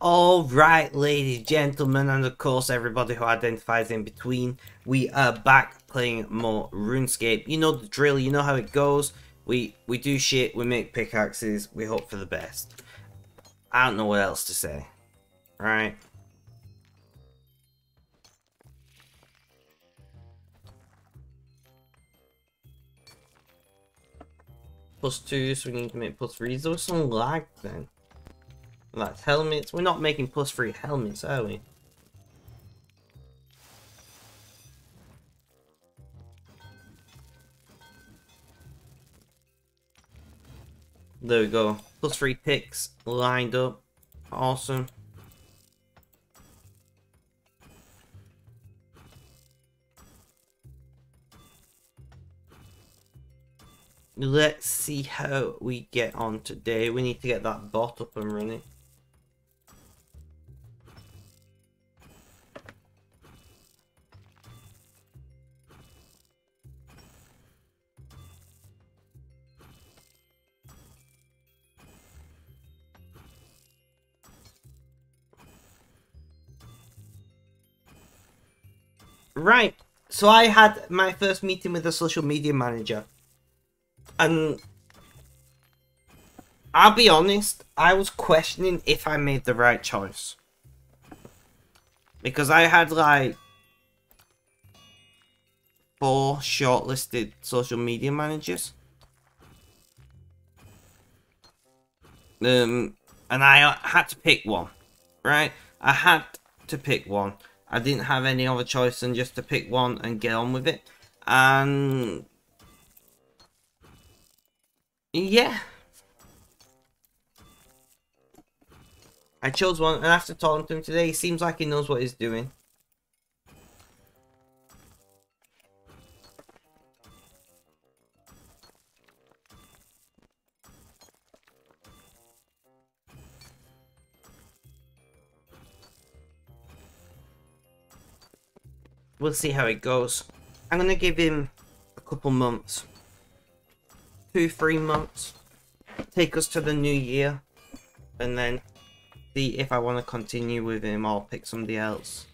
Alright, ladies, gentlemen, and of course everybody who identifies in between, we are back playing more Runescape. You know the drill, you know how it goes. We do shit, we make pickaxes, we hope for the best. I don't know what else to say. Right? +2, so we need to make +3. There was some lag then. That's helmets. We're not making +3 helmets, are we? There we go. +3 picks lined up. Awesome. Let's see how we get on today. We need to get that bot up and running. Right, so I had my first meeting with the social media manager. And I'll be honest, I was questioning if I made the right choice. Because I had like 4 shortlisted social media managers. And I had to pick one, right? I had to pick one. I didn't have any other choice than just to pick one and get on with it. And yeah, I chose one, and after talking to him today, he seems like he knows what he's doing. We'll see how it goes. I'm gonna give him a couple months. 2-3 months. Take us to the new year. And then see if I want to continue with him or pick somebody else.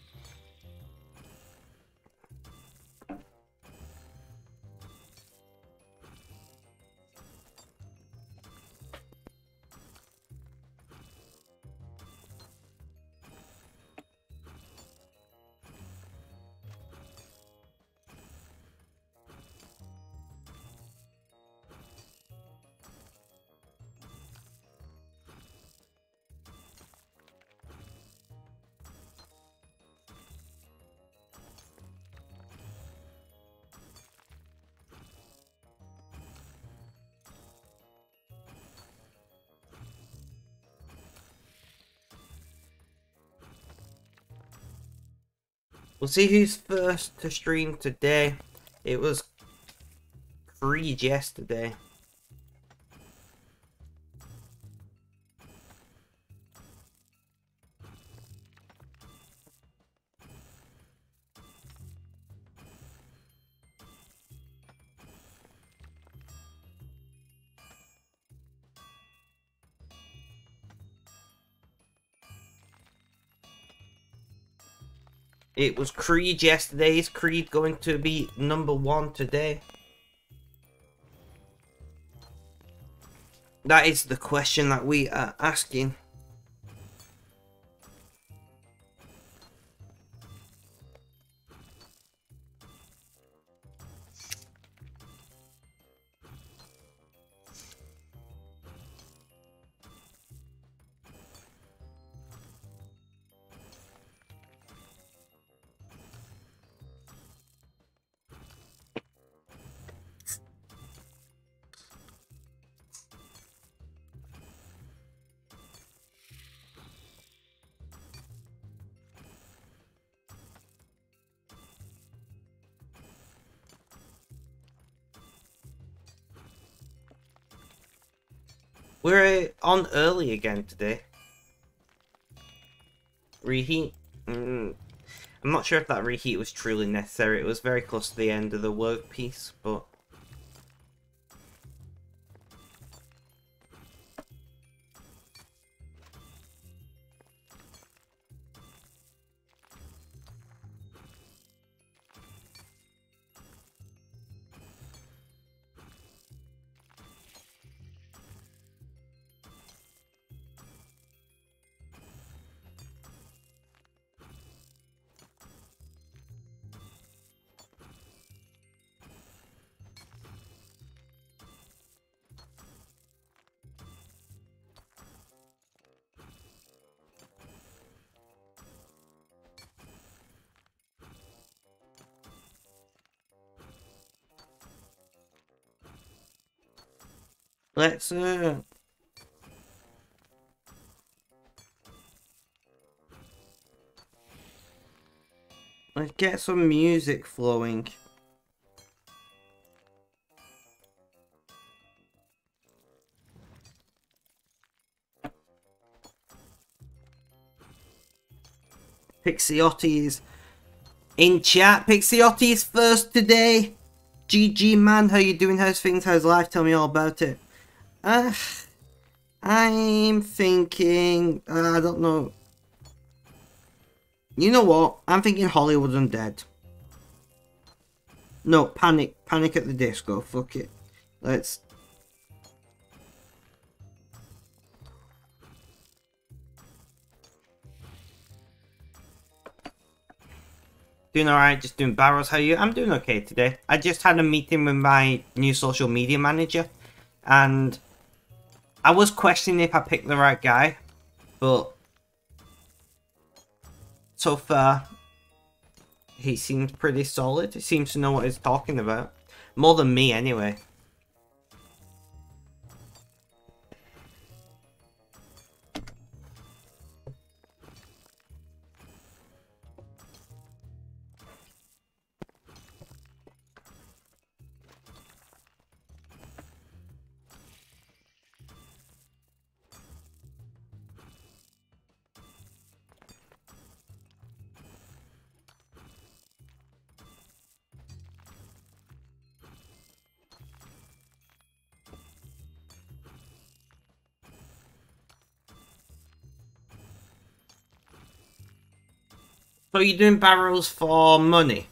We'll see who's first to stream today. It was Creed yesterday. It was Creed yesterday. Is Creed going to be #1 today? That is the question that we are asking. We're on early again today. Reheat. I'm not sure if that reheat was truly necessary. It was very close to the end of the work piece, but Let's get some music flowing. Pixiotti is in chat. Pixiotti is first today. GG man, how you doing? How's things? How's life? Tell me all about it. I'm thinking, I don't know. You know what? I'm thinking Hollywood Undead. No, Panic at the Disco. Fuck it. Let's... Doing alright, just doing barrels. How are you? I'm doing okay today. I just had a meeting with my new social media manager, and I was questioning if I picked the right guy, but so far he seems pretty solid. He seems to know what he's talking about. More than me anyway. So you're doing barrels for money?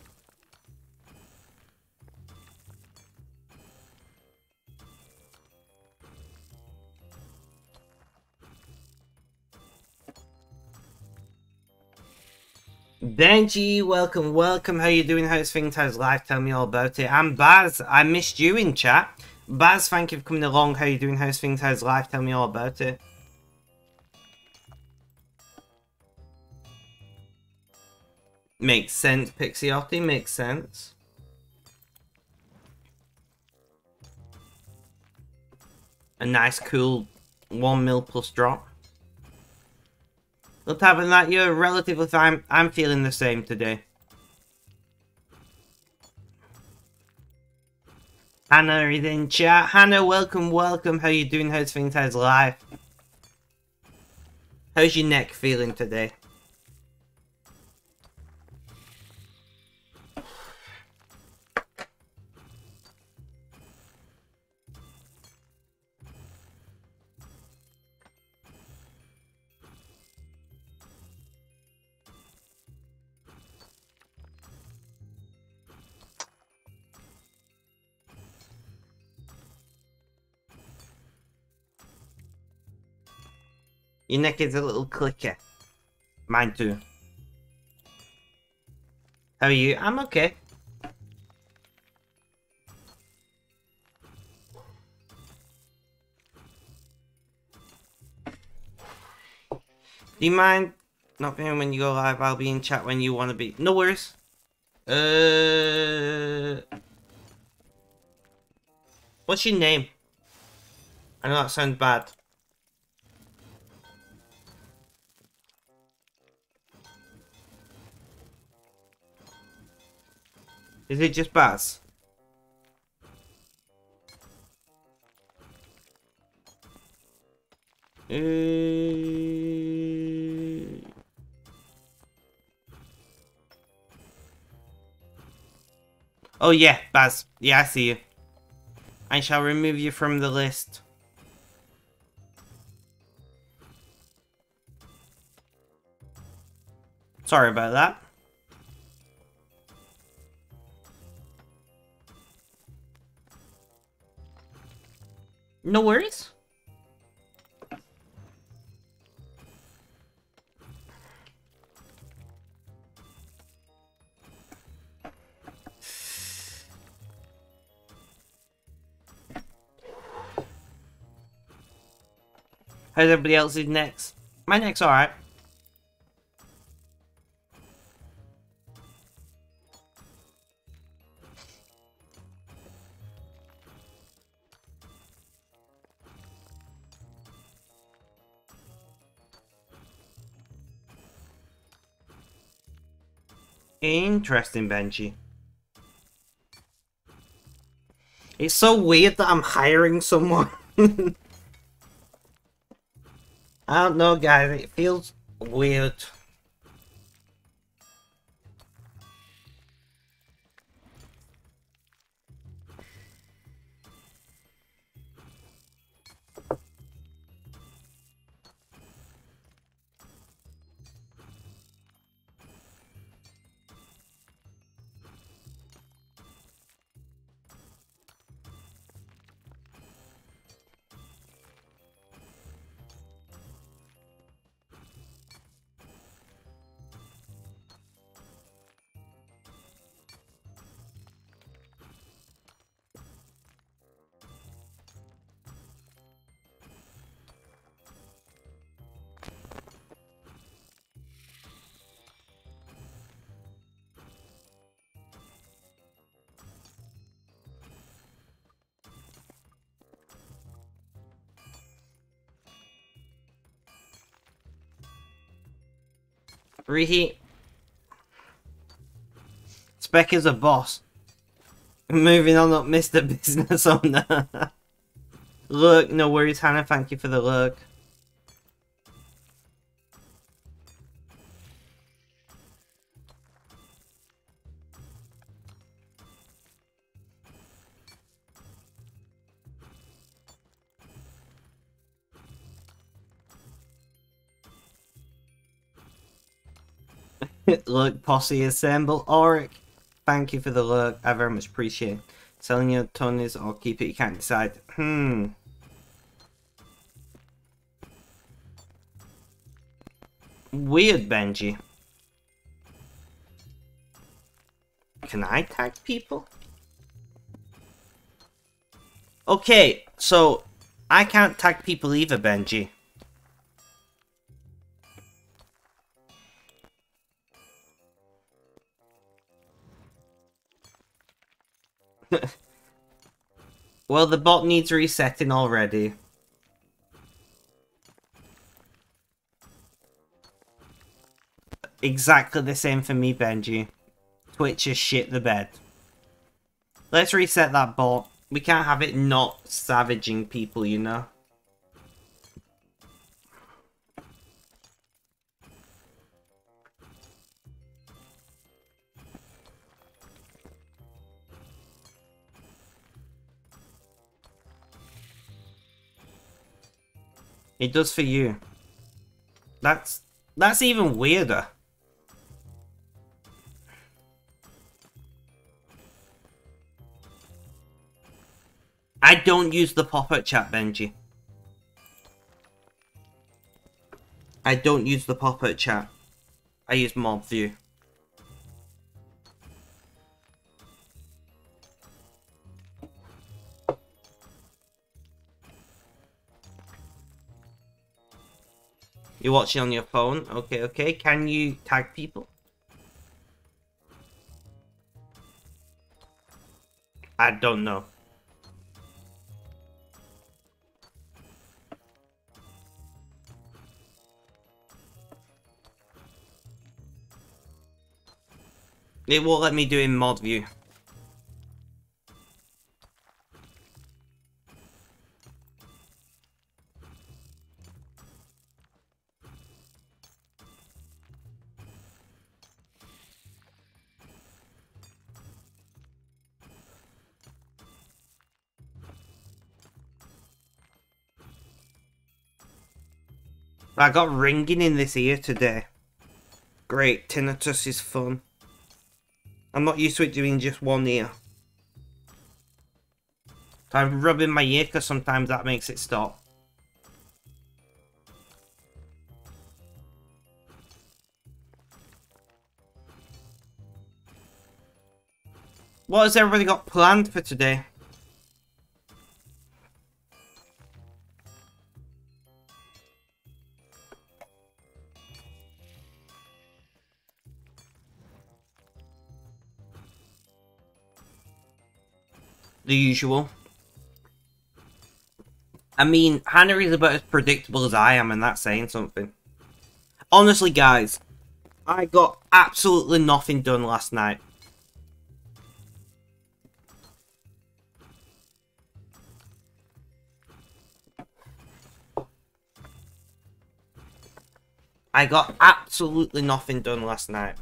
Benji, welcome, welcome. How you doing? How's things? How's life? Tell me all about it. I'm Baz. I missed you in chat. Baz, thank you for coming along. How you doing? How's things? How's life? Tell me all about it. Makes sense, Pixiotti. Makes sense. A nice, cool 1 mil plus drop. Look, having that, you're relatively fine. I'm feeling the same today. Hannah is in chat. Hannah, welcome, welcome. How you doing? How's things? How's life? How's your neck feeling today? Your neck is a little clicker. Mine too. How are you? I'm okay. Do you mind not being when you go live? I'll be in chat when you want to be. No worries. What's your name? I know that sounds bad. Is it just Baz? Oh yeah, Baz. Yeah, I see you. I shall remove you from the list. Sorry about that. No worries. How's everybody else's necks? My neck's alright. Interesting, Benji. It's so weird that I'm hiring someone. I don't know, guys. It feels weird. Reheat. Spec is a boss. Moving on up, Mr. Business Owner. Look, no worries, Hannah. Thank you for the look. Look, posse assemble. Auric, thank you for the look. I very much appreciate it. Selling your tonies or keep it, you can't decide. Weird, Benji. Can I tag people? Okay, so I can't tag people either, Benji. Well, the bot needs resetting already. Exactly the same for me, Benji. Twitch is shit the bed. Let's reset that bot. We can't have it not savaging people, you know? It does for you. That's even weirder. I don't use the pop-up chat, Benji. I don't use the pop-up chat. I use mob view. You're watching on your phone? Okay, okay. Can you tag people? I don't know. It won't let me do it in mod view. I got ringing in this ear today. Great, tinnitus is fun. I'm not used to it doing just one ear. So I'm rubbing my ear because sometimes that makes it stop. What has everybody got planned for today? The usual. I mean, Hannah is about as predictable as I am, and that's saying something. Honestly, guys, I got absolutely nothing done last night. I got absolutely nothing done last night.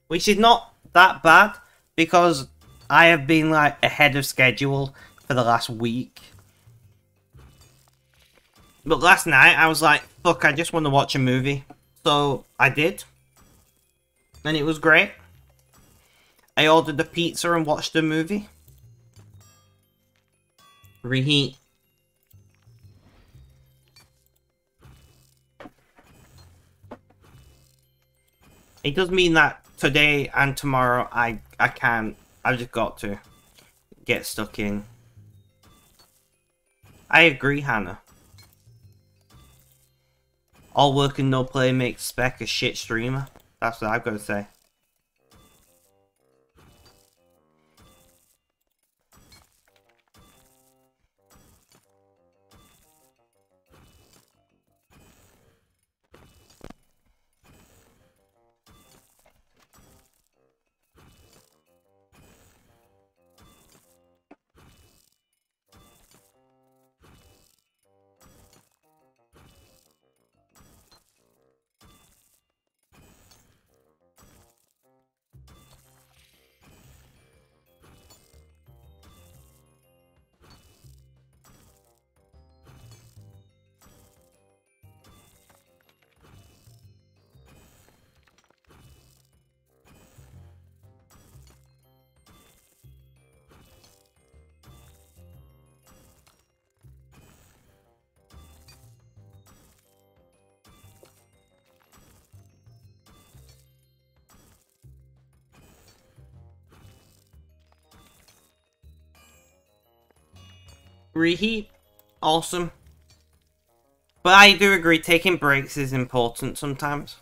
Which is not that bad, because I have been, like, ahead of schedule for the last week. But last night, I was like, fuck, I just want to watch a movie. So, I did. And it was great. I ordered a pizza and watched a movie. Reheat. It does mean that today and tomorrow I can't. I've just got to get stuck in. I agree, Hannah. All work and no play makes Spec a shit streamer. That's what I've got to say. Reheat, awesome. But I do agree, taking breaks is important sometimes.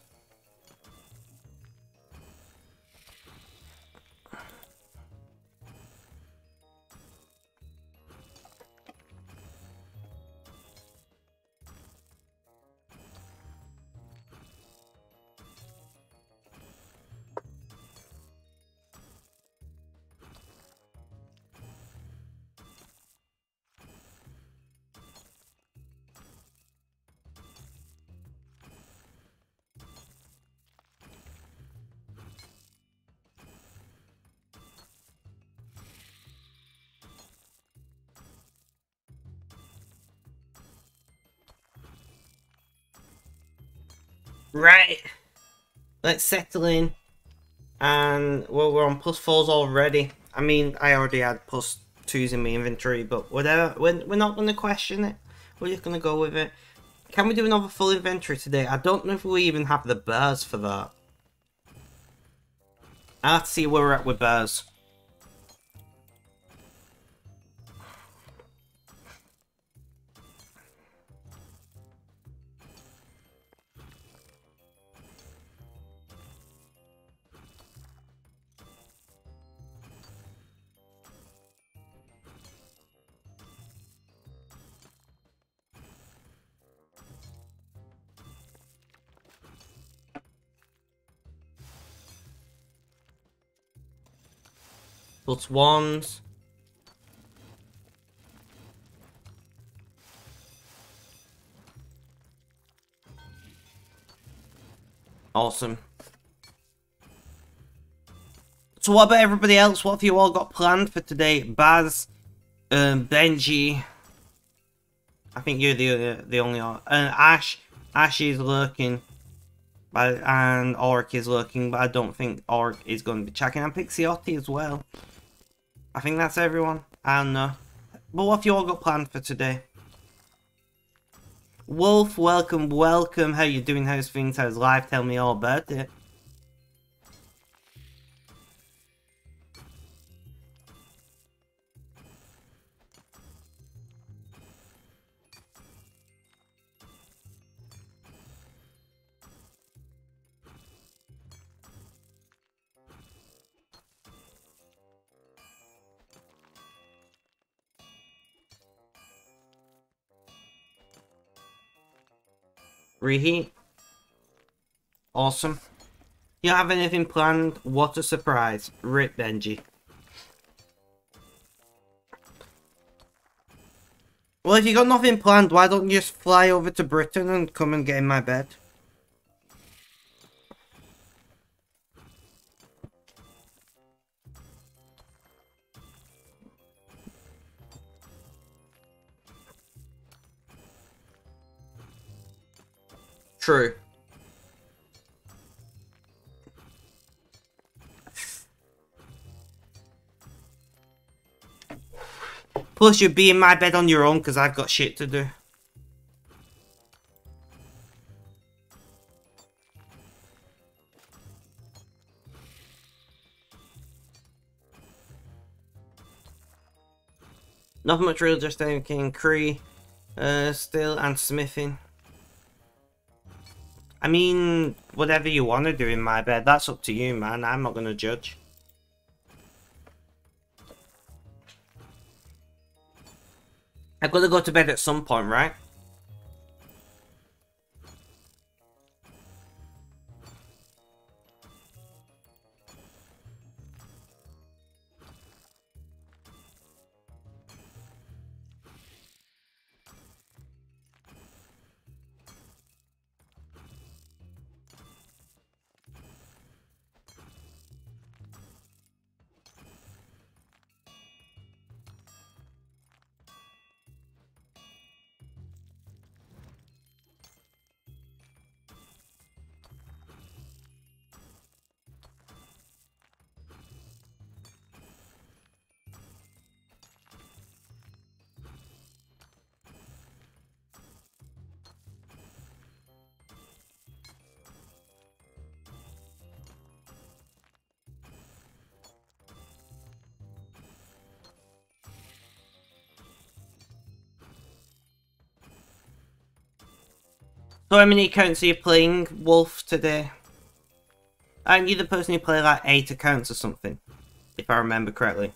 Right. Let's settle in. And, well, we're on +4s already. I mean, I already had +2s in my inventory, but whatever. We're not going to question it. We're just going to go with it. Can we do another full inventory today? I don't know if we even have the bears for that. I'll have to see where we're at with bears. +1s. Awesome. So what about everybody else? What have you all got planned for today? Baz, Benji. I think you're the only one. Ash. Ash is lurking. And Oric is lurking, but I don't think Oric is going to be checking. And Pixiotti as well. I think that's everyone. I don't know. But what have you all got planned for today? Wolf, welcome, welcome. How you doing? How's things? How's life? Tell me all about it. Reheat. Awesome. You don't have anything planned? What a surprise. Rip Benji. Well, if you got nothing planned, why don't you just fly over to Britain and come and get in my bed? True. Plus, you'd be in my bed on your own because I've got shit to do. Nothing much real, just thinking Cree, still, and smithing. I mean, whatever you want to do in my bed, that's up to you, man. I'm not going to judge. I've got to go to bed at some point, right? So how many accounts are you playing, Wolf, today? Aren't you the person who played like 8 accounts or something? If I remember correctly.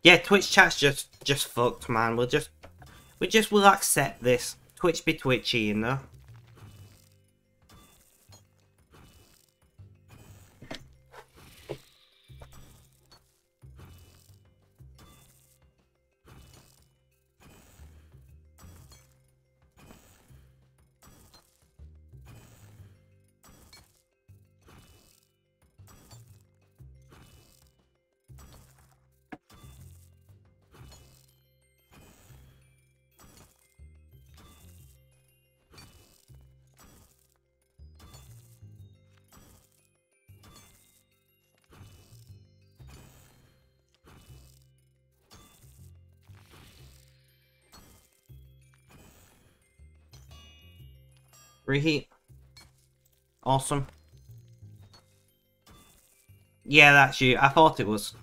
Yeah, Twitch chat's just fucked, man. We'll accept this. Twitch be twitchy, you know? Reheat. Awesome. Yeah, that's you. I thought it was.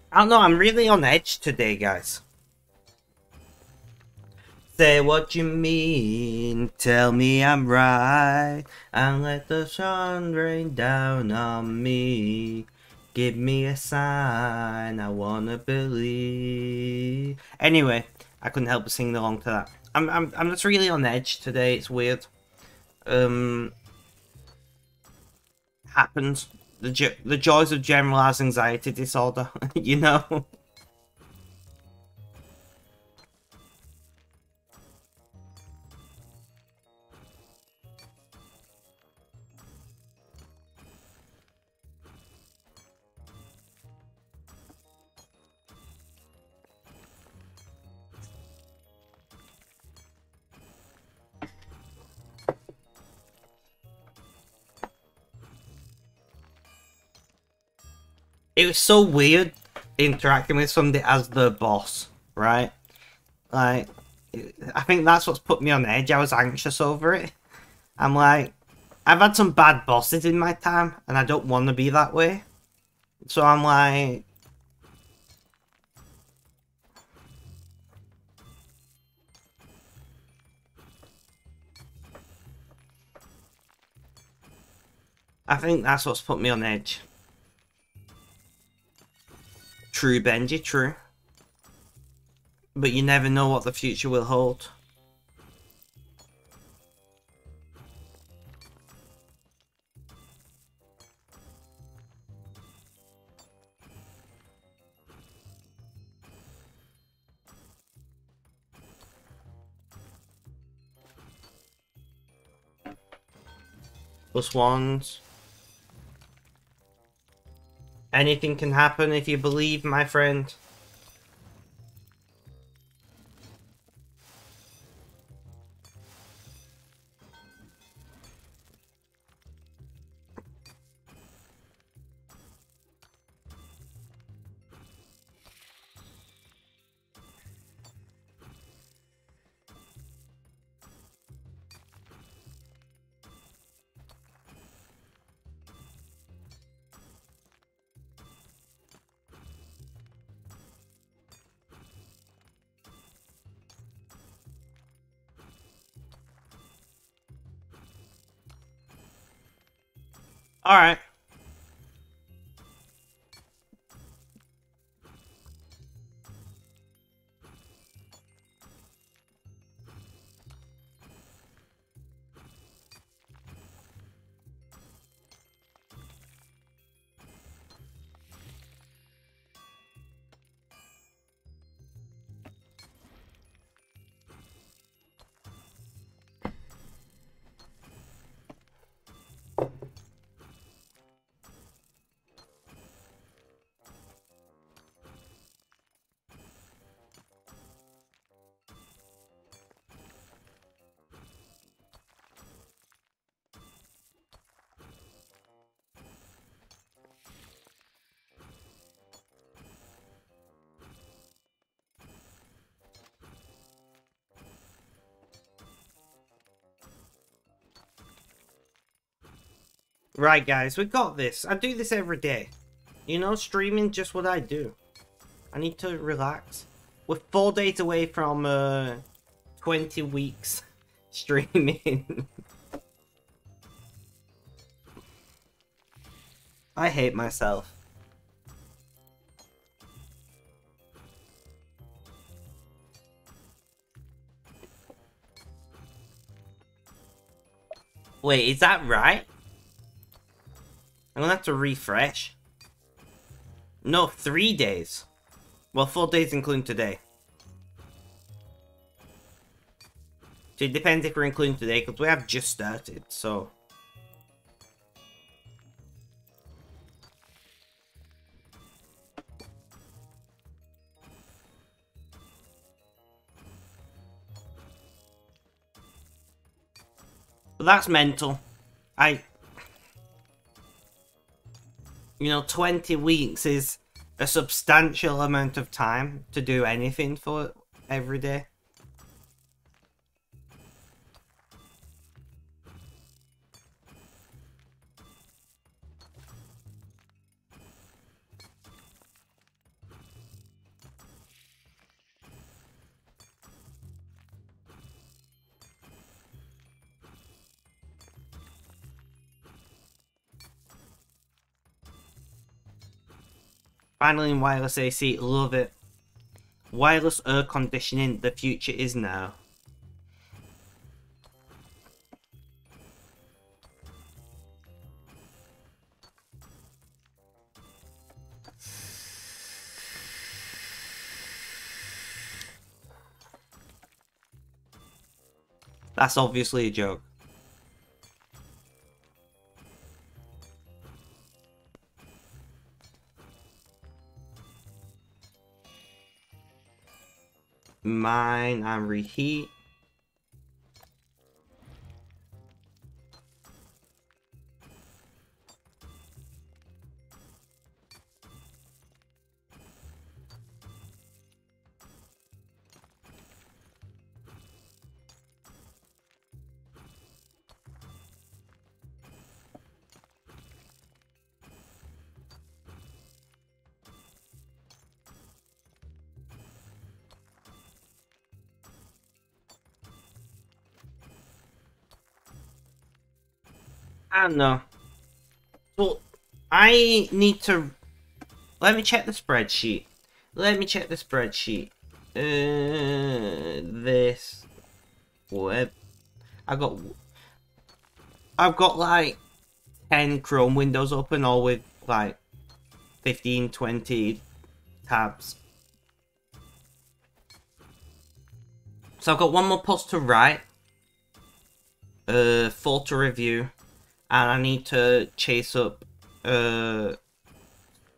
I don't know, I'm really on edge today, guys. Say what you mean, tell me I'm right, and let the sun rain down on me. Give me a sign, I wanna believe. Anyway, I couldn't help but sing along to that. I'm just really on edge today, it's weird. Happens. The joys of generalized anxiety disorder, you know? It was so weird interacting with somebody as the boss, right? Like, I think that's what's put me on edge. I was anxious over it. I'm like, I've had some bad bosses in my time, and I don't want to be that way. So I'm like... I think that's what's put me on edge. True, Benji, true. But you never know what the future will hold. +1s. Anything can happen if you believe, my friend. Alright. Right, guys, we got this. I do this every day. You know, streaming just what I do. I need to relax. We're 4 days away from 20 weeks streaming. I hate myself. Wait, is that right? I'm gonna have to refresh. No, 3 days. Well, 4 days including today. So it depends if we're including today, because we have just started, so... But that's mental. You know, 20 weeks is a substantial amount of time to do anything for every day. Finally in wireless AC, love it. Wireless air conditioning, the future is now. That's obviously a joke. Mine and reheat. I don't know. Well, I need to... Let me check the spreadsheet. Let me check the spreadsheet. This... Web... I've got like 10 Chrome windows open, all with like 15, 20 tabs. So I've got one more post to write, 4 to review, and I need to chase up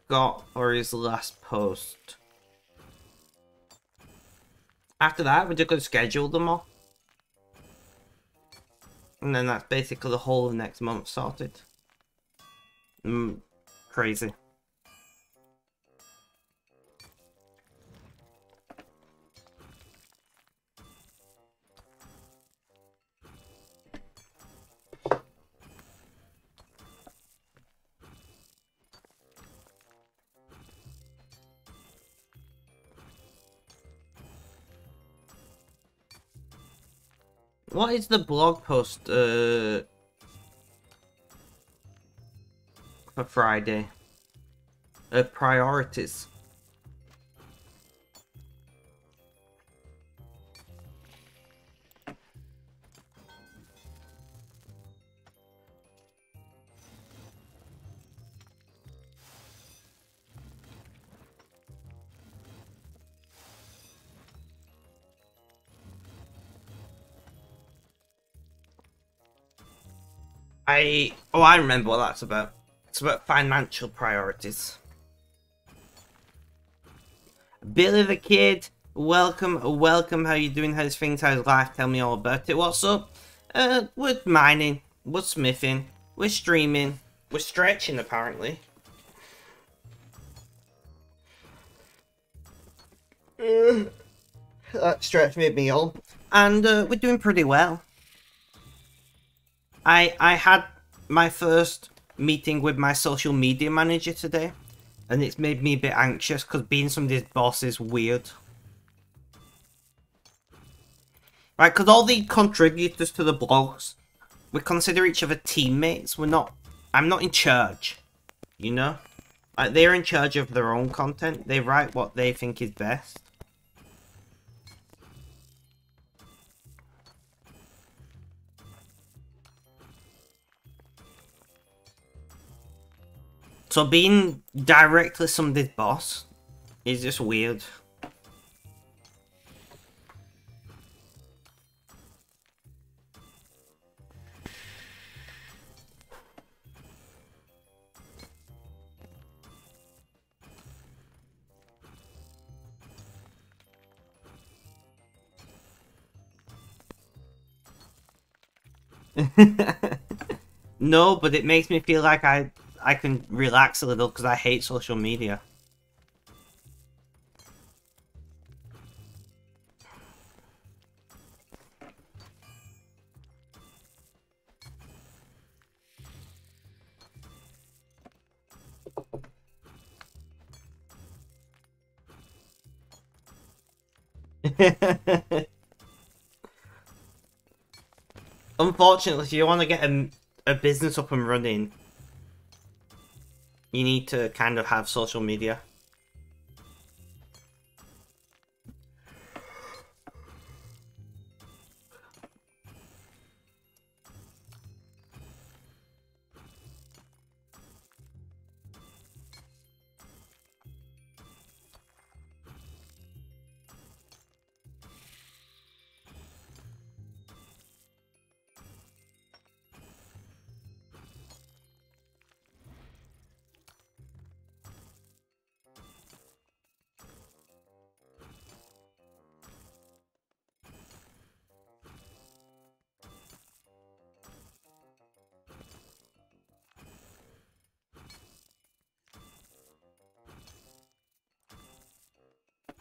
Scott for his last post. After that, we're just going to schedule them all. And then that's basically the whole of next month sorted. Crazy. What is the blog post for Friday? Priorities. I remember what that's about. It's about financial priorities. Billy the Kid, welcome, welcome. How you doing? How's things? How's life? Tell me all about it. What's up? We're mining, we're smithing, we're streaming, we're stretching apparently. That stretch made me ill. And we're doing pretty well. I had my first meeting with my social media manager today, and it's made me a bit anxious because being somebody's boss is weird. Right, because all the contributors to the blogs, we consider each other teammates. I'm not in charge, you know? Like, they're in charge of their own content. They write what they think is best. So being directly somebody's boss is just weird. No, but it makes me feel like I can relax a little because I hate social media. Unfortunately, if you want to get a business up and running, you need to kind of have social media.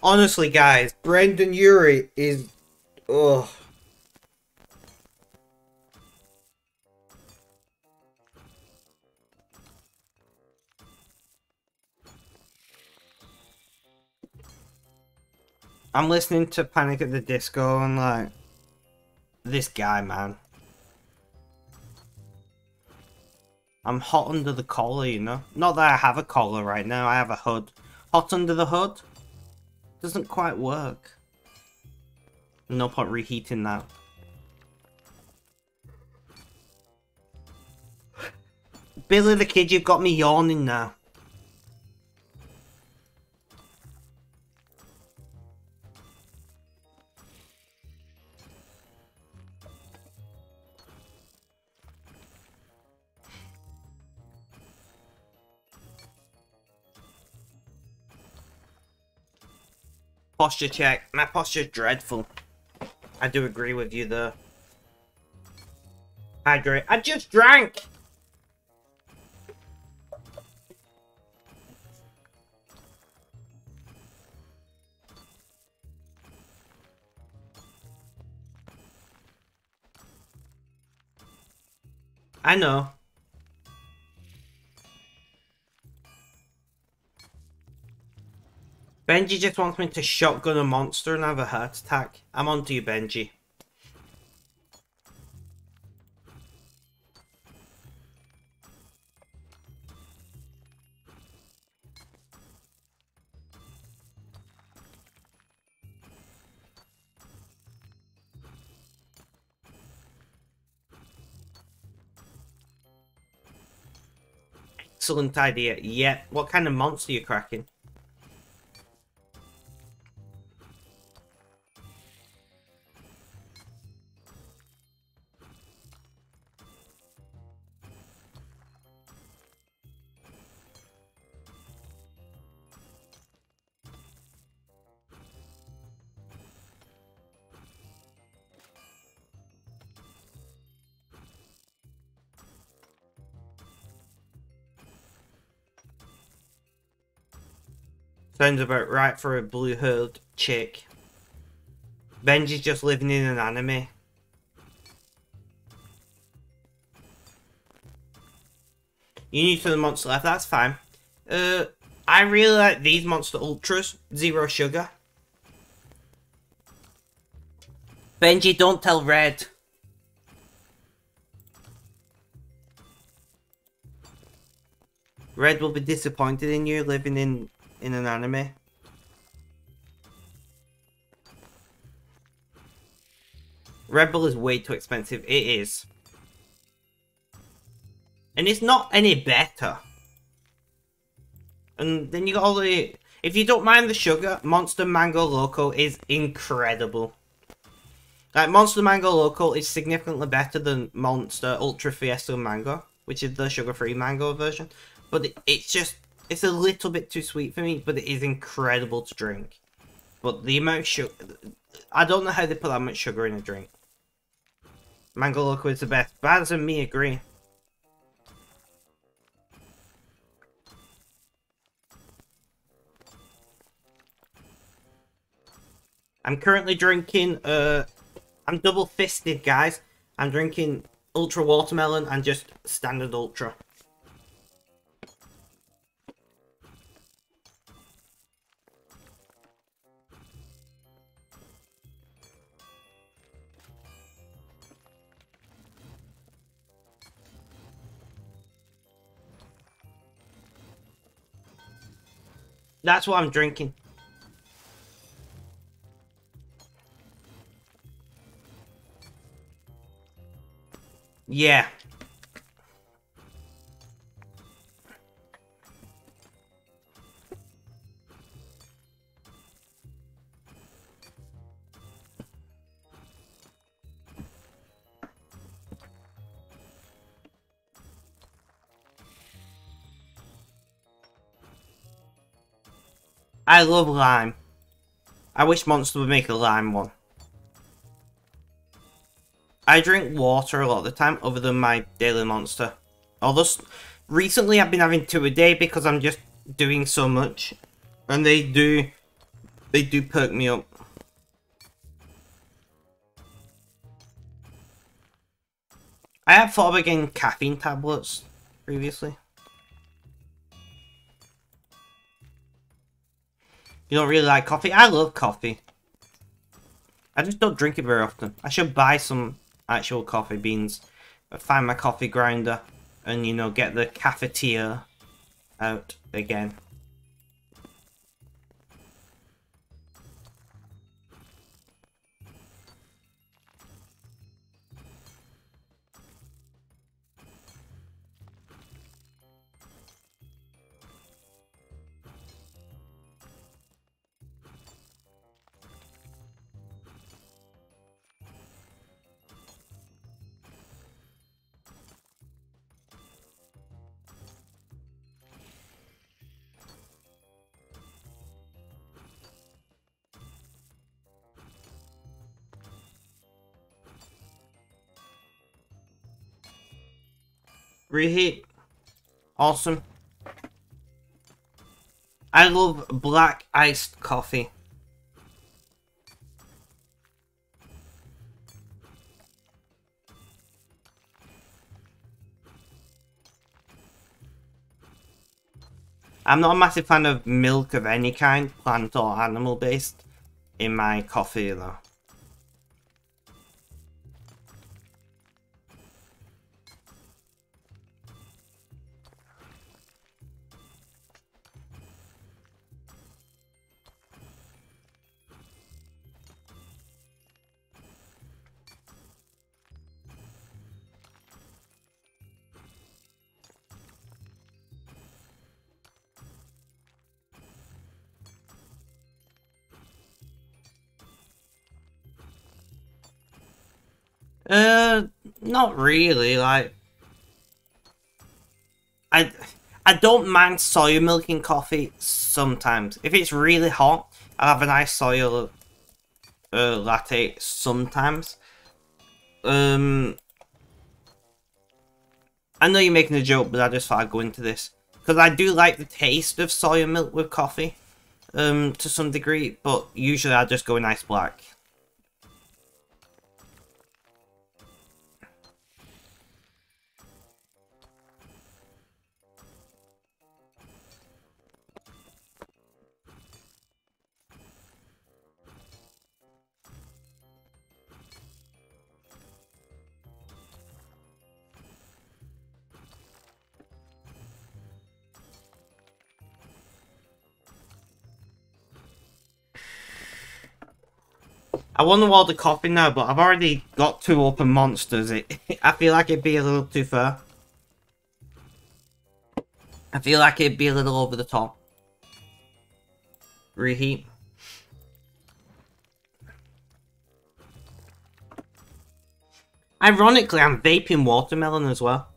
Honestly, guys, Brendan Urie is... Ugh. I'm listening to Panic at the Disco and like... This guy, man. I'm hot under the collar, you know? Not that I have a collar right now, I have a hood. Hot under the hood? Doesn't quite work. No point reheating that. Billy the Kid, you've got me yawning now. Posture check. My posture's dreadful. I do agree with you there. Hydrate. I just drank! I know. Benji just wants me to shotgun a monster and have a heart attack. I'm onto you, Benji. Excellent idea. Yeah. What kind of monster are you cracking? Sounds about right for a blue-haired chick. Benji's just living in an anime. You new to the monster left, that's fine. I really like these Monster Ultras. 0 sugar. Benji, don't tell Red. Red will be disappointed in you living in an anime. Red Bull is way too expensive. It is. And it's not any better. And then you got all the... If you don't mind the sugar, Monster Mango Loco is incredible. Like, Monster Mango Loco is significantly better than Monster Ultra Fiesta Mango, which is the sugar-free mango version. But it's just... It's a little bit too sweet for me, but it is incredible to drink. But the amount of sugar... I don't know how they put that much sugar in a drink. Mango Loco is the best. Baz and me agree. I'm currently drinking... I'm double-fisted, guys. I'm drinking Ultra Watermelon and just Standard Ultra. That's what I'm drinking. Yeah. I love lime. I wish Monster would make a lime one. I drink water a lot of the time, other than my daily Monster. Although, recently I've been having 2 a day because I'm just doing so much. And they do perk me up. I have thought about getting caffeine tablets previously. You don't really like coffee? I love coffee. I just don't drink it very often. I should buy some actual coffee beans. Find my coffee grinder. and, you know, get the cafeteria out again. Reheat. Awesome. I love black iced coffee. I'm not a massive fan of milk of any kind, plant or animal based, in my coffee though. Not really, like... I don't mind soya milk in coffee sometimes. If it's really hot, I'll have a nice soya latte sometimes. I know you're making a joke, but I just thought I'd go into this. Because I do like the taste of soya milk with coffee, to some degree, but usually I just go nice black. I want to order coffee now, but I've already got 2 open monsters. I feel like it'd be a little too far. I feel like it'd be a little over the top. Reheat. Ironically, I'm vaping watermelon as well.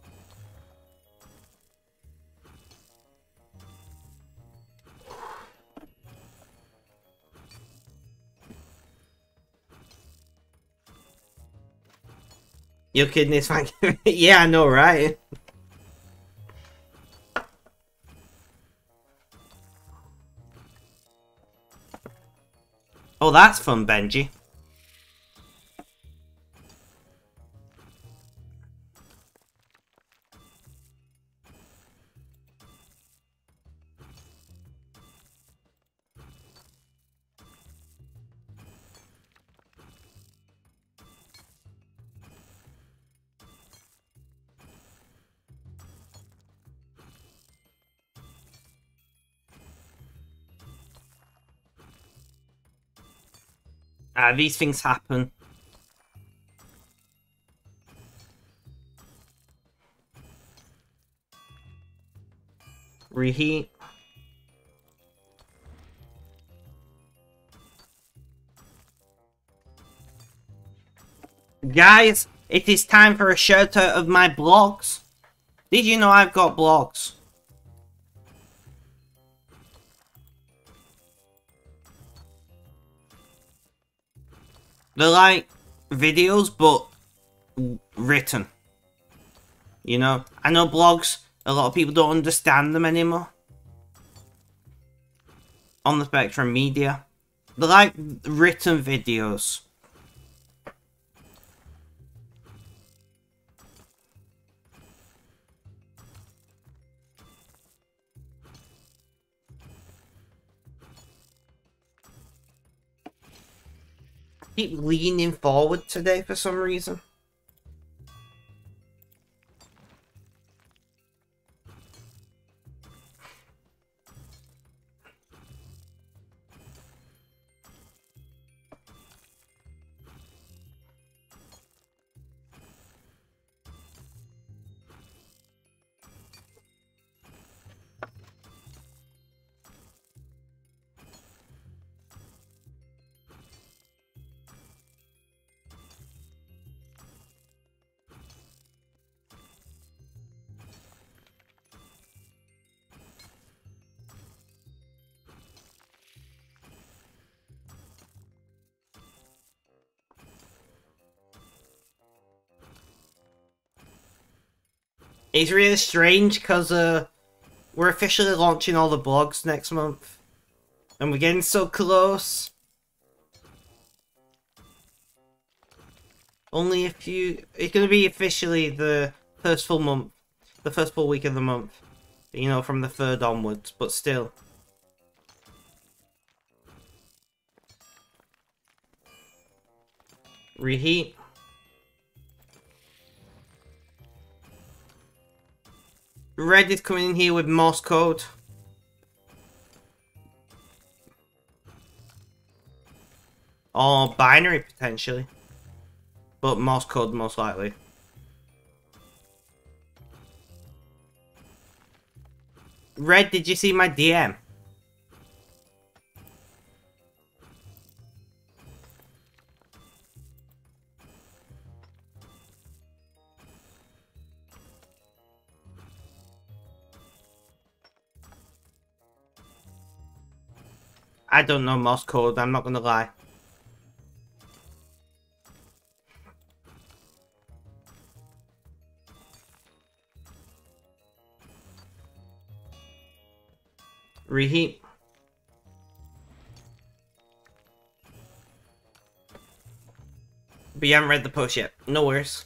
Your kidney's fine. Yeah, I know, right? Oh, that's fun, Benji. These things happen. Reheat. Guys, it is time for a shout out of my blogs. Did you know I've got blogs? They're like videos, but written. You know, I know blogs, a lot of people don't understand them anymore. On the Spectrum Media. They're like written videos. Keep leaning forward today for some reason. It's really strange because we're officially launching all the blogs next month. And we're getting so close. Only a few... It's going to be officially the first full month. The first full week of the month. You know, from the 3rd onwards, but still. Reheat. Red is coming in here with Morse code. Or binary, potentially. But Morse code, most likely. Red, did you see my DM? I don't know Morse code, I'm not gonna lie. Reheat. But you haven't read the post yet. No worries.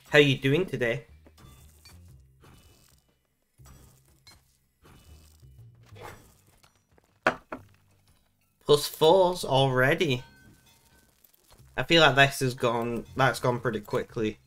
How you doing today? +4s already. I feel like this has gone. That's gone pretty quickly.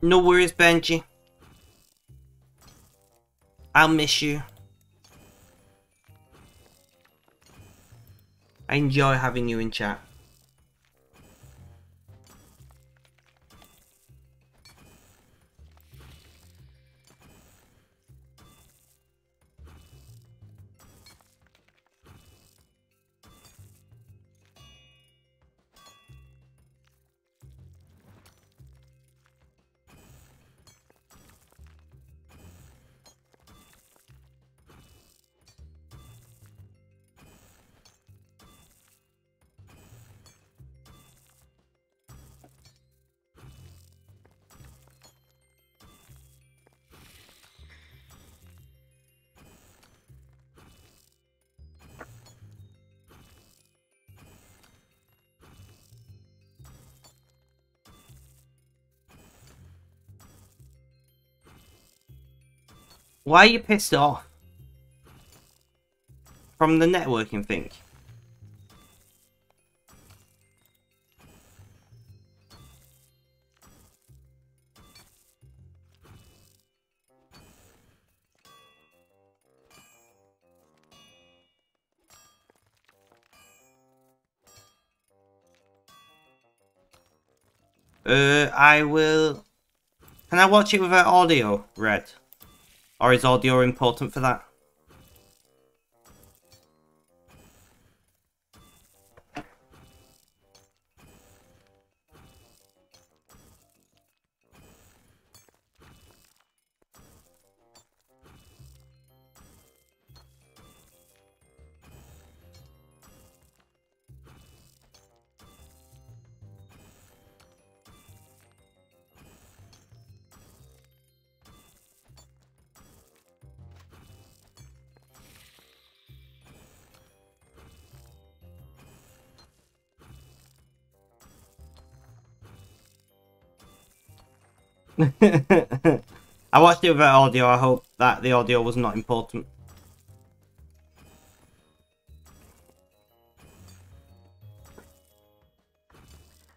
No worries, Benji. I'll miss you. I enjoy having you in chat. Why are you pissed off? From the networking thing? I will... Can I watch it without audio, Red? Or is audio important for that? I watched it without audio. I hope that the audio was not important.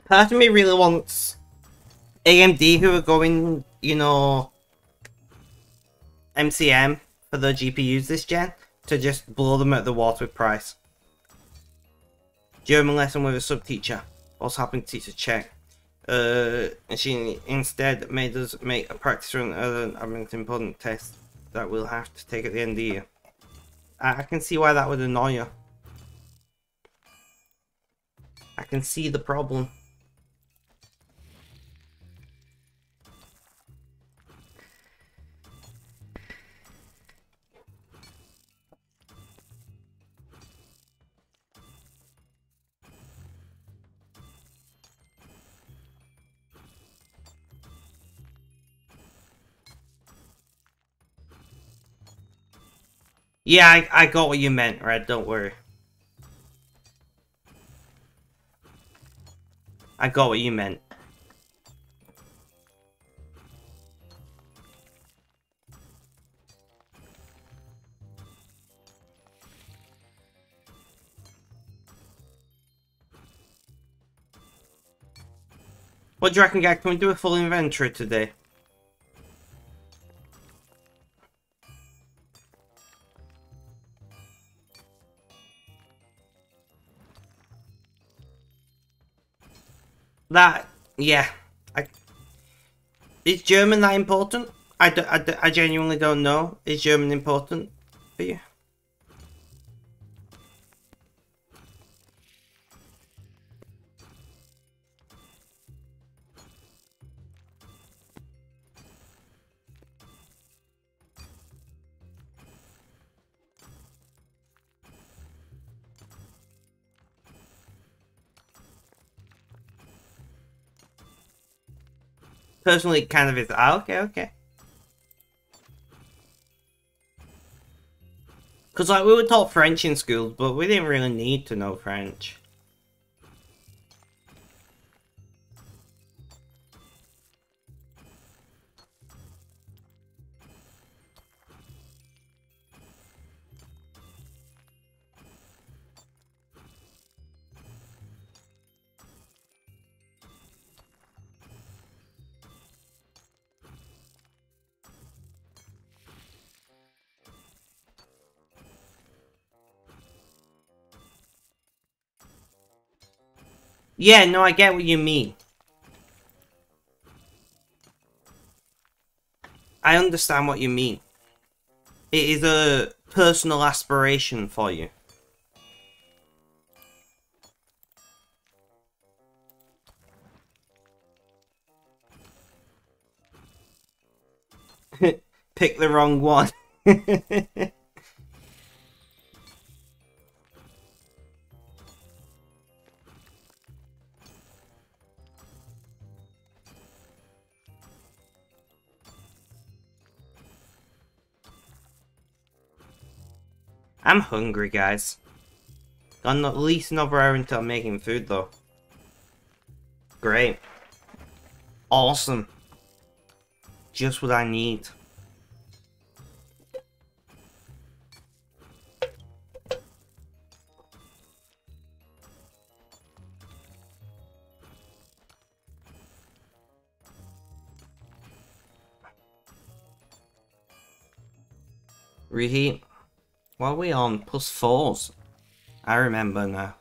Part of me really wants AMD, who are going, you know, MCM for their GPUs this gen, to just blow them out the water with price. German lesson with a sub-teacher. Also helping teacher check. And she instead made us make a practice run of an important test that we'll have to take at the end of the year. I can see why that would annoy you. I can see the problem. Yeah, I got what you meant, Red, don't worry. I got what you meant. What do you reckon, guys? Can we do a full inventory today? That, yeah. Is German that important? I genuinely don't know. Is German important for you? Personally, it kind of is. Ah, okay, okay. Because, like, we were taught French in schools, but we didn't really need to know French. Yeah, no, I get what you mean. I understand what you mean. It is a personal aspiration for you. Pick the wrong one. I'm hungry, guys. Got at least another hour until I'm making food, though. Great. Awesome. Just what I need. Reheat. What are we on? +4s. I remember now.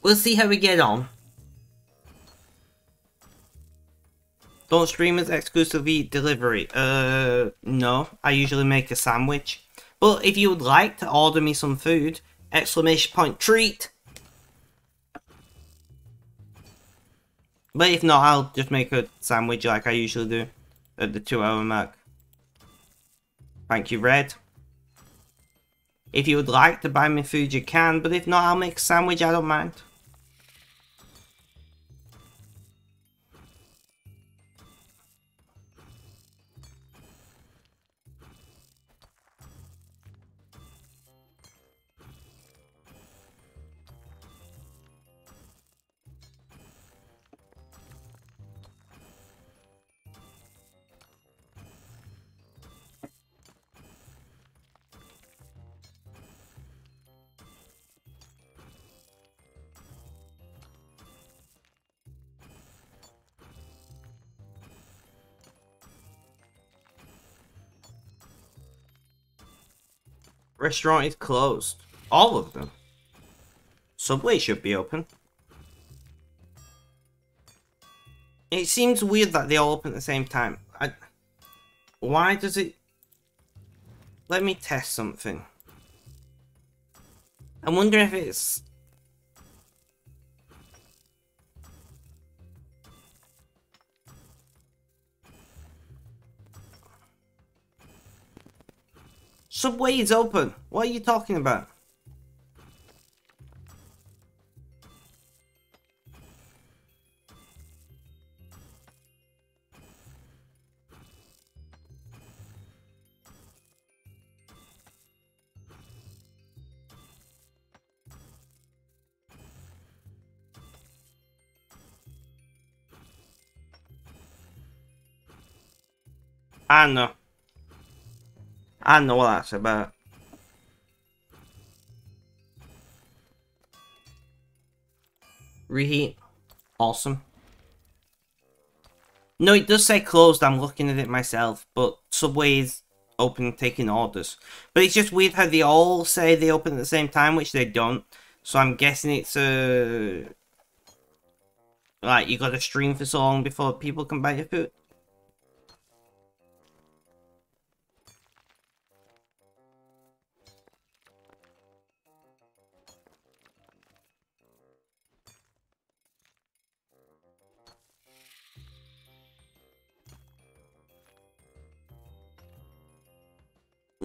We'll see how we get on. Don't streamers exclusively delivery? No. I usually make a sandwich. But if you would like to order me some food, !treat! But if not, I'll just make a sandwich like I usually do at the 2-hour mark. Thank you, Red. If you would like to buy me food, you can, but if not, I'll make a sandwich, I don't mind. restaurant is closed. All of them. Subway should be open. It seems weird that they all open at the same time. Why does it... Let me test something. I'm wondering if it's... Subway is open. What are you talking about? I know. I know what that's about. Reheat. Awesome. No, it does say closed. I'm looking at it myself. But Subway is open taking orders. But it's just weird how they all say they open at the same time, which they don't. So I'm guessing it's like you got to stream for so long before people can buy your food.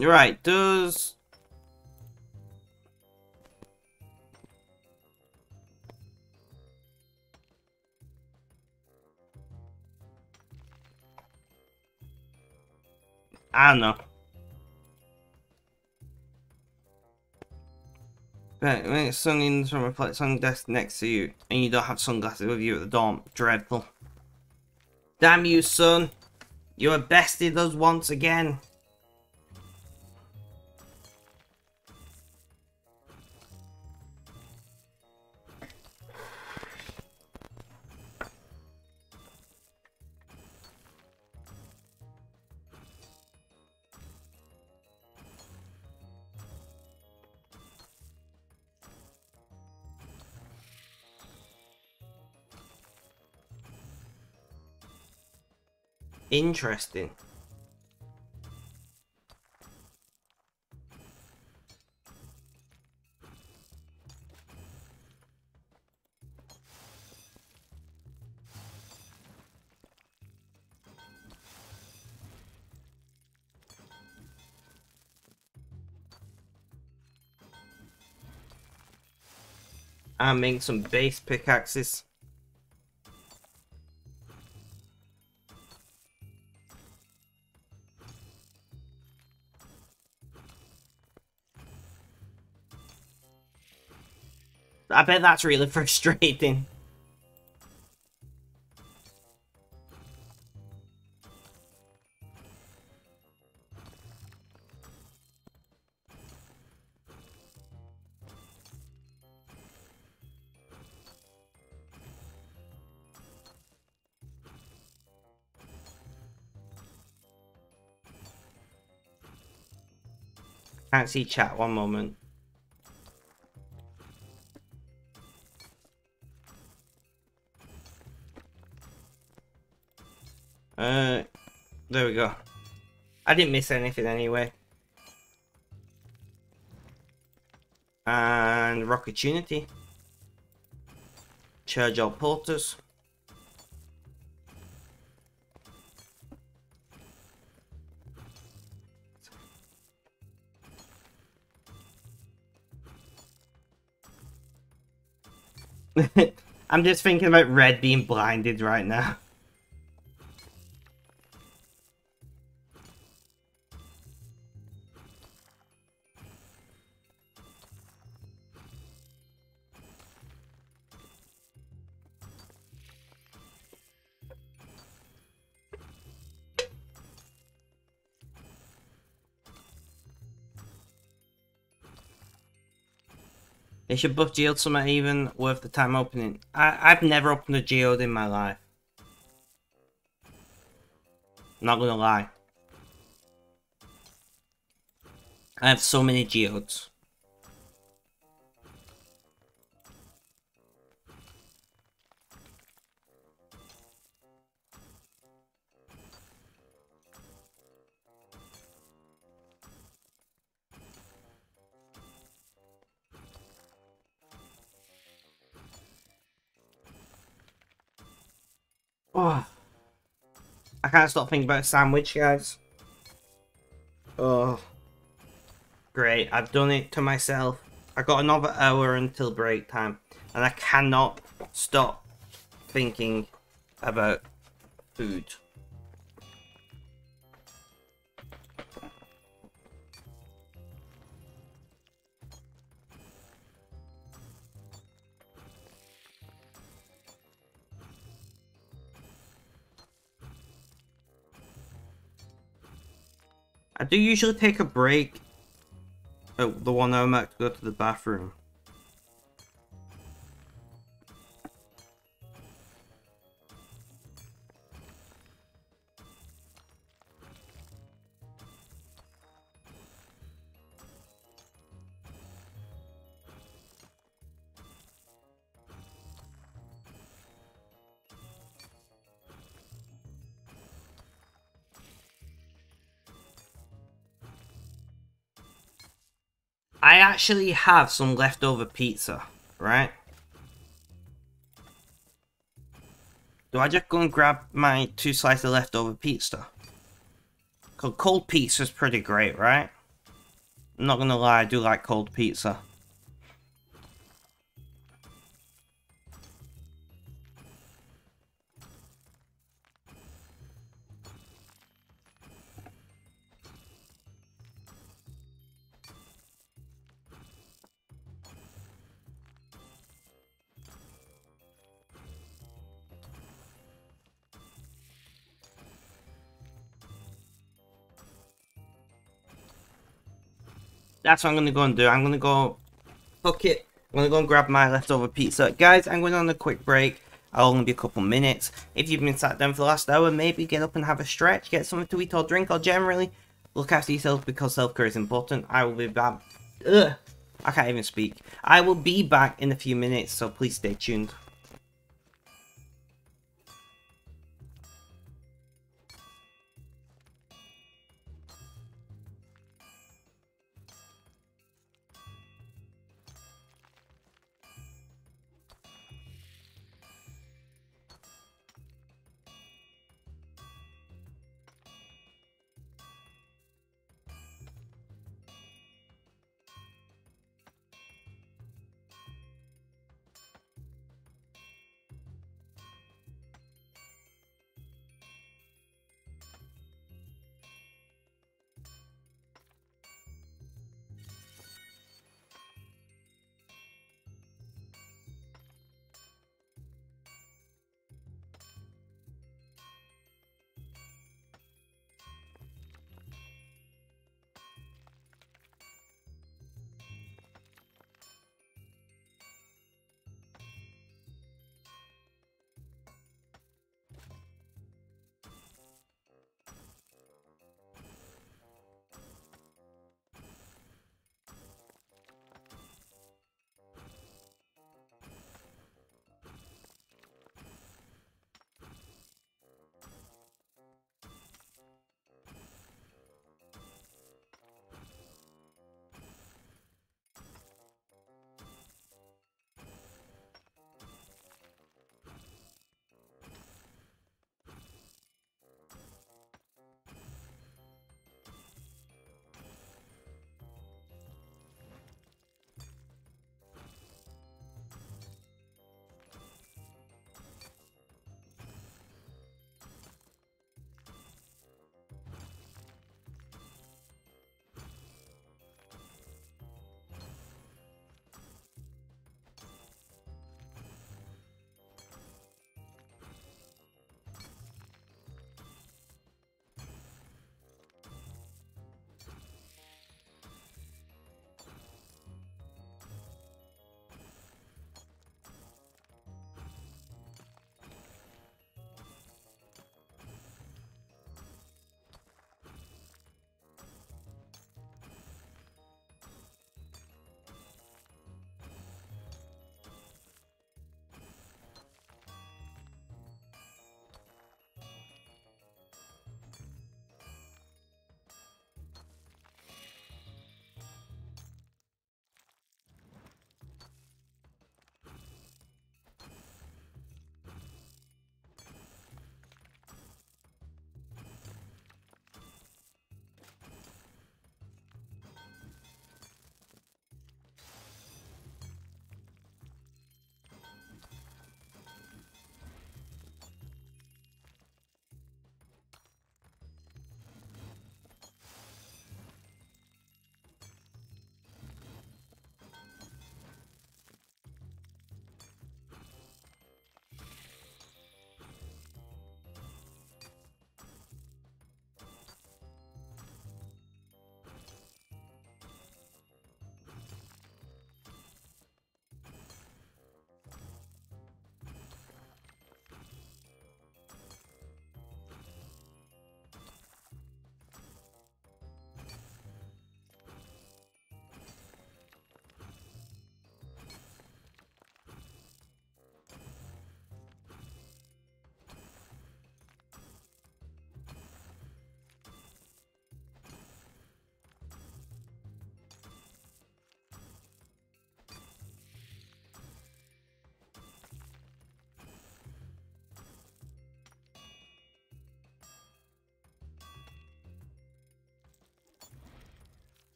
Right, does... I don't know. Right, when it's sunny in the summer, reflects on the desk next to you, and you don't have sunglasses with you at the dorm. Dreadful. Damn you, son. You have bested us once again. Interesting. I'm making some base pickaxes. I bet that's really frustrating. Can't see chat, one moment. There we go. I didn't miss anything anyway. And Rockatunity. Charge all porters. I'm just thinking about Red being blinded right now. They should buff Geode something even worth the time opening. I've never opened a Geode in my life. Not gonna lie. I have so many geodes. Oh, I can't stop thinking about a sandwich, guys. Oh, great. I've done it to myself. I got another hour until break time, and I cannot stop thinking about food. I do usually take a break at the one I'm about to go to the bathroom. I actually have some leftover pizza, right? Do I just go and grab my 2 slices of leftover pizza? Cause cold pizza's pretty great, right? I'm not gonna lie, I do like cold pizza. That's what I'm gonna go and do. I'm gonna go... Fuck it. I'm gonna go and grab my leftover pizza. Guys, I'm going on a quick break. I'll only be a couple minutes. If you've been sat down for the last hour, maybe get up and have a stretch, get something to eat or drink, or generally look after yourself because self-care is important. I will be back. Ugh, I can't even speak. I will be back in a few minutes, so please stay tuned.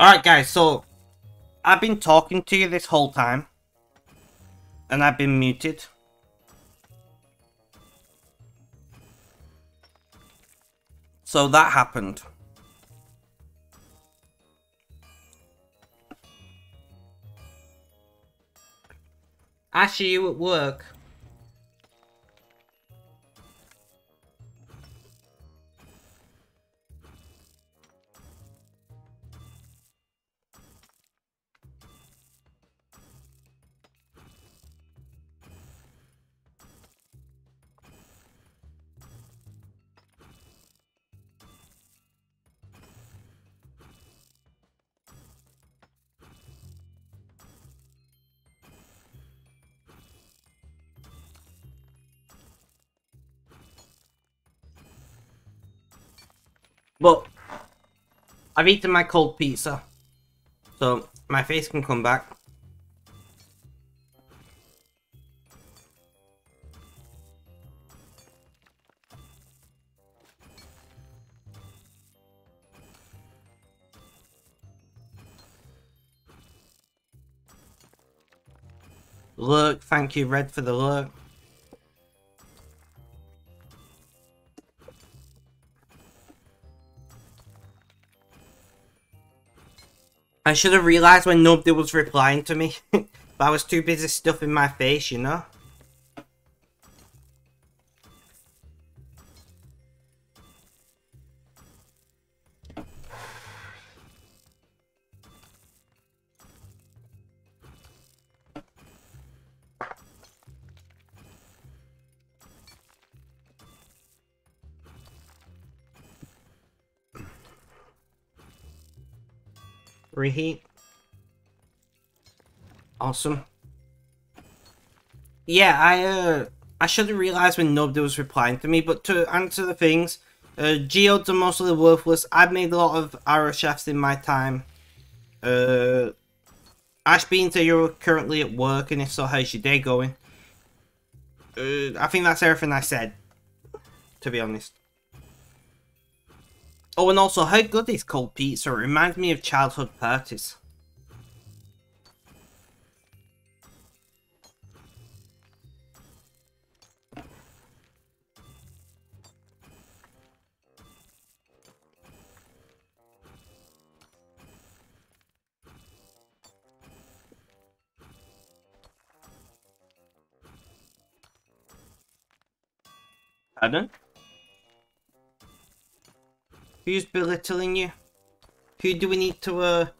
Alright guys, so I've been talking to you this whole time. And I've been muted. So that happened. Ash, are you at work? But I've eaten my cold pizza, so my face can come back. Look, thank you, Red, for the look. I should have realised when nobody was replying to me, but I was too busy stuffing my face, you know? Reheat. Awesome. Yeah, I should have realised when nobody was replying to me, but to answer the things, geodes are mostly worthless. I've made a lot of arrow shafts in my time. Ash Bean, so you're currently at work, and if so, how's your day going? I think that's everything I said, to be honest. Oh, and also, how good is cold pizza? It reminds me of childhood parties. Pardon? Who's belittling you? Who do we need to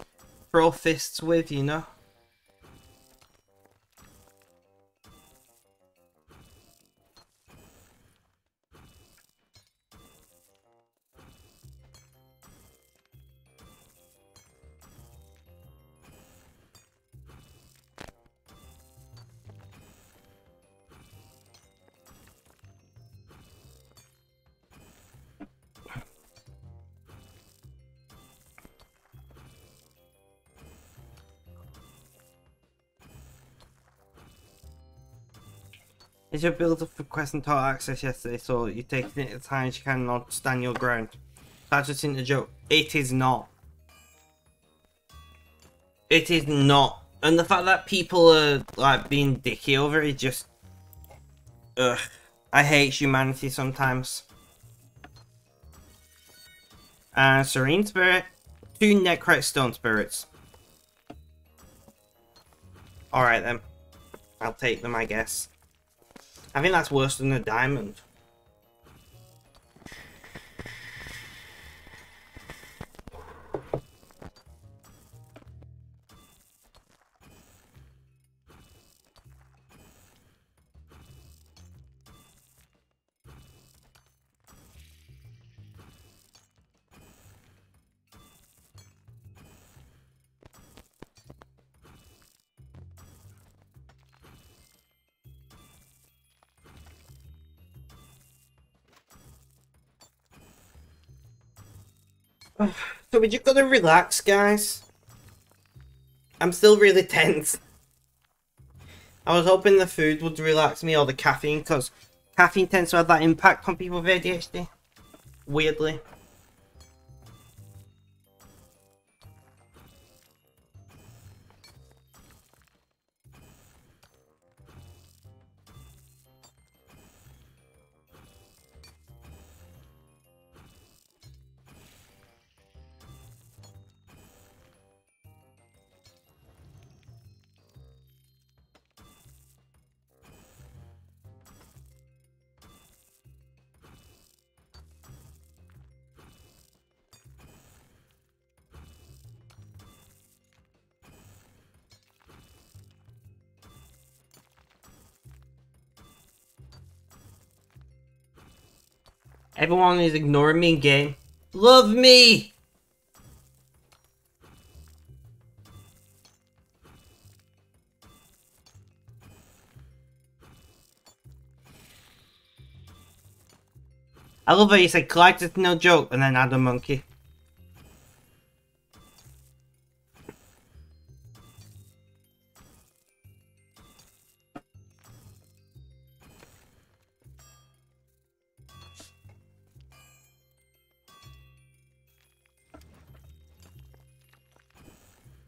throw fists with, you know? Is your build up for quest and total access yesterday, so you're taking it at times you cannot stand your ground? That's just in the joke. It is not. It is not. And the fact that people are like being dicky over it just... Ugh. I hate humanity sometimes. Serene Spirit. 2 Necrite Stone Spirits. Alright then. I'll take them, I guess. I think that's worse than a diamond. So we just gotta relax, guys. I'm still really tense. I was hoping the food would relax me or the caffeine, because caffeine tends to have that impact on people with ADHD. Weirdly. Everyone is ignoring me in game. Love me! I love how you said collected no joke and then add a monkey.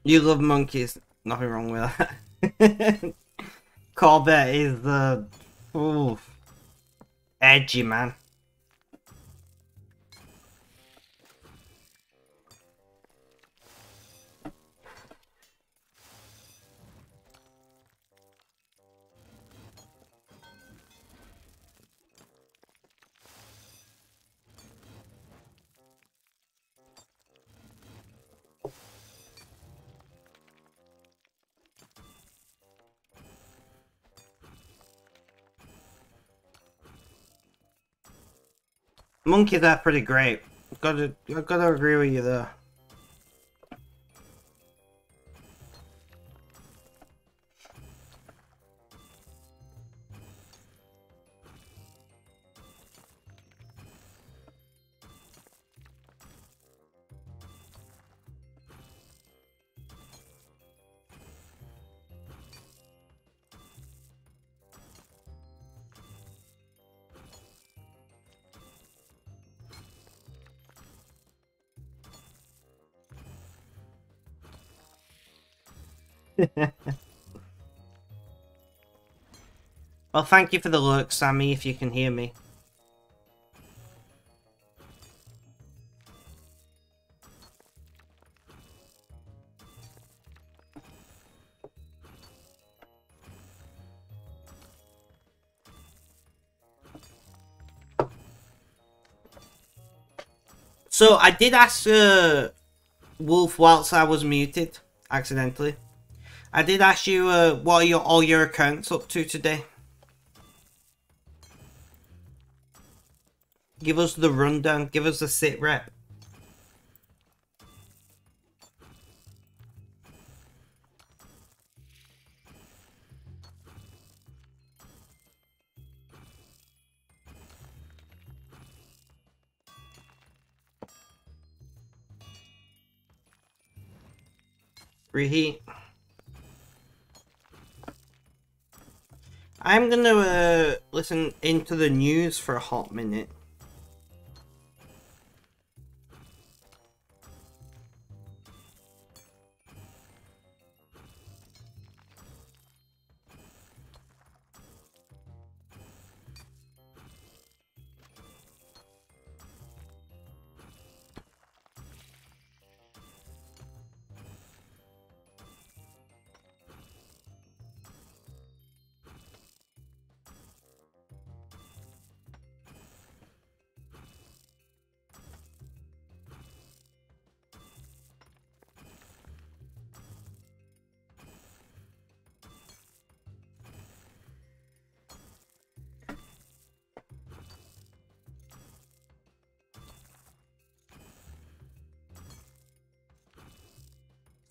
You love monkeys. Nothing wrong with that. Corbett is the... Ooh, edgy, man. Monkeys are pretty great. I gotta agree with you there. Well, thank you for the look, Sammy, if you can hear me. So, I did ask Wolf whilst I was muted, accidentally. I did ask you what are all your accounts up to today? Give us the rundown, give us the sit rep. Reheat. I'm gonna listen into the news for a hot minute.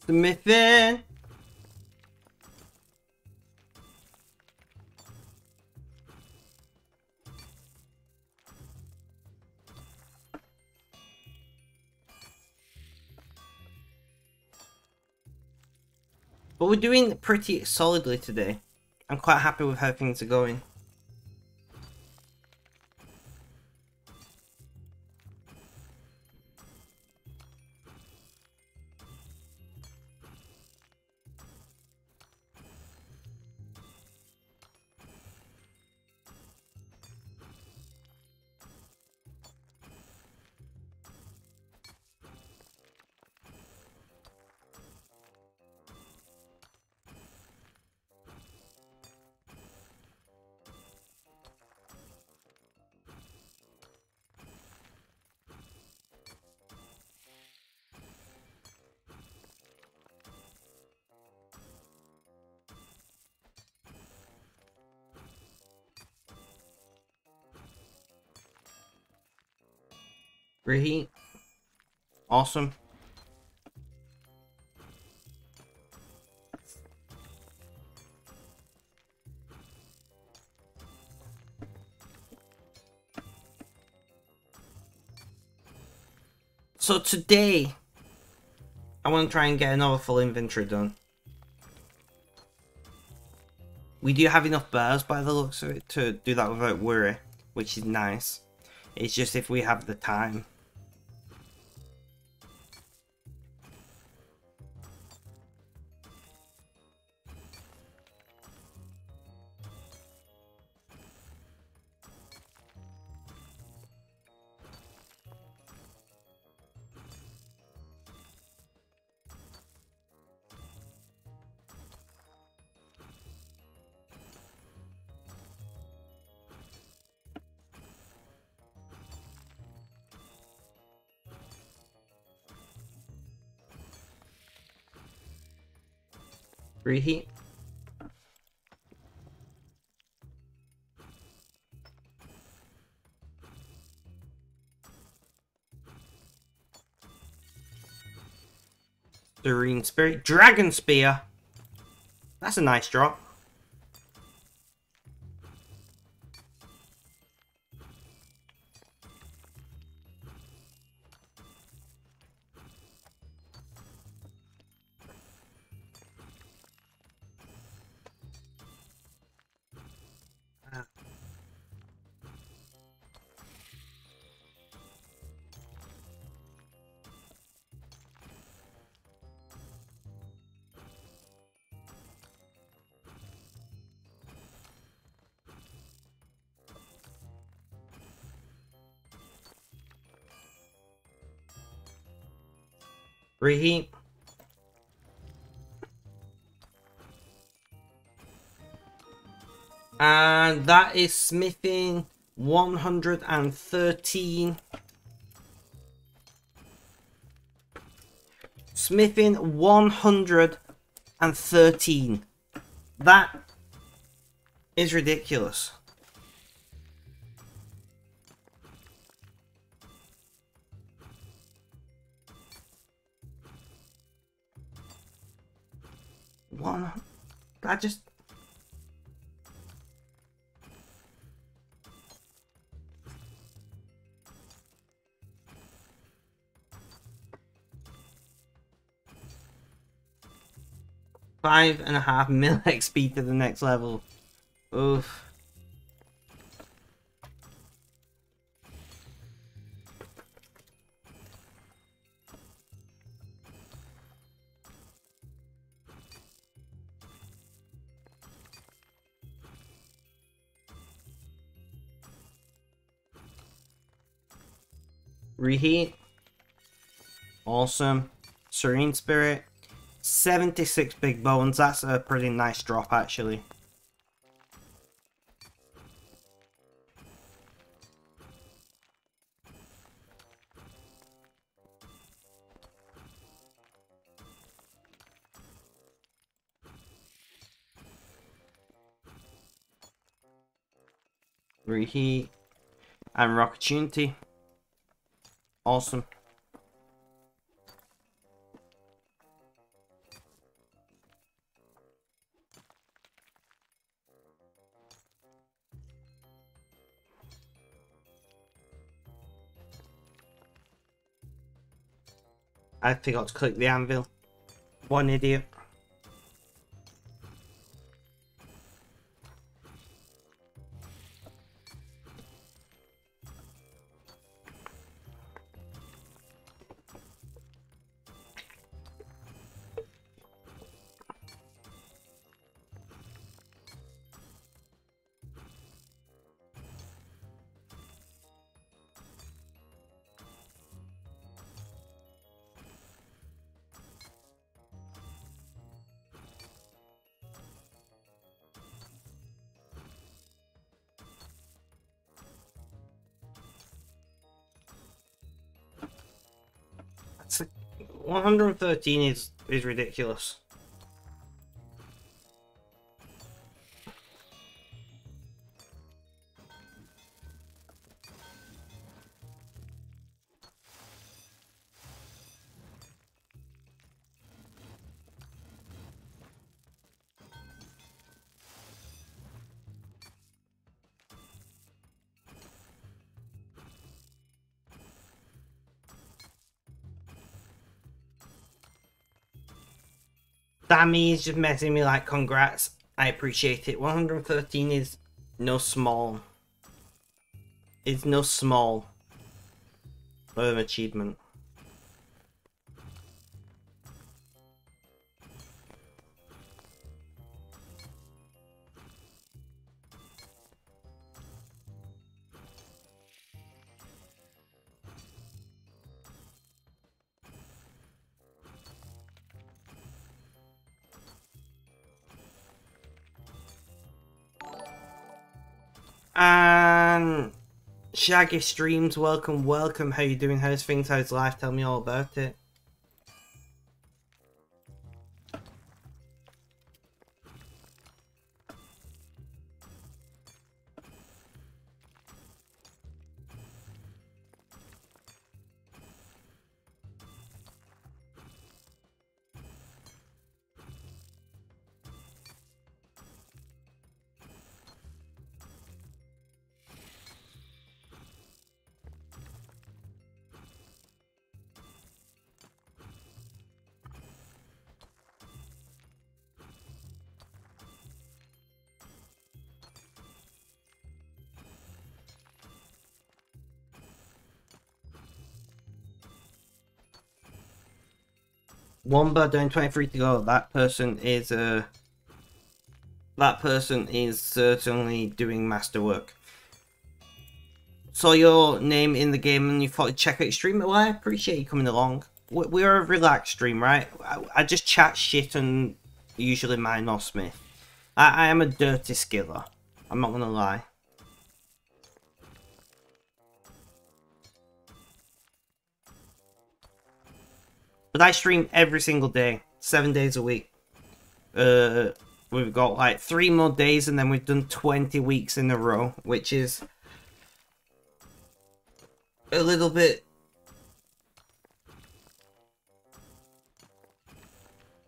Smithing. But we're doing pretty solidly today. I'm quite happy with how things are going. Reheat. Awesome. So today, I want to try and get another full inventory done. We do have enough bears by the looks of it to do that without worry, which is nice. It's just if we have the time. Reheat. Serene Spirit. Dragon Spear. That's a nice drop. Reheat. And that is smithing 113. Smithing 113. That is ridiculous. That just... $5.5 mil XP to the next level. Oof. Reheat. Awesome. Serene Spirit. 76 big bones. That's a pretty nice drop, actually. Reheat. And Opportunity. Awesome. I forgot to click the anvil. What an idiot. That's like 113 is ridiculous. Dammy is just messaging me like, congrats. I appreciate it. 113 is no small. It's no small achievement. And Shaggy Streams, welcome, welcome. How you doing? How's things? How's life? Tell me all about it. Womba doing 23 to go. That person is certainly doing masterwork. Saw your name in the game and you thought you'd check out your stream. Well, I appreciate you coming along. We're a relaxed stream, right? I just chat shit and usually mine or Smith. I am a dirty skiller. I'm not gonna lie. But I stream every single day, 7 days a week. We've got like 3 more days and then we've done 20 weeks in a row, which is a little bit...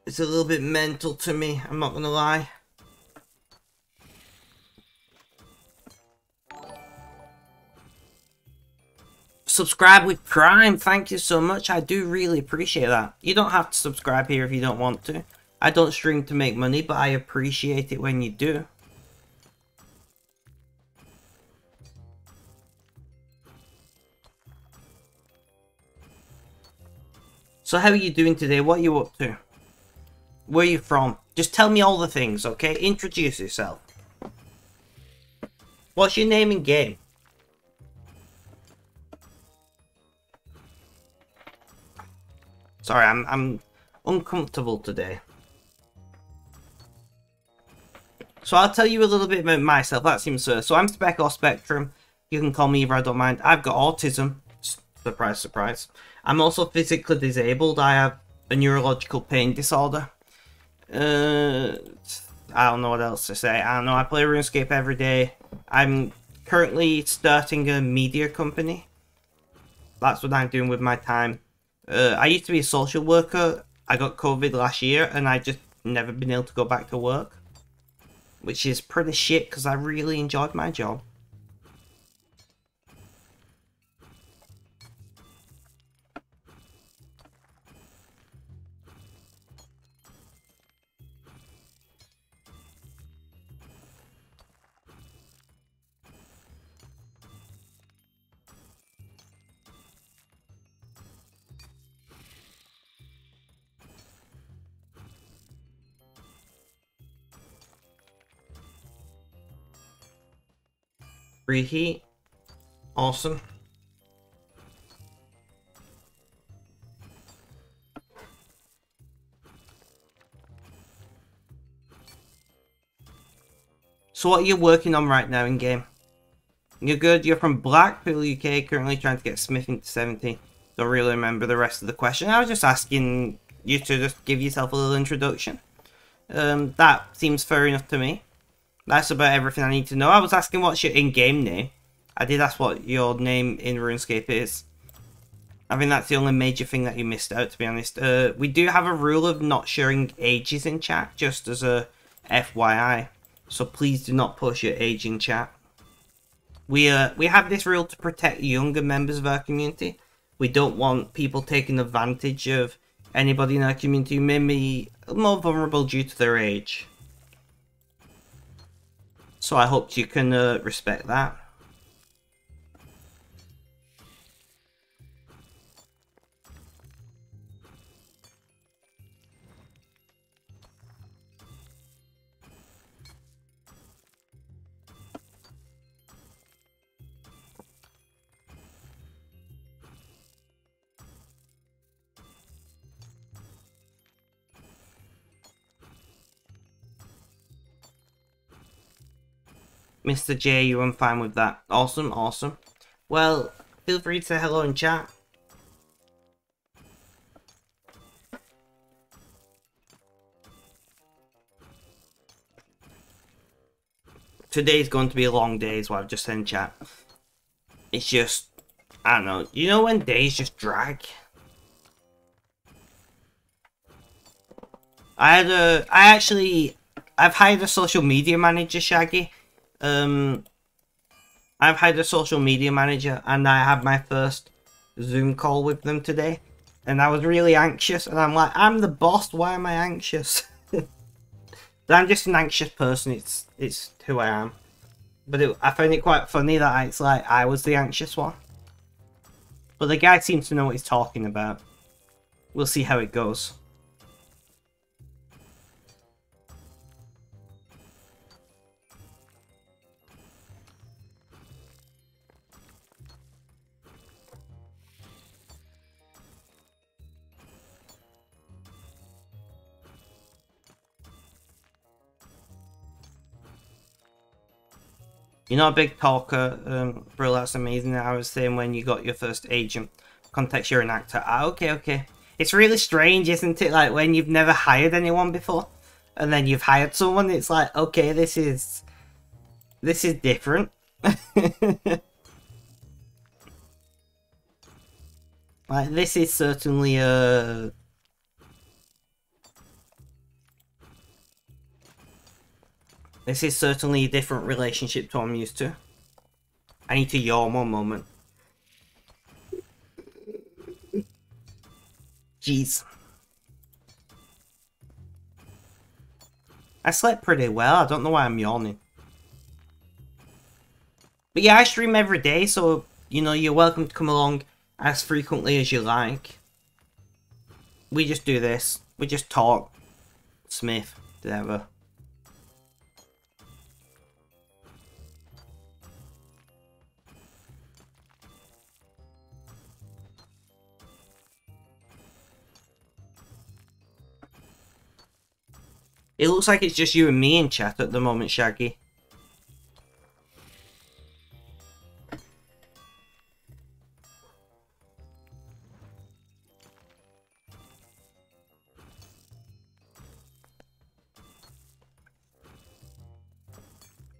It's a little bit mental to me, I'm not gonna lie. Subscribe with Prime, thank you so much. I do really appreciate that. You don't have to subscribe here if you don't want to. I don't stream to make money, but I appreciate it when you do. So how are you doing today? What are you up to? Where are you from? Just tell me all the things, okay? Introduce yourself. What's your name in game? Sorry, I'm uncomfortable today. So I'll tell you a little bit about myself. That seems fair. So I'm Spec or Spectrum. You can call me either, I don't mind. I've got autism. Surprise, surprise. I'm also physically disabled. I have a neurological pain disorder. I don't know what else to say. I don't know. I play RuneScape every day. I'm currently starting a media company. That's what I'm doing with my time. I used to be a social worker. I got COVID last year and I just never been able to go back to work. Which is pretty shit because I really enjoyed my job. Reheat. Awesome. So what are you working on right now in game? You're good. You're from Blackpool, UK, currently trying to get smithing to 70. Don't really remember the rest of the question. I was just asking you to just give yourself a little introduction. That seems fair enough to me. That's about everything I need to know. I was asking what's your in-game name. I did ask what your name in RuneScape is. I think that's the only major thing that you missed out, to be honest. We do have a rule of not sharing ages in chat, just as a FYI. So please do not push your age in chat. We have this rule to protect younger members of our community. We don't want people taking advantage of anybody in our community who may be more vulnerable due to their age. So I hope you can respect that. Mr. J, I'm fine with that. Awesome, awesome. Well, feel free to say hello in chat. Today's going to be a long day, is what I've just said in chat. It's just, I don't know. You know when days just drag? I've hired a social media manager, Shaggy. I've hired a social media manager, and I had my first Zoom call with them today, and I was really anxious, and I'm like, I'm the boss, why am I anxious? But I'm just an anxious person, it's who I am. But I found it quite funny that it's like I was the anxious one. But the guy seems to know what he's talking about. We'll see how it goes. You're not a big talker, bro, that's amazing. I was saying when you got your first agent. Context, you're an actor. Ah, okay, okay. It's really strange, isn't it? Like, when you've never hired anyone before, and then you've hired someone, it's like, okay, this is different. Like, this is certainly a... This is certainly a different relationship to what I'm used to. I need to yawn one moment. Jeez. I slept pretty well. I don't know why I'm yawning. But yeah, I stream every day, so, you know, you're welcome to come along as frequently as you like. We just do this. We just talk. Smith, whatever. It looks like it's just you and me in chat at the moment, Shaggy.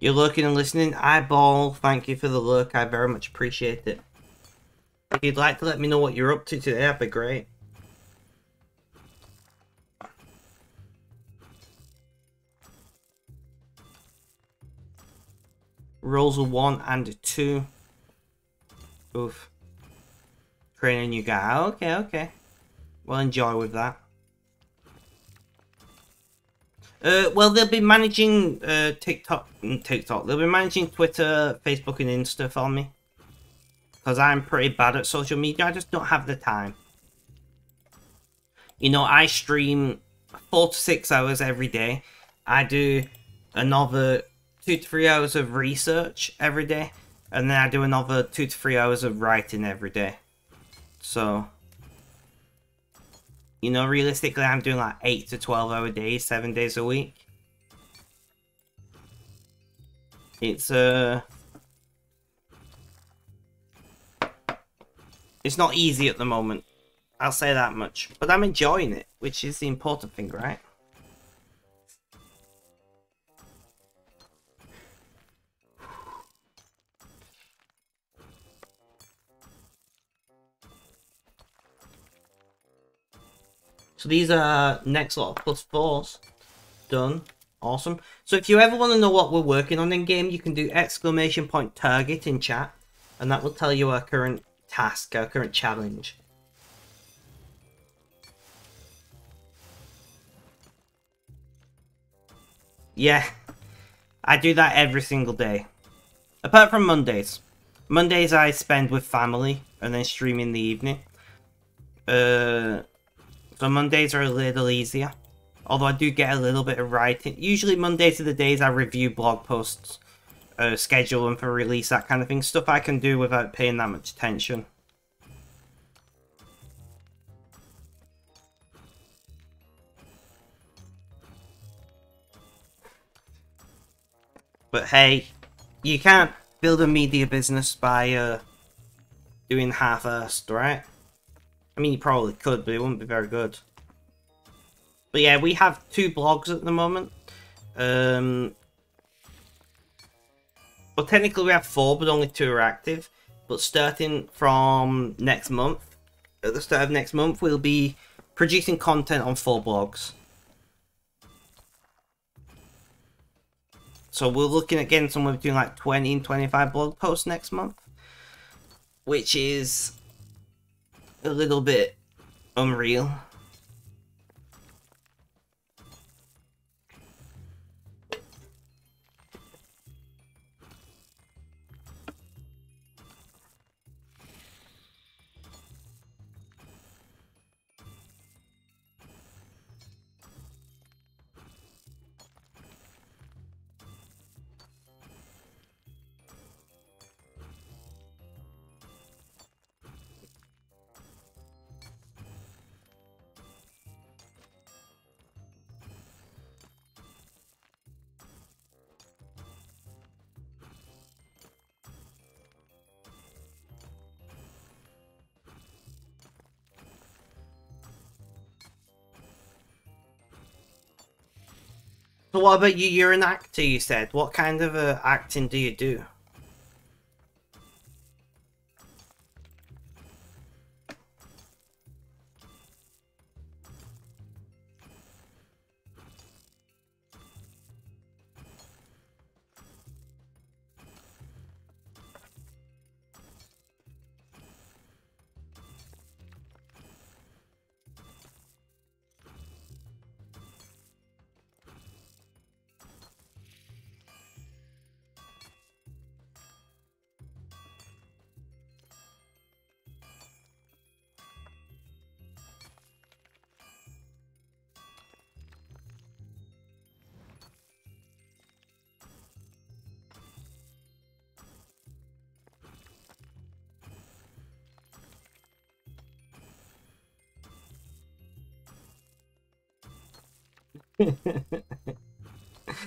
You're lurking and listening. Eyeball, thank you for the lurk. I very much appreciate it. If you'd like to let me know what you're up to today, that'd be great. Rolls a 1 and a 2. Oof. Train a new guy. Okay, okay. Well, enjoy with that. Well, they'll be managing TikTok. They'll be managing Twitter, Facebook, and Insta for me. Because I'm pretty bad at social media. I just don't have the time. You know, I stream 4 to 6 hours every day. I do another 2 to 3 hours of research every day, and then I do another 2 to 3 hours of writing every day. So, you know, realistically, I'm doing like 8 to 12 hour days, 7 days a week. It's not easy at the moment. I'll say that much, but I'm enjoying it, which is the important thing, right? So these are next lot of +4s. Done. Awesome. So if you ever want to know what we're working on in game, you can do !target in chat, and that will tell you our current task, our current challenge. Yeah, I do that every single day. Apart from Mondays. Mondays I spend with family and then stream in the evening. So Mondays are a little easier. Although I do get a little bit of writing. Usually Mondays are the days I review blog posts, schedule them for release, that kind of thing. Stuff I can do without paying that much attention. But hey, you can't build a media business by doing half-assed, right? I mean, you probably could, but it wouldn't be very good. But yeah, we have 2 blogs at the moment. Well, technically we have 4, but only 2 are active. But starting from next month, at the start of next month, we'll be producing content on 4 blogs. So we're looking at getting somewhere between like 20 and 25 blog posts next month. Which is a little bit unreal. So what about you? You're an actor, you said. What kind of acting do you do?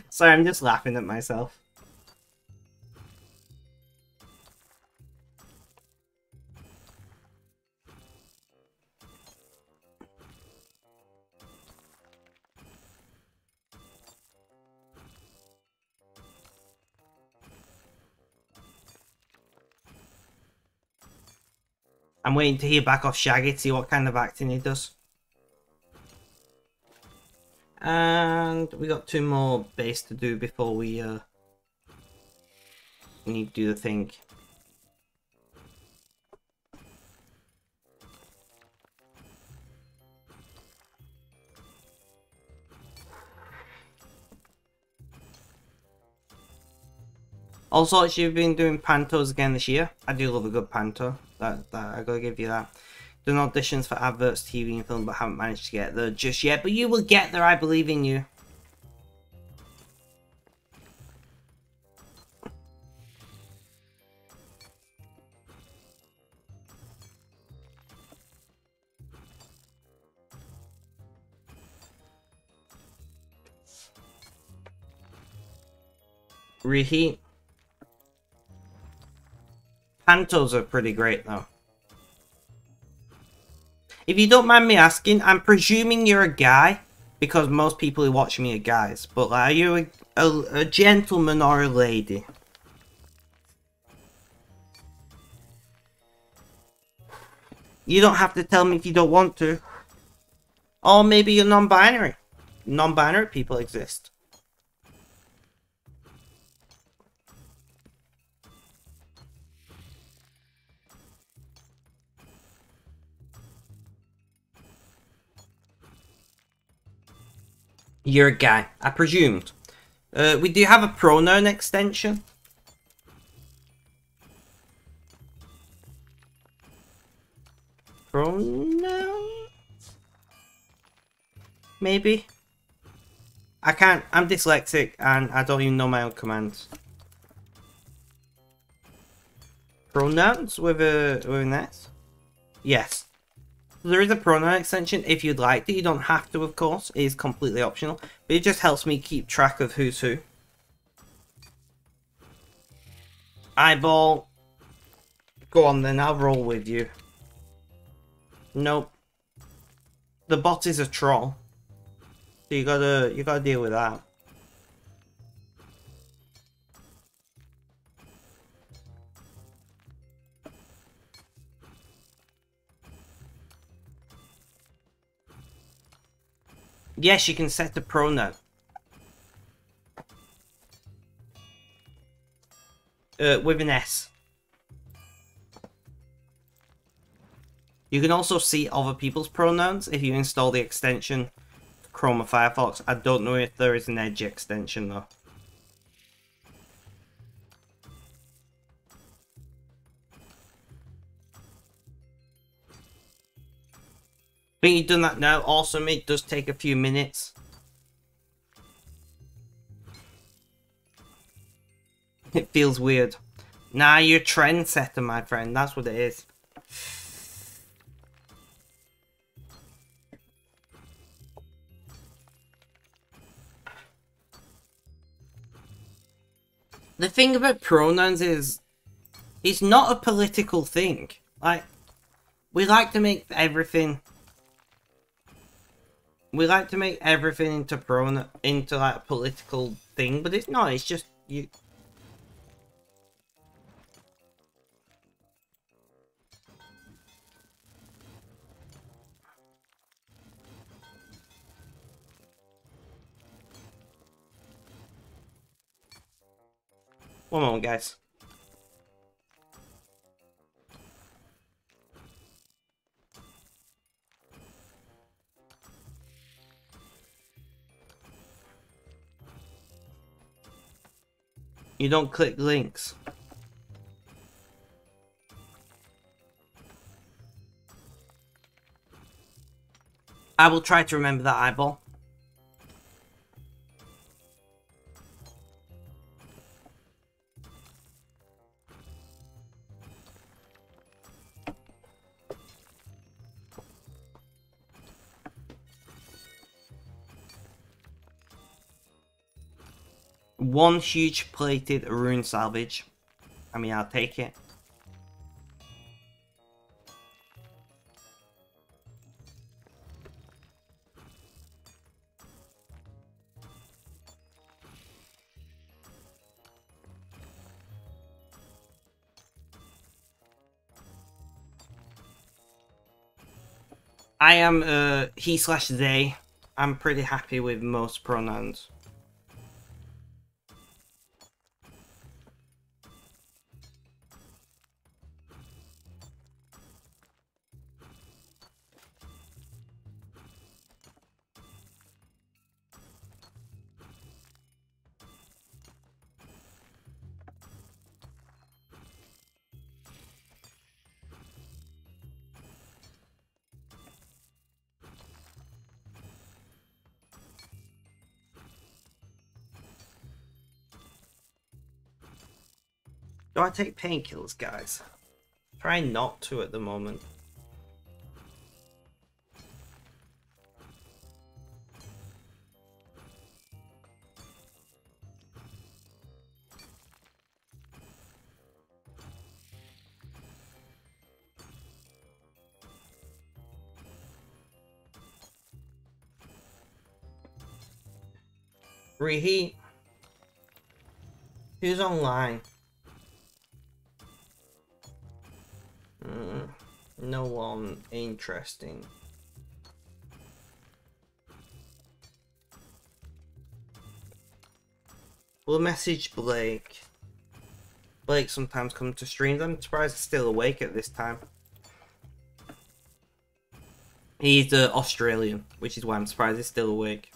Sorry, I'm just laughing at myself. I'm waiting to hear back off Shaggy to see what kind of acting he does. And we got 2 more base to do before we need to do the thing. Also, you've been doing pantos again this year. I do love a good panto. That I gotta give you that. Done auditions for adverts, TV and film, but haven't managed to get there just yet. But you will get there, I believe in you. Reheat. Pantos are pretty great though. If you don't mind me asking, I'm presuming you're a guy, because most people who watch me are guys. But are you a gentleman or a lady? You don't have to tell me if you don't want to. Or maybe you're non-binary. Non-binary people exist. You're a guy. I presumed. We do have a pronoun extension. Pronoun? Maybe? I can't. I'm dyslexic and I don't even know my own commands. Pronouns with an S? Yes. There is a pronoun extension if you'd like to. You don't have to, of course. It is completely optional. But it just helps me keep track of who's who. Eyeball. Go on then, I'll roll with you. Nope. The bot is a troll. So you gotta deal with that. Yes, you can set the pronoun. With an S. You can also see other people's pronouns if you install the extension Chrome or Firefox. I don't know if there is an Edge extension though. I think you've done that now. Awesome, it does take a few minutes. It feels weird. Nah, you're a trendsetter, my friend. That's what it is. The thing about pronouns is, it's not a political thing. Like, we like to make everything... We like to make everything into like a political thing, but it's not. It's just you. One moment, guys. You don't click links. I will try to remember that, eyeball. One huge plated rune salvage. I mean, I'll take it. I am he/they. I'm pretty happy with most pronouns. Do I take painkillers, guys? Try not to at the moment. Reheat. Who's online? No one interesting. We'll message Blake. Blake sometimes comes to streams. I'm surprised he's still awake at this time. He's Australian, which is why I'm surprised he's still awake.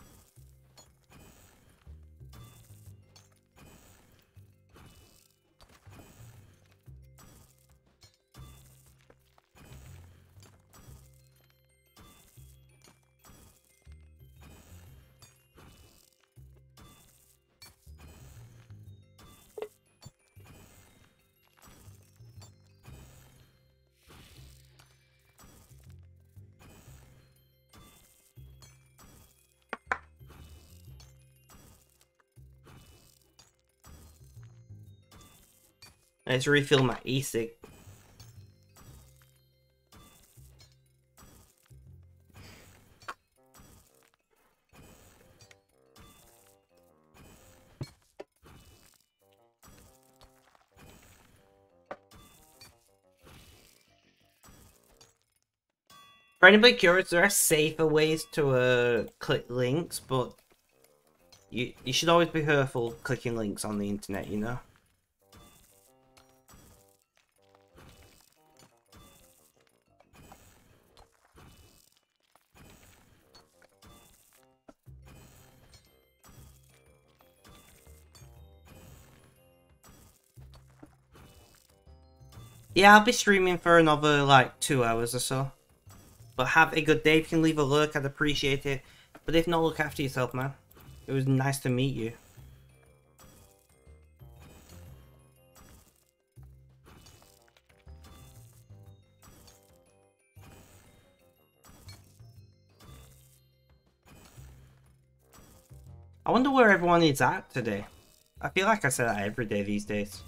Let's refill my e-cig. For anybody curious, there are safer ways to click links, but you should always be careful clicking links on the internet, you know? Yeah, I'll be streaming for another, like, 2 hours or so. But have a good day. If you can leave a lurk, I'd appreciate it. But if not, look after yourself, man. It was nice to meet you. I wonder where everyone is at today. I feel like I say that every day these days.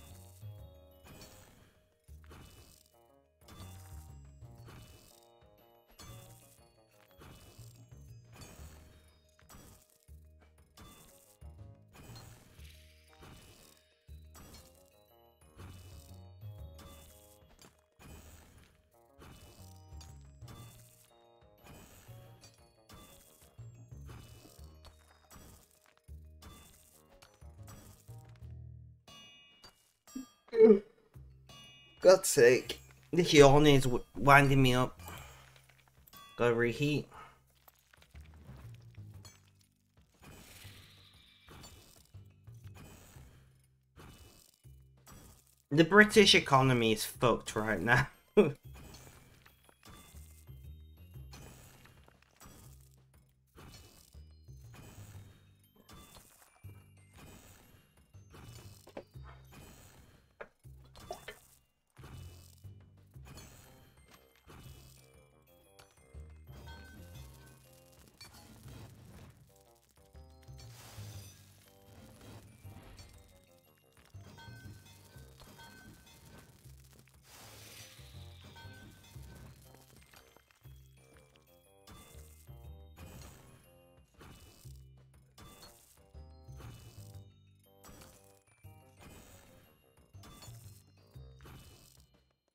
God's sake. This yawn is winding me up. Gotta reheat. The British economy is fucked right now.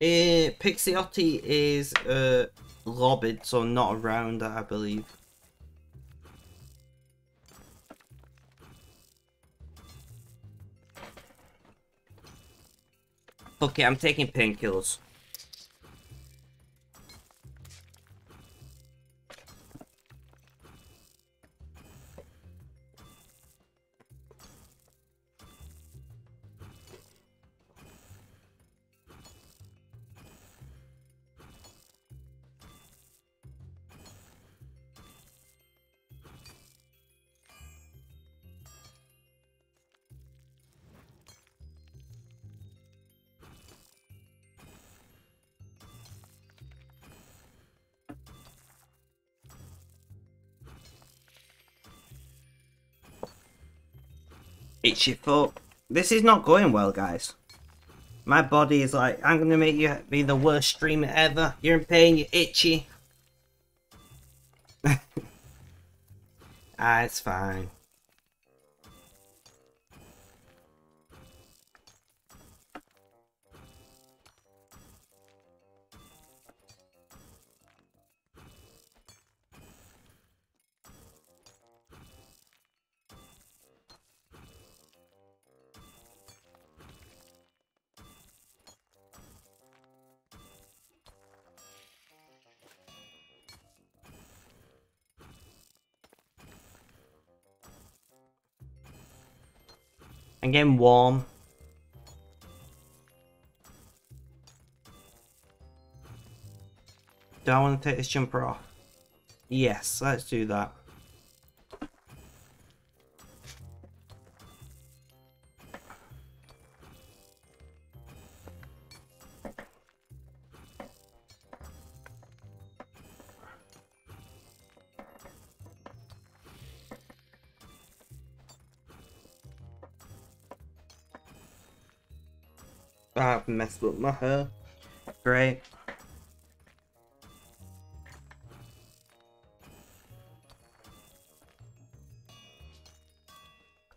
Pixiotti is lobbied, so not around, I believe. Okay, I'm taking painkillers. Itchy foot. This is not going well, guys. My body is like, I'm gonna make you be the worst streamer ever. You're in pain, you're itchy. It's fine. I'm getting warm. Do I want to take this jumper off? Yes, let's do that. I've messed up my hair. Great.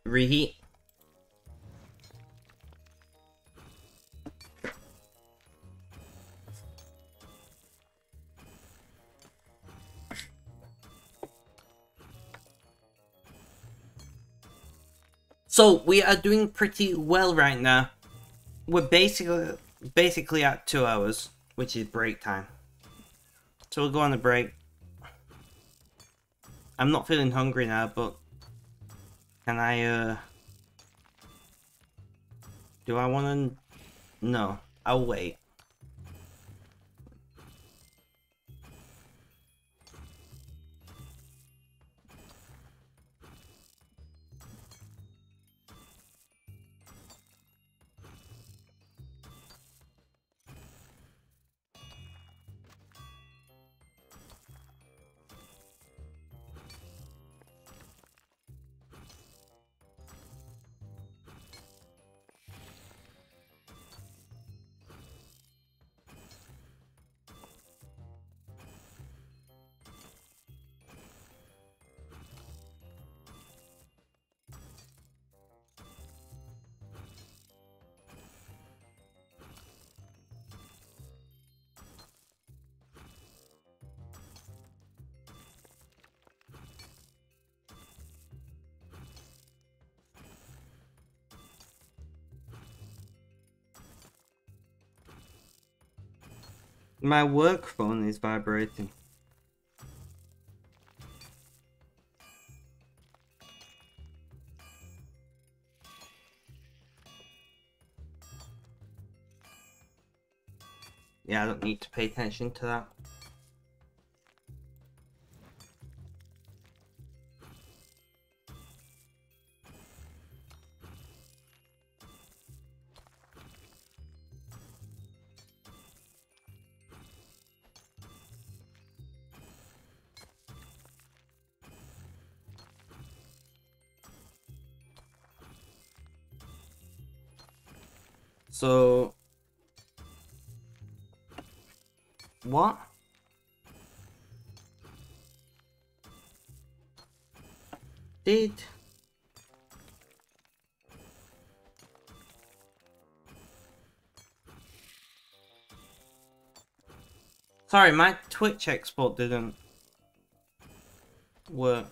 Reheat. So we are doing pretty well right now. We're basically at 2 hours, which is break time. So we'll go on a break. I'm not feeling hungry now, but can I do I want to? No, I'll wait. My work phone is vibrating. Yeah, I don't need to pay attention to that. So, what? Did... Sorry, my Twitch export didn't work.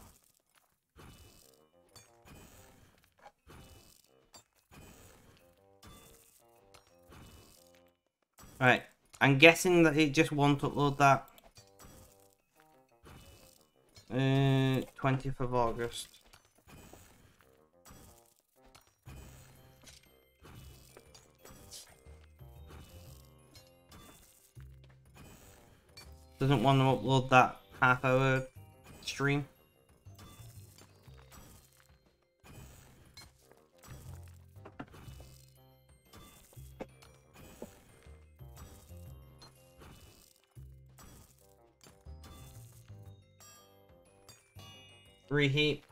Right, I'm guessing that it just won't upload that. 20th of August. Doesn't want to upload that half-hour stream. Reheat.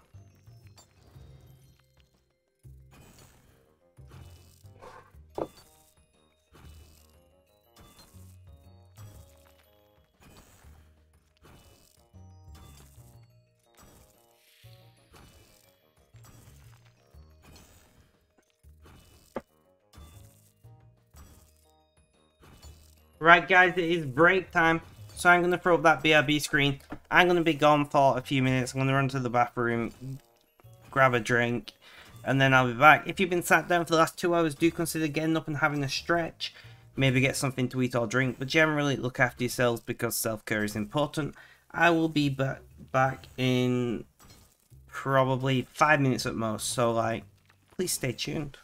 Right guys, it is break time, so I'm going to throw up that BRB screen. I'm going to be gone for a few minutes. I'm going to run to the bathroom, grab a drink, and then I'll be back. If you've been sat down for the last 2 hours, do consider getting up and having a stretch. Maybe get something to eat or drink, but generally look after yourselves because self-care is important. I will be back in probably 5 minutes at most, so like, please stay tuned.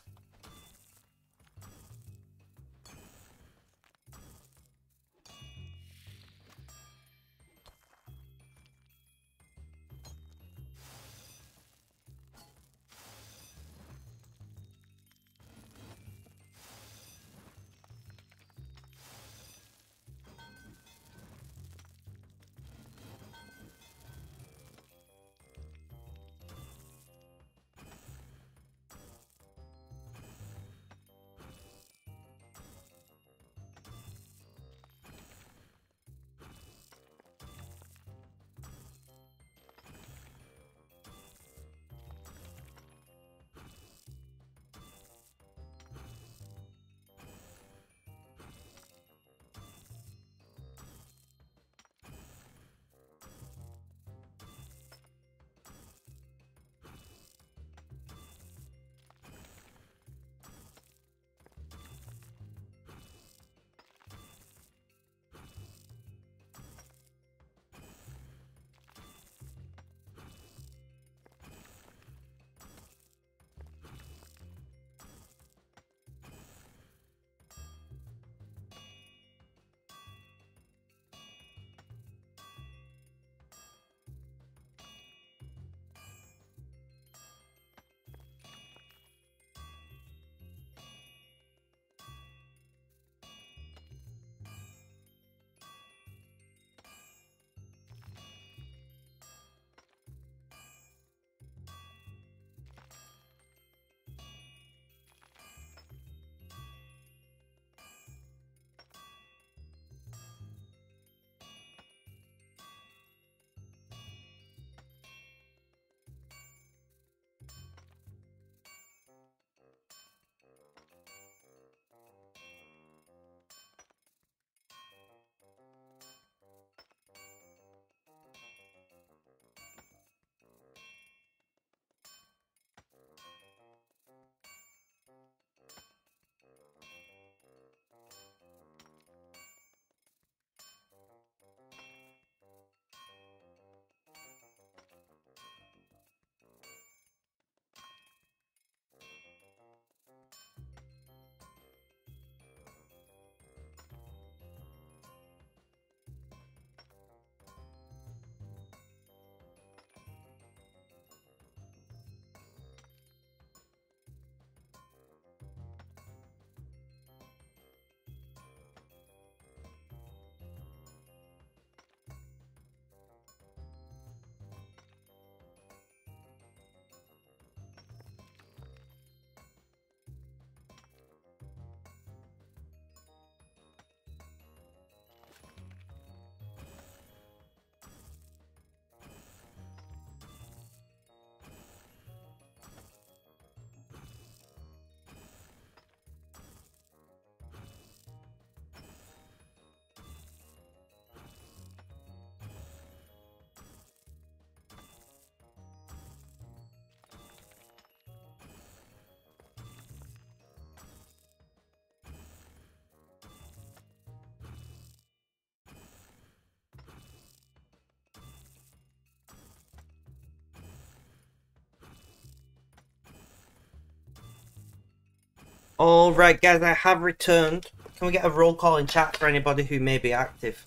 Alright guys, I have returned. Can we get a roll call in chat for anybody who may be active?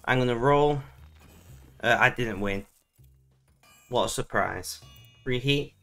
I'm gonna roll. I didn't win. What a surprise. Reheat.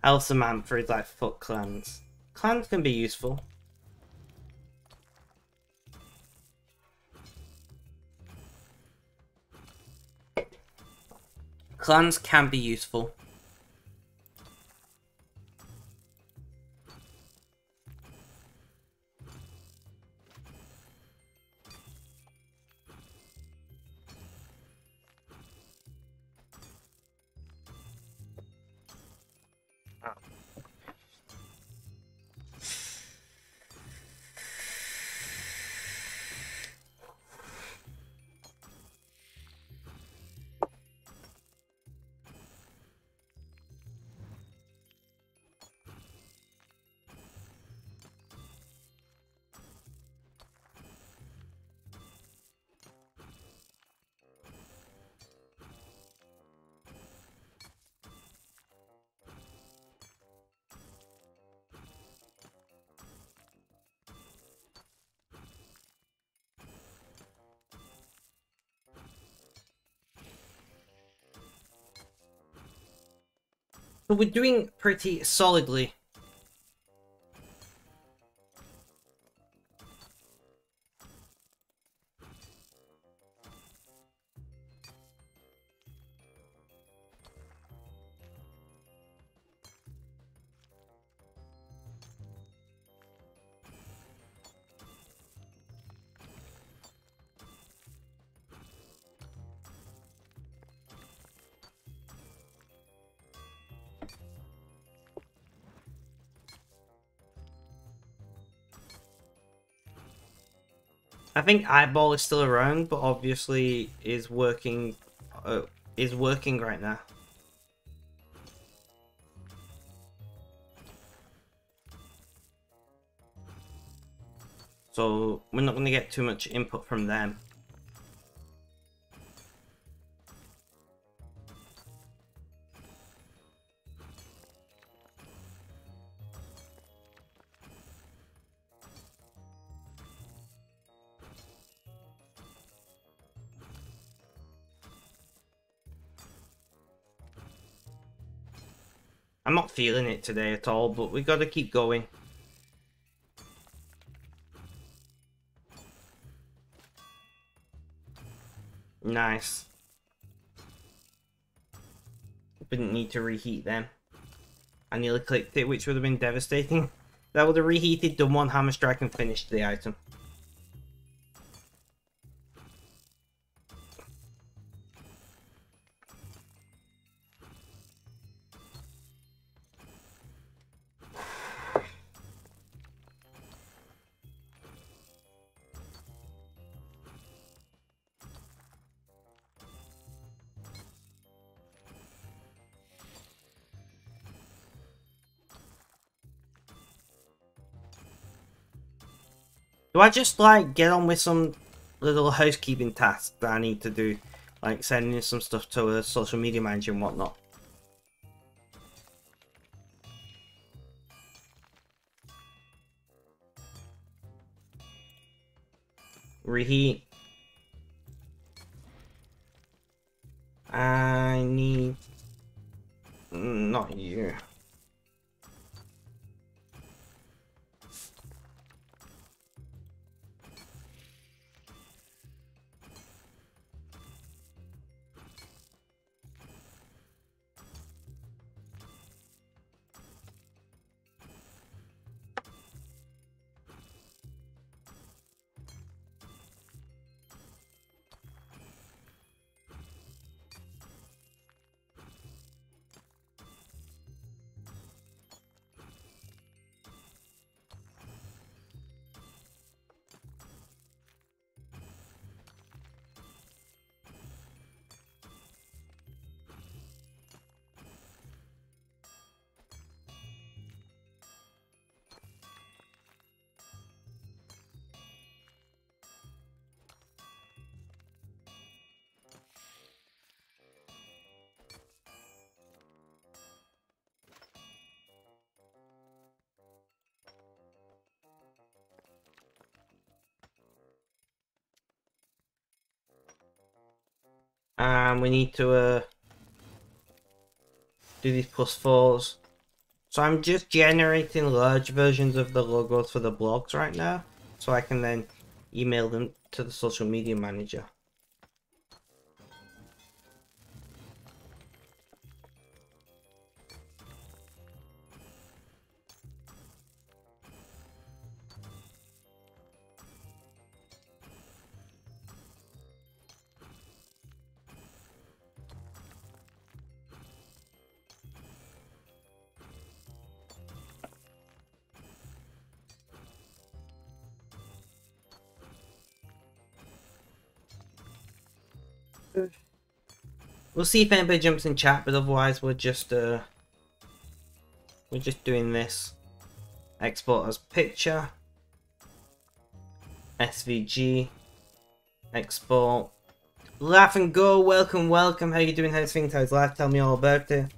Elsa Manfred's like, fuck clans. Clans can be useful. Clans can be useful. But we're doing pretty solidly. I think Eyeball is still around, but obviously is working right now. So we're not going to get too much input from them. I'm not feeling it today at all, but we got to keep going. Nice. Didn't need to reheat them. I nearly clicked it, which would have been devastating. That would have reheated, done one hammer strike and finished the item. Do I just, like, get on with some little housekeeping tasks that I need to do? Like, sending some stuff to a social media manager and whatnot. Reheat. I need... Not you. And we need to do these +4s. So I'm just generating large versions of the logos for the blogs right now, so I can then email them to the social media manager. We'll see if anybody jumps in chat, but otherwise we're just doing this. Export as picture, SVG, export. Laugh and go, welcome, welcome. How you doing? How's things? How's life? Tell me all about it.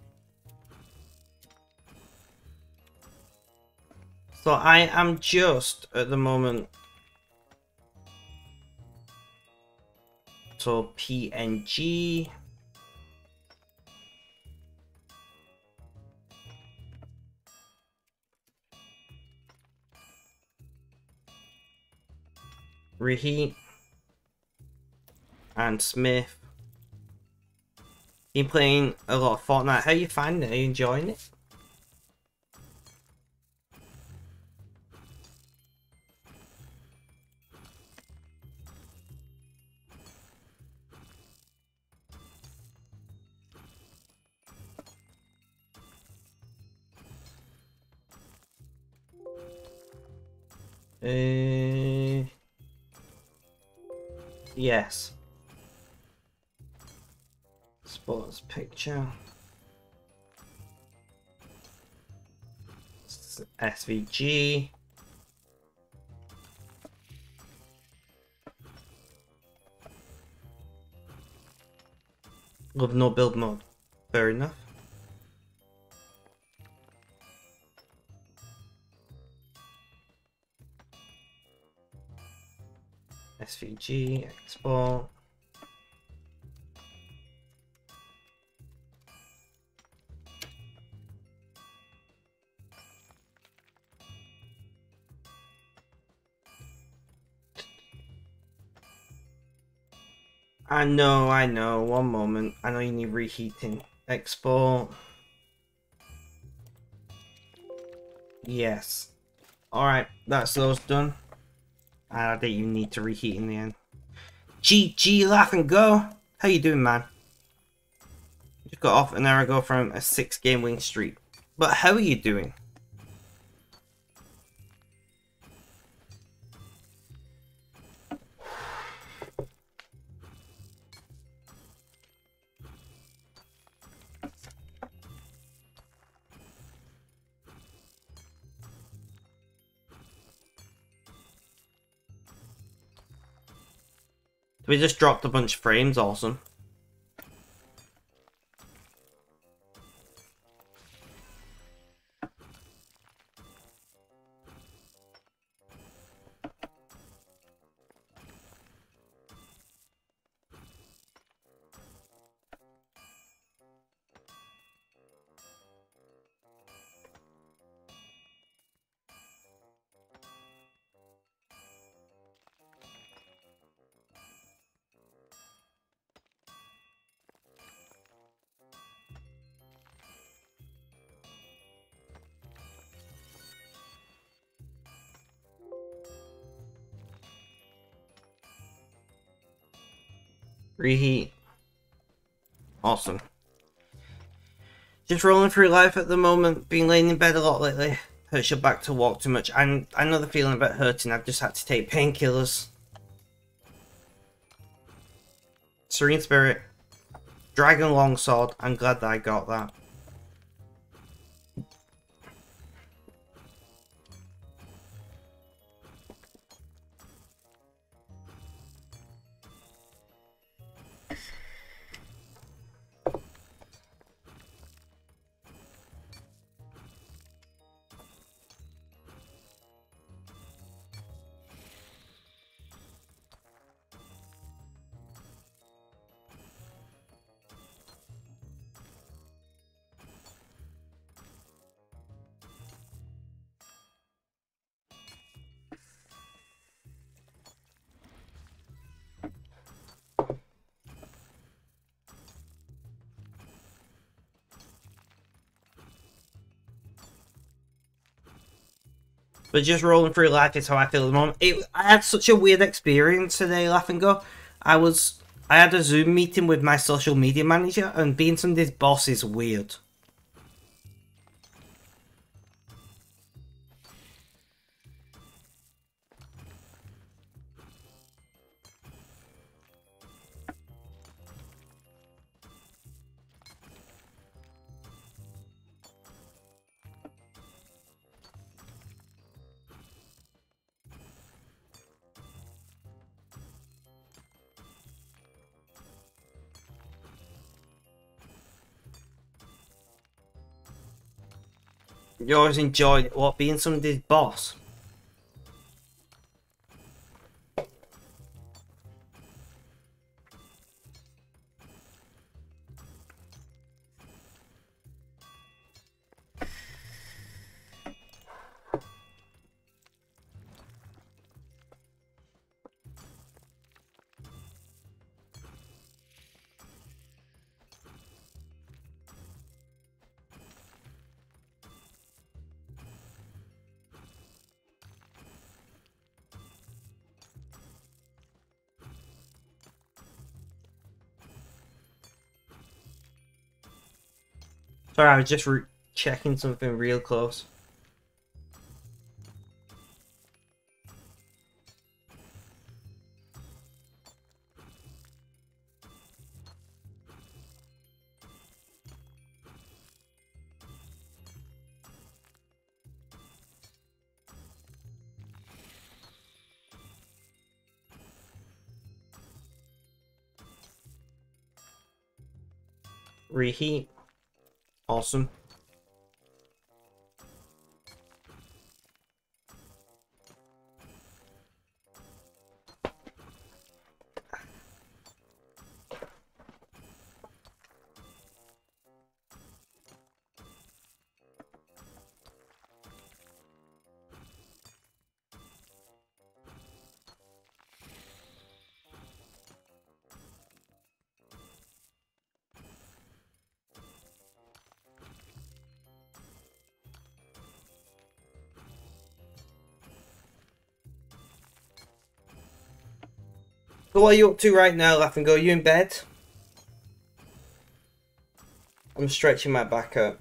So I am just at the moment. So PNG. Reheat. And Smith. Been playing a lot of Fortnite. How you finding it? Are you enjoying it? Yes. Sports picture. SVG. Love no build mode. Fair enough. SVG, export. I know. One moment. I know you need reheating. Export. Yes. Alright, that's those done. I think you need to reheat in the end. GG, laugh and go. How you doing, man? Just got off an hour ago from a 6-game win streak. But how are you doing? We just dropped a bunch of frames, awesome. Reheat. Awesome. Just rolling through life at the moment. Been laying in bed a lot lately. Hurts your back to walk too much. And I know the feeling about hurting. I've just had to take painkillers. Serene Spirit. Dragon Longsword. I'm glad that I got that. But just rolling through life is how I feel at the moment. I had such a weird experience today, Laugh and Go. I had a Zoom meeting with my social media manager, and being somebody's boss is weird. You always enjoyed what being somebody's boss. Sorry, I was just checking something real close. Reheat. Awesome. So what are you up to right now, Laugh and Go? You in bed? I'm stretching my back up.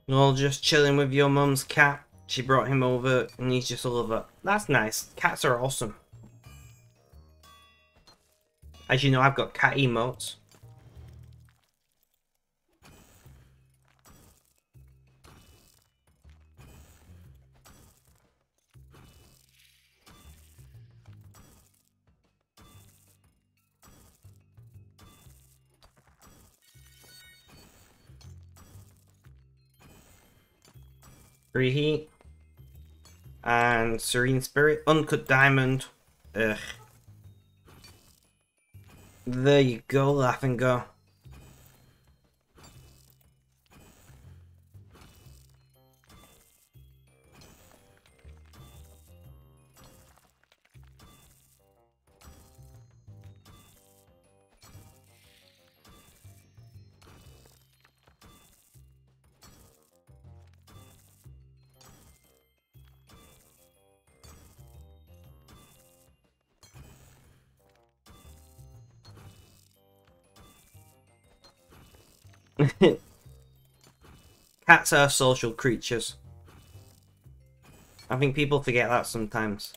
You're all just chilling with your mum's cat. She brought him over and he's just a lover. That's nice. Cats are awesome. As you know, I've got cat emotes. Reheat. And Serene Spirit. Uncut Diamond. Ugh. There you go, Laugh and Go. Cats are social creatures. I think people forget that sometimes.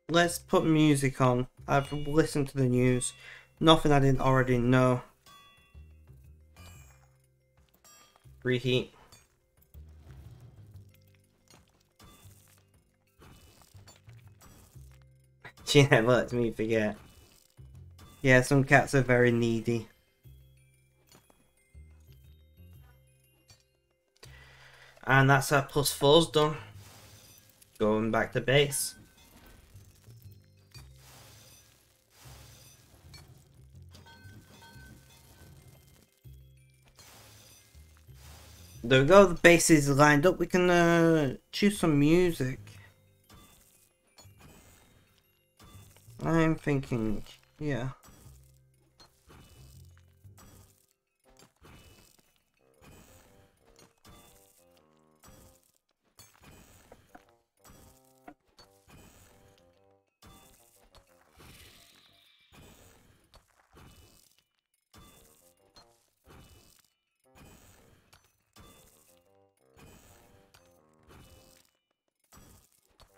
Let's put music on. I've listened to the news. Nothing I didn't already know. Reheat. She never lets me forget. Yeah, some cats are very needy. And that's our +4's done. Going back to base. There we go, the base is lined up. We can choose some music. I'm thinking, yeah.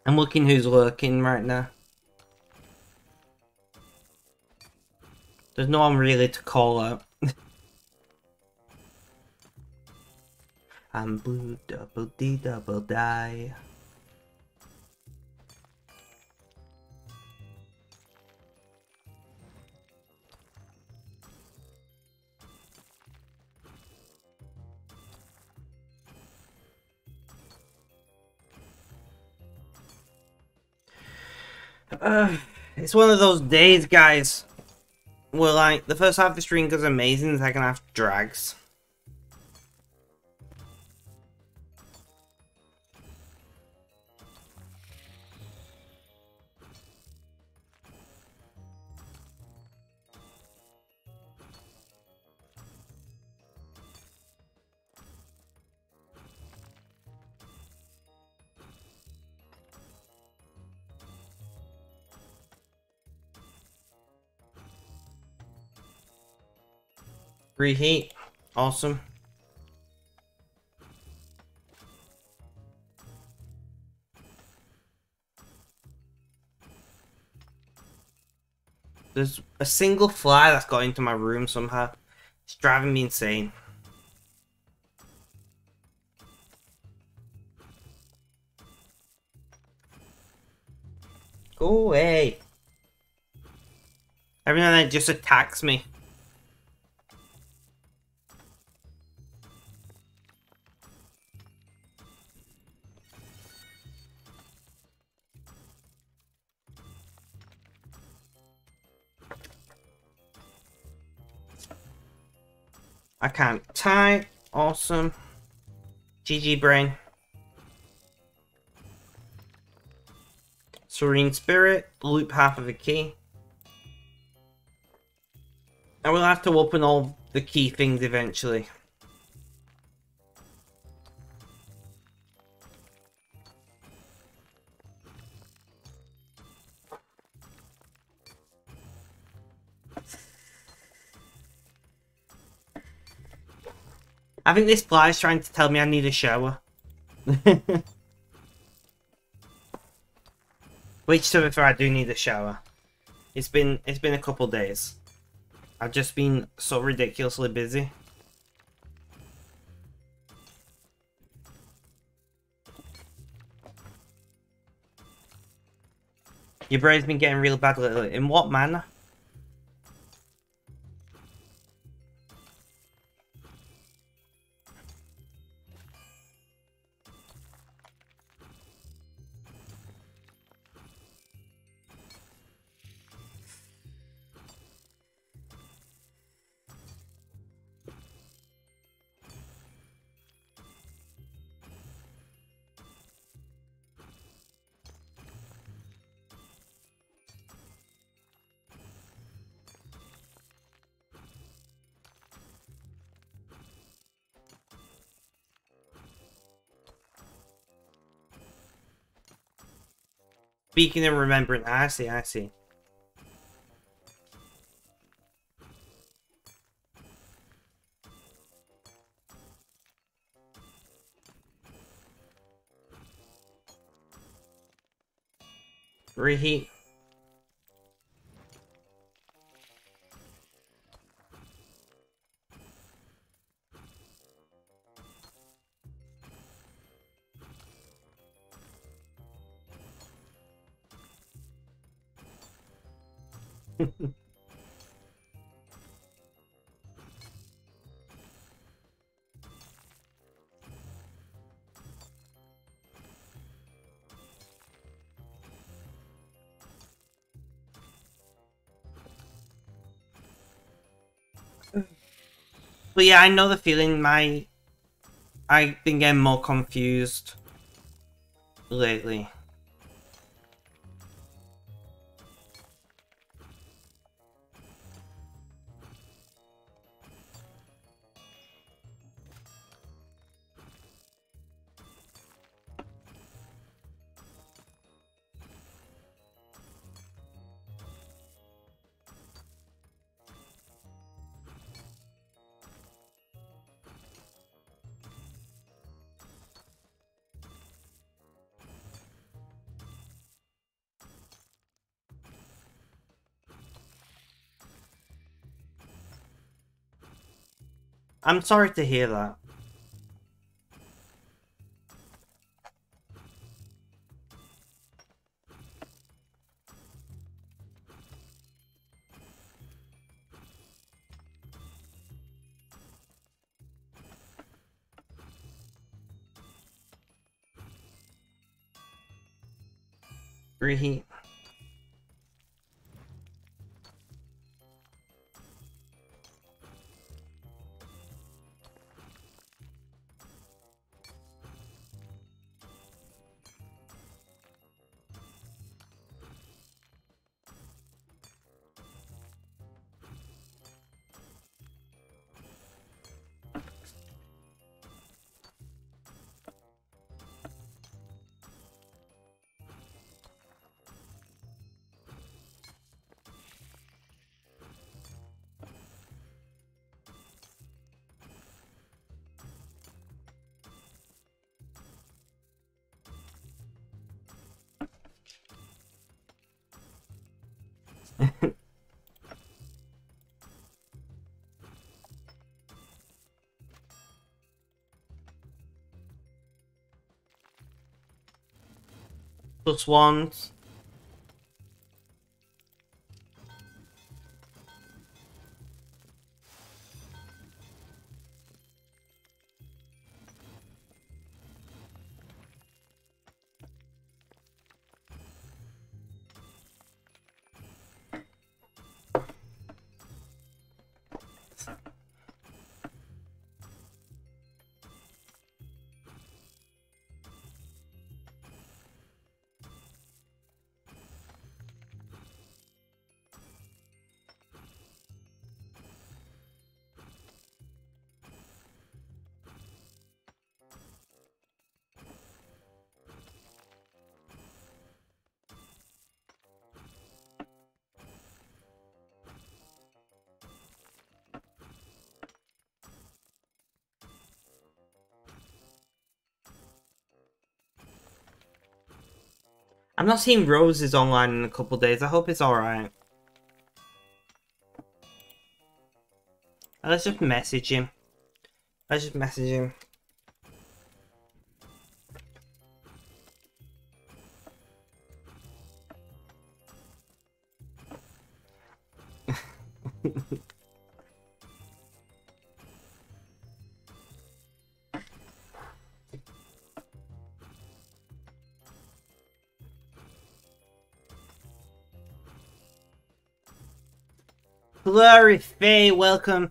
I'm looking who's lurking right now. There's no one really to call out. I'm blue, double D, double die. It's one of those days, guys, where like the first half of the stream goes amazing, the second half drags. Reheat, awesome. There's a single fly that's got into my room somehow. It's driving me insane. Go away. Every now and then it just attacks me. I can't type. Awesome. GG brain. Serene Spirit. Loop half of a key. I will have to open all the key things eventually. I think this fly is trying to tell me I need a shower. Which, to be fair, I do need a shower. It's been a couple days. I've just been so ridiculously busy. Your brain's been getting real bad lately. In what manner? Speaking and remembering. I see, I see. Reheat. But yeah, I know the feeling. I've been getting more confused lately. I'm sorry to hear that. Reheat. Plus ones. I'm not seeing Roses online in a couple of days. I hope it's alright. Let's just message him. Let's just message him. Blurry Faye, welcome.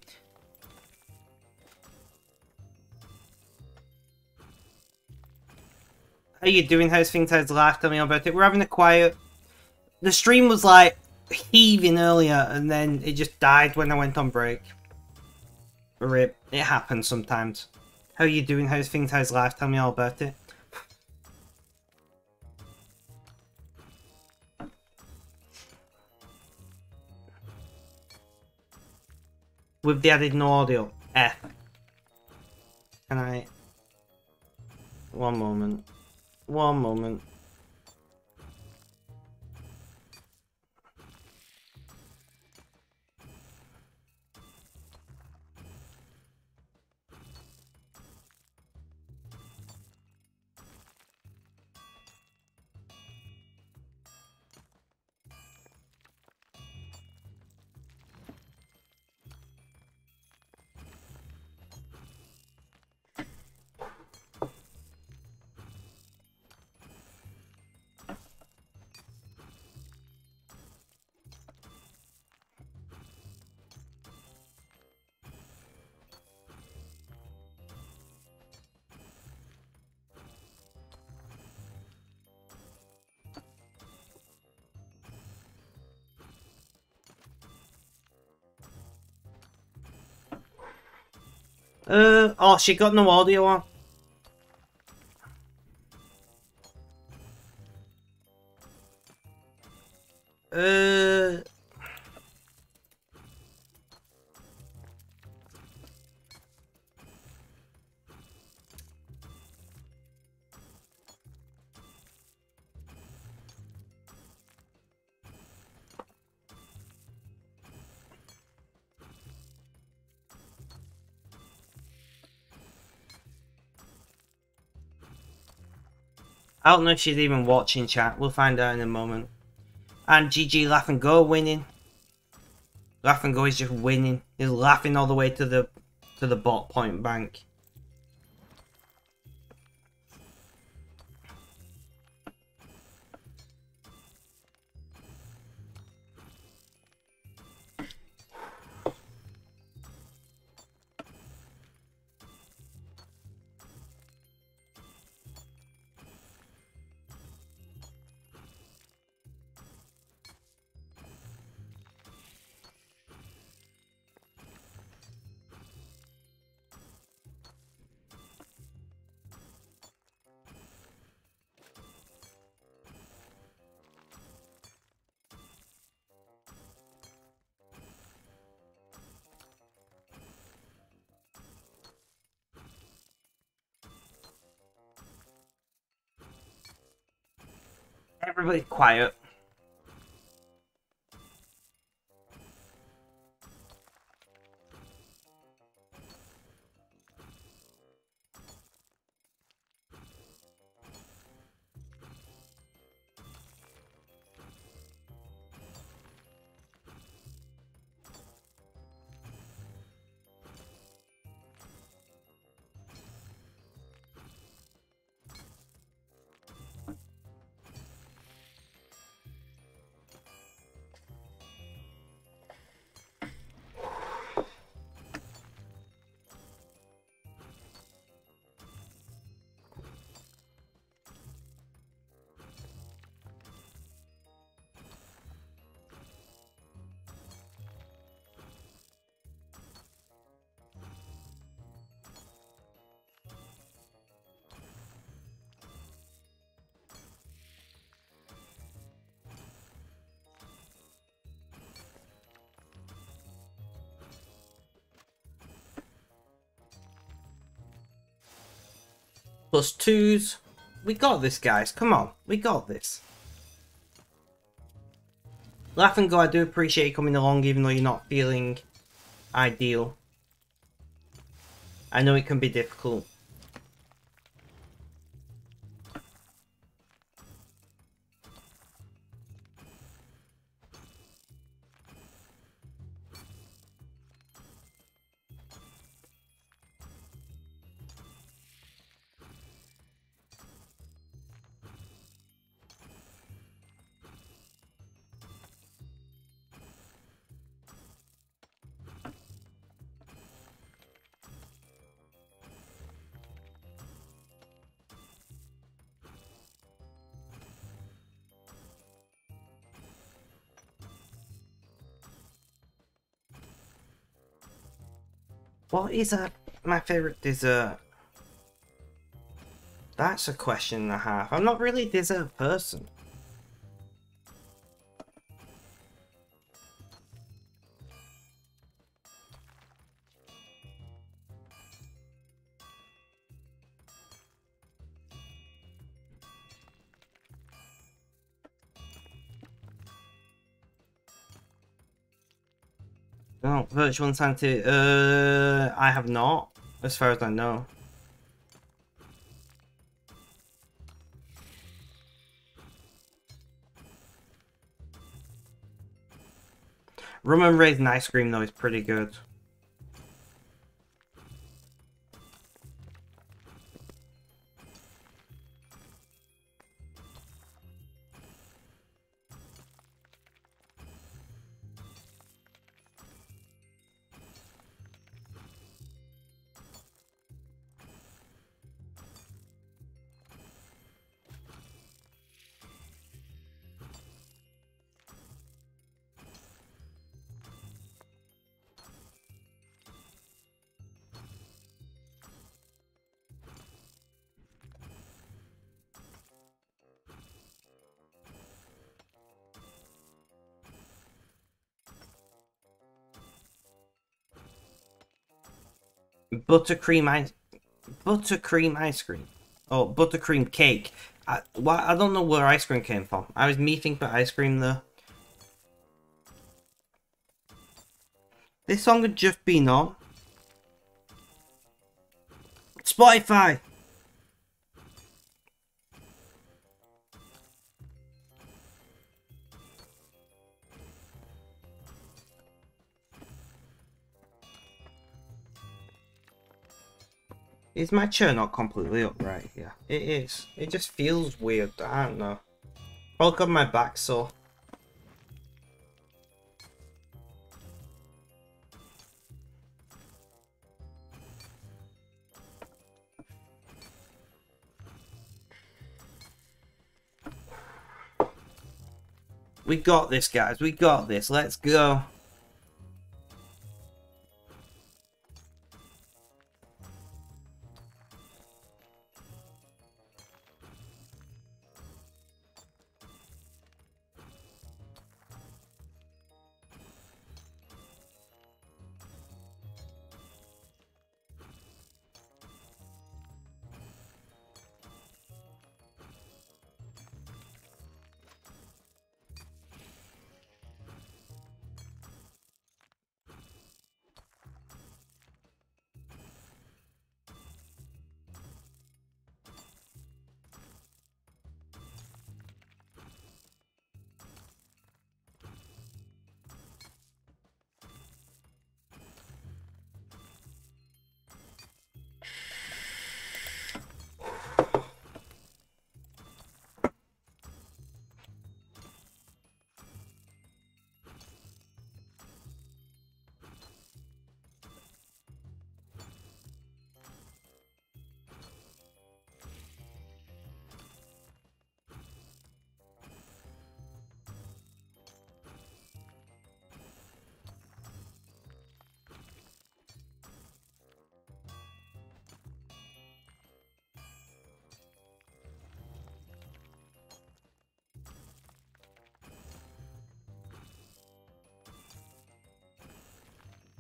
How you doing? How's things? How's life? Tell me all about it. We're having a quiet. The stream was like heaving earlier, and then it just died when I went on break. Rip. It happens sometimes. How you doing? How's things? How's life? Tell me all about it. With the added no audio. F. Can I... One moment. One moment. Oh, she got no audio on. I don't know if she's even watching chat. We'll find out in a moment. And GG Laugh and Go winning. Laugh and Go is just winning. He's laughing all the way to the bot point bank. Everybody quiet. Plus twos. We got this, guys. Come on. We got this. Laugh and Go, I do appreciate you coming along even though you're not feeling ideal. I know it can be difficult. What is my favourite dessert? That's a question and a half. I'm not really a dessert person. Oh, virtual insanity. I have not, as far as I know. Rum and raisin ice cream though is pretty good. Buttercream ice cream. Oh, buttercream cake. I don't know where ice cream came from. I was me thinking about ice cream though. This song had just been on Spotify. Is my chair not completely upright here? It is. It just feels weird. I don't know. Probably because my back's sore. We got this, guys. We got this. Let's go.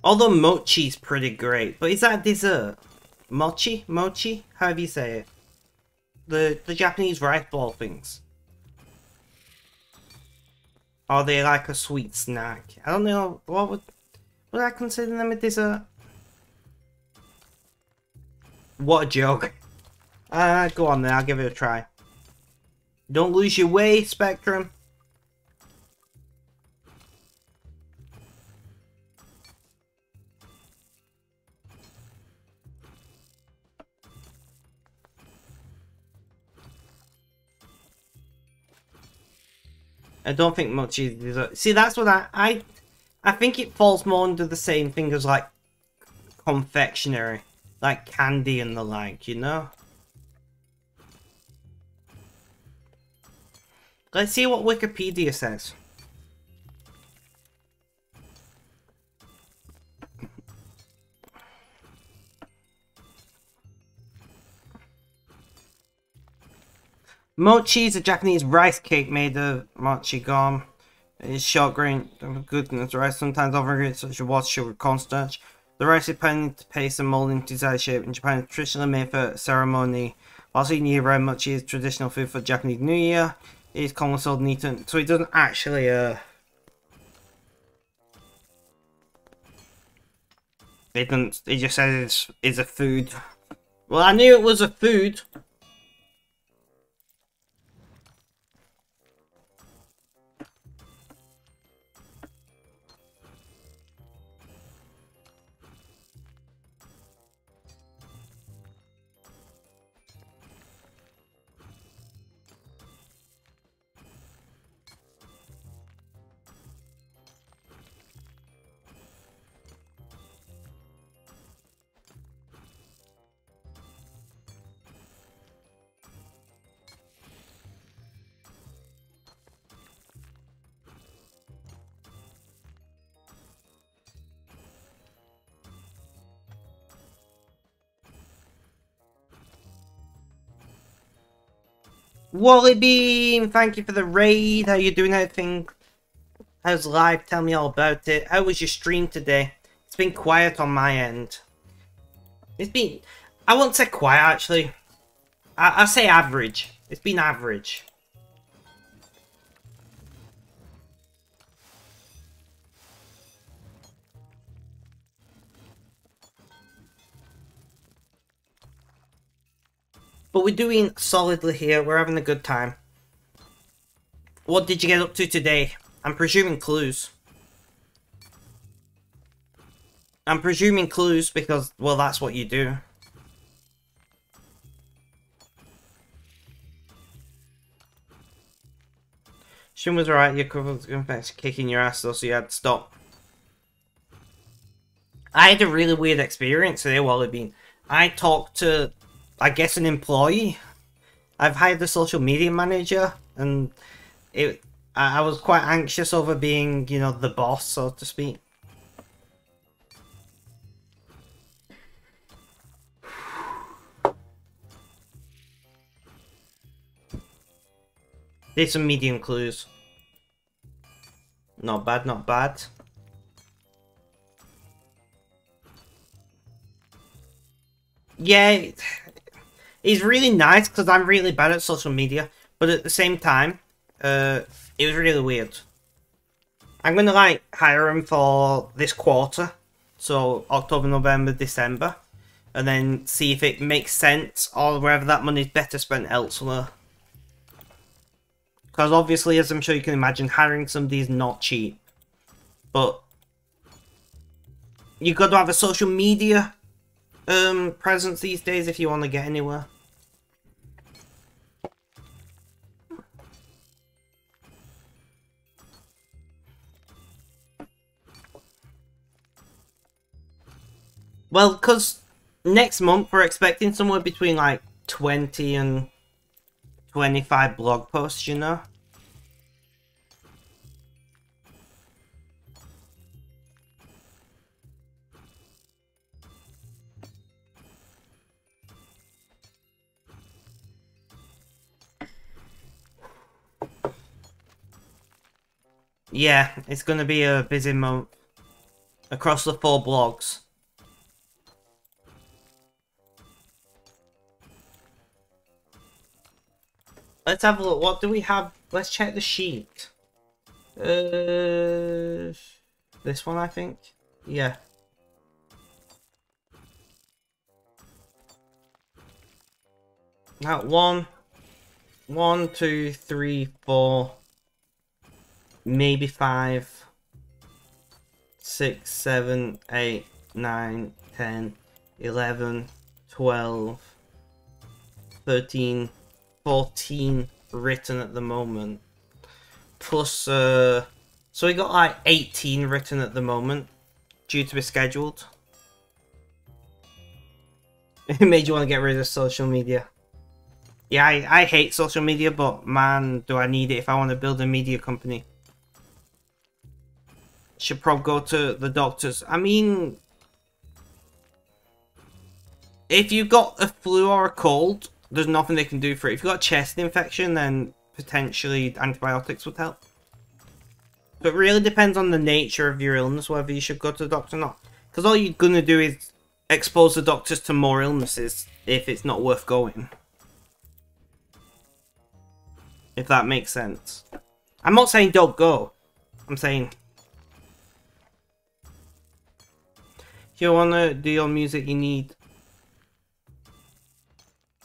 Although mochi's pretty great, but is that dessert? Mochi? Mochi? However you say it. The Japanese rice ball things. Are they like a sweet snack? I don't know, would I consider them a dessert? What a joke. Go on then, I'll give it a try. Don't lose your way, Spectrum. I don't think mochi is dessert. See, that's what I think it falls more under the same thing as like confectionery, like candy and the like, you know? Let's see what Wikipedia says. Mochi is a Japanese rice cake made of mochi gum. It is short grain, glutinous rice, sometimes other ingredients such as water, sugar, cornstarch. The rice is pounded into paste and molded into desired shape. In Japan, it's traditionally made for ceremony. Also, in year-round, mochi is traditional food for Japanese New Year. It is commonly sold and eaten, so it doesn't actually, It just says it's a food. Well, I knew it was a food. Wally Beam, thank you for the raid. How you doing? Everything? How's live? Tell me all about it. How was your stream today? It's been quiet on my end. It's been... I won't say quiet, actually. I'll say average. It's been average. But we're doing solidly here. We're having a good time. What did you get up to today? I'm presuming clues. I'm presuming clues because, well, that's what you do. Shun was alright, your cover was going back to kicking your ass though, so you had to stop. I had a really weird experience today while I've been. I talked to, I guess, an employee. I've hired a social media manager, and I was quite anxious over being, you know, the boss, so to speak. Did some medium clues. Not bad, not bad. Yeah, he's really nice because I'm really bad at social media, but at the same time, it was really weird. I'm gonna like hire him for this quarter, so October, November, December, and then see if it makes sense or whether that money's better spent elsewhere. Because obviously, as I'm sure you can imagine, hiring somebody is not cheap. But you've got to have a social media presence these days if you want to get anywhere. Well, because next month we're expecting somewhere between like 20 and 25 blog posts, you know? Yeah, it's going to be a busy month across the 4 blogs. Let's have a look. What do we have? Let's check the sheet. This one, I think. Yeah. Now, 1, 2, 3, 4, maybe 5, 6, 7, 8, 9, 10, 11, 12, 13, 14 written at the moment. Plus, so we got like 18 written at the moment, due to be scheduled. It made you want to get rid of social media. Yeah, I hate social media, but man, do I need it if I want to build a media company. Should probably go to the doctors. I mean, if you've got a flu or a cold, there's nothing they can do for it. If you've got a chest infection, then potentially antibiotics would help. But it really depends on the nature of your illness, whether you should go to the doctor or not. Because all you're going to do is expose the doctors to more illnesses if it's not worth going. If that makes sense. I'm not saying don't go. I'm saying... if you want to do your music, you need...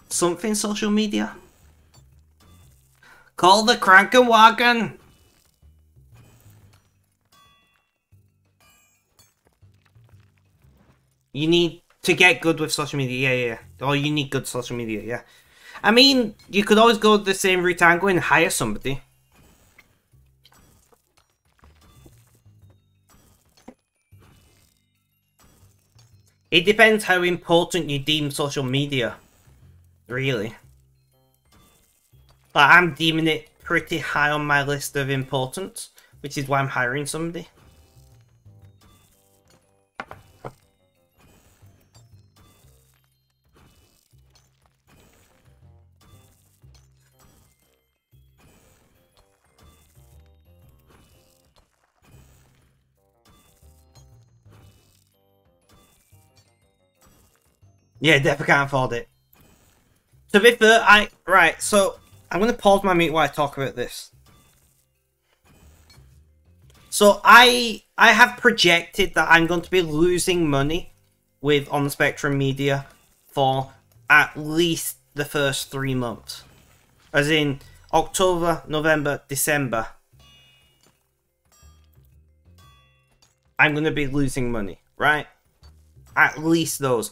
something social media. Call the Krankenwagen! You need to get good with social media, yeah. Or you need good social media, yeah. I mean, you could always go the same route and go and hire somebody. It depends how important you deem social media, really. Like, I'm deeming it pretty high on my list of importance, which is why I'm hiring somebody. Yeah, definitely can't afford it. To be fair, right, so I'm gonna pause my mute while I talk about this. So I have projected that I'm going to be losing money with On the Spectrum Media for at least the first 3 months. As in October, November, December. I'm going to be losing money, right? At least those.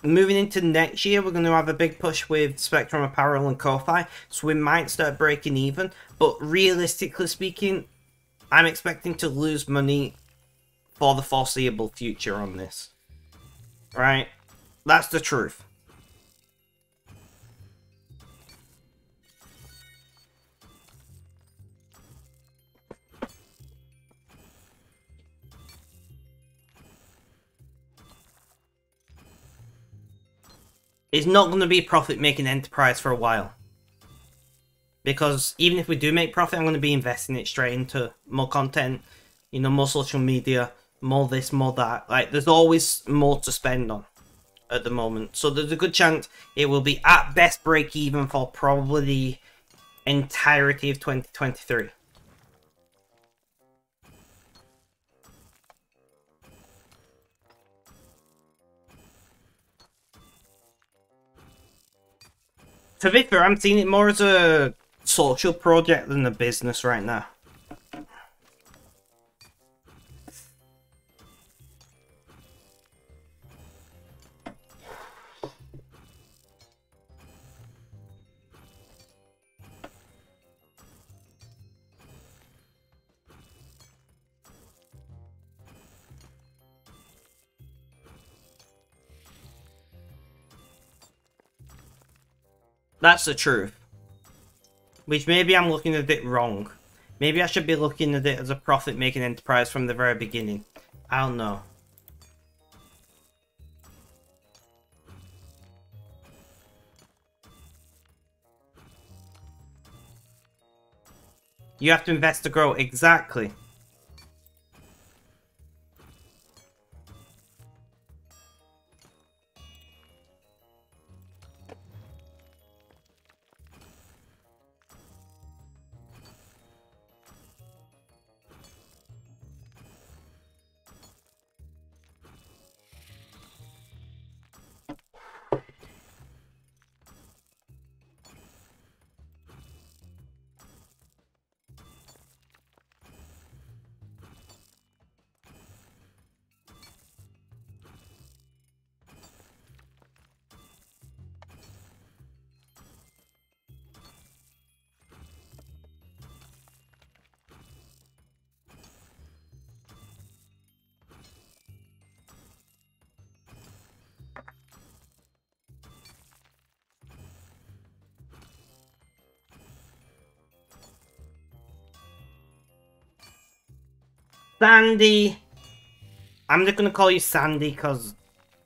Moving into next year, we're going to have a big push with Spectrum Apparel and Ko-Fi, so we might start breaking even. But realistically speaking, I'm expecting to lose money for the foreseeable future on this. Right? That's the truth. It's not going to be a profit-making enterprise for a while. Because even if we do make profit, I'm going to be investing it straight into more content, you know, more social media, more this, more that. Like, there's always more to spend on at the moment. So there's a good chance it will be at best break even for probably the entirety of 2023. To be fair, I'm seeing it more as a social project than a business right now. That's the truth. Which maybe I'm looking at it wrong. Maybe I should be looking at it as a profit-making enterprise from the very beginning. I don't know. You have to invest to grow. Exactly. Sandy. I'm just gonna call you Sandy because,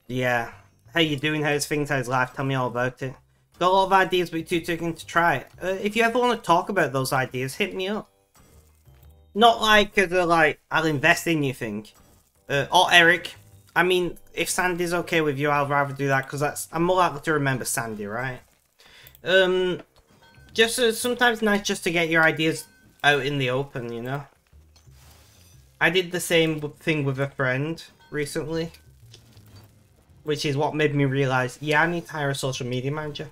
yeah. How you doing? How's things? How's life? Tell me all about it. Got a lot of ideas, but you're too taken to try it. If you ever want to talk about those ideas, hit me up. Not like I'll invest in you thing. Or Eric. I mean, if Sandy's okay with you, I'll rather do that because I'm more likely to remember Sandy, right? Just sometimes nice just to get your ideas out in the open, you know. I did the same thing with a friend recently, which is what made me realize, yeah, I need to hire a social media manager.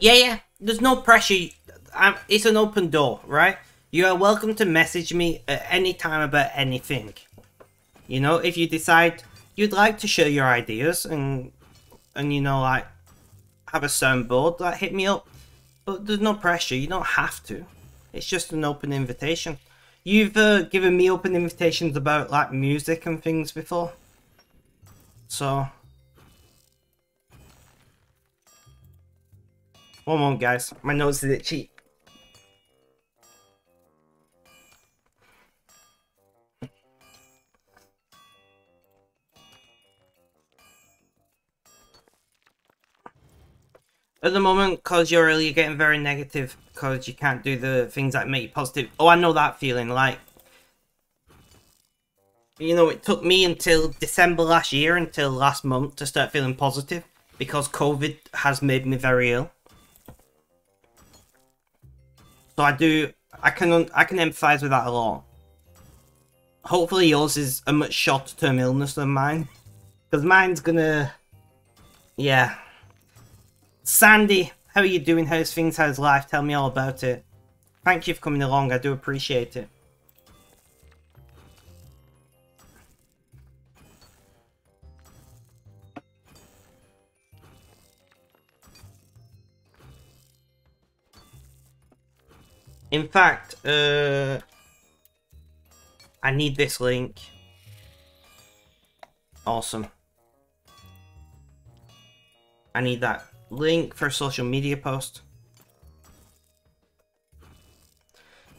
Yeah, there's no pressure. It's an open door, right? You are welcome to message me at any time about anything. You know, if you decide you'd like to share your ideas and you know, like, have a soundboard, like, hit me up. But there's no pressure. You don't have to. It's just an open invitation. You've given me open invitations about, like, music and things before. So... one moment, guys. My nose is itchy. At the moment, because you're getting very negative, because you can't do the things that make you positive. Oh, I know that feeling, like, you know, it took me until December last year, until last month, to start feeling positive, because COVID has made me very ill. So I can empathise with that a lot. Hopefully yours is a much shorter term illness than mine, because mine's gonna, yeah. Sandy, how are you doing? How's things? How's life? Tell me all about it. Thank you for coming along, I do appreciate it. In fact, I need this link. Awesome. I need that link for a social media post.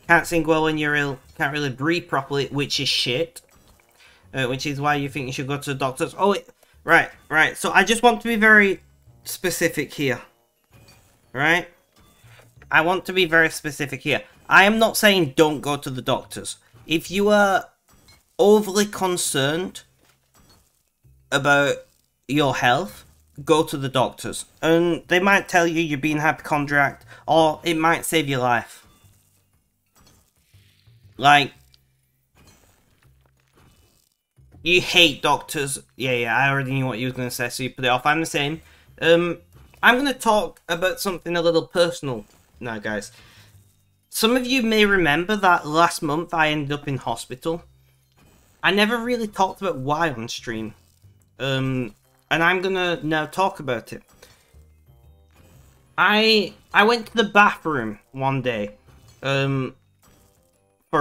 Can't sing well when you're ill. Can't really breathe properly, which is shit. Which is why you think you should go to the doctors. Oh, right. So I just want to be very specific here. Right? I want to be very specific here. I am not saying don't go to the doctors. If you are overly concerned about your health, go to the doctors. And they might tell you you're being hypochondriac, or it might save your life. Like, you hate doctors. Yeah, I already knew what you were going to say, so you put it off. I'm the same. I'm going to talk about something a little personal now, guys. Some of you may remember that last month I ended up in hospital. I never really talked about why on stream. And I'm going to now talk about it. I went to the bathroom one day. For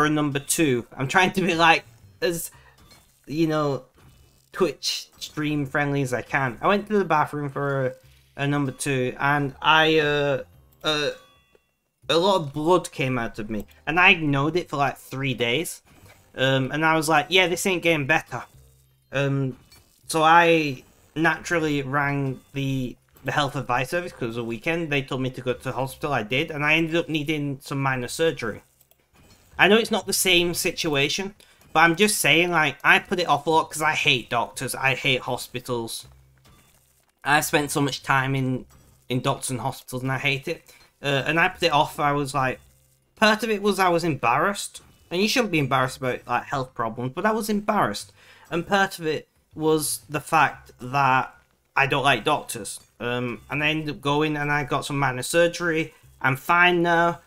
a number 2. I'm trying to be like, as, you know, Twitch stream friendly as I can. I went to the bathroom for a number 2, and a lot of blood came out of me, and I ignored it for like 3 days, and I was like, yeah, this ain't getting better. So I naturally rang the health advice service, because it was a weekend. They told me to go to the hospital. I did, and I ended up needing some minor surgery. I know it's not the same situation, but I'm just saying, like, I put it off a lot because I hate doctors. I hate hospitals. I spent so much time in doctors and hospitals, and I hate it. And I put it off. I was like, part of it was I was embarrassed. And you shouldn't be embarrassed about, like, health problems, but I was embarrassed. And part of it was the fact that I don't like doctors. And I ended up going and I got some minor surgery. I'm fine now.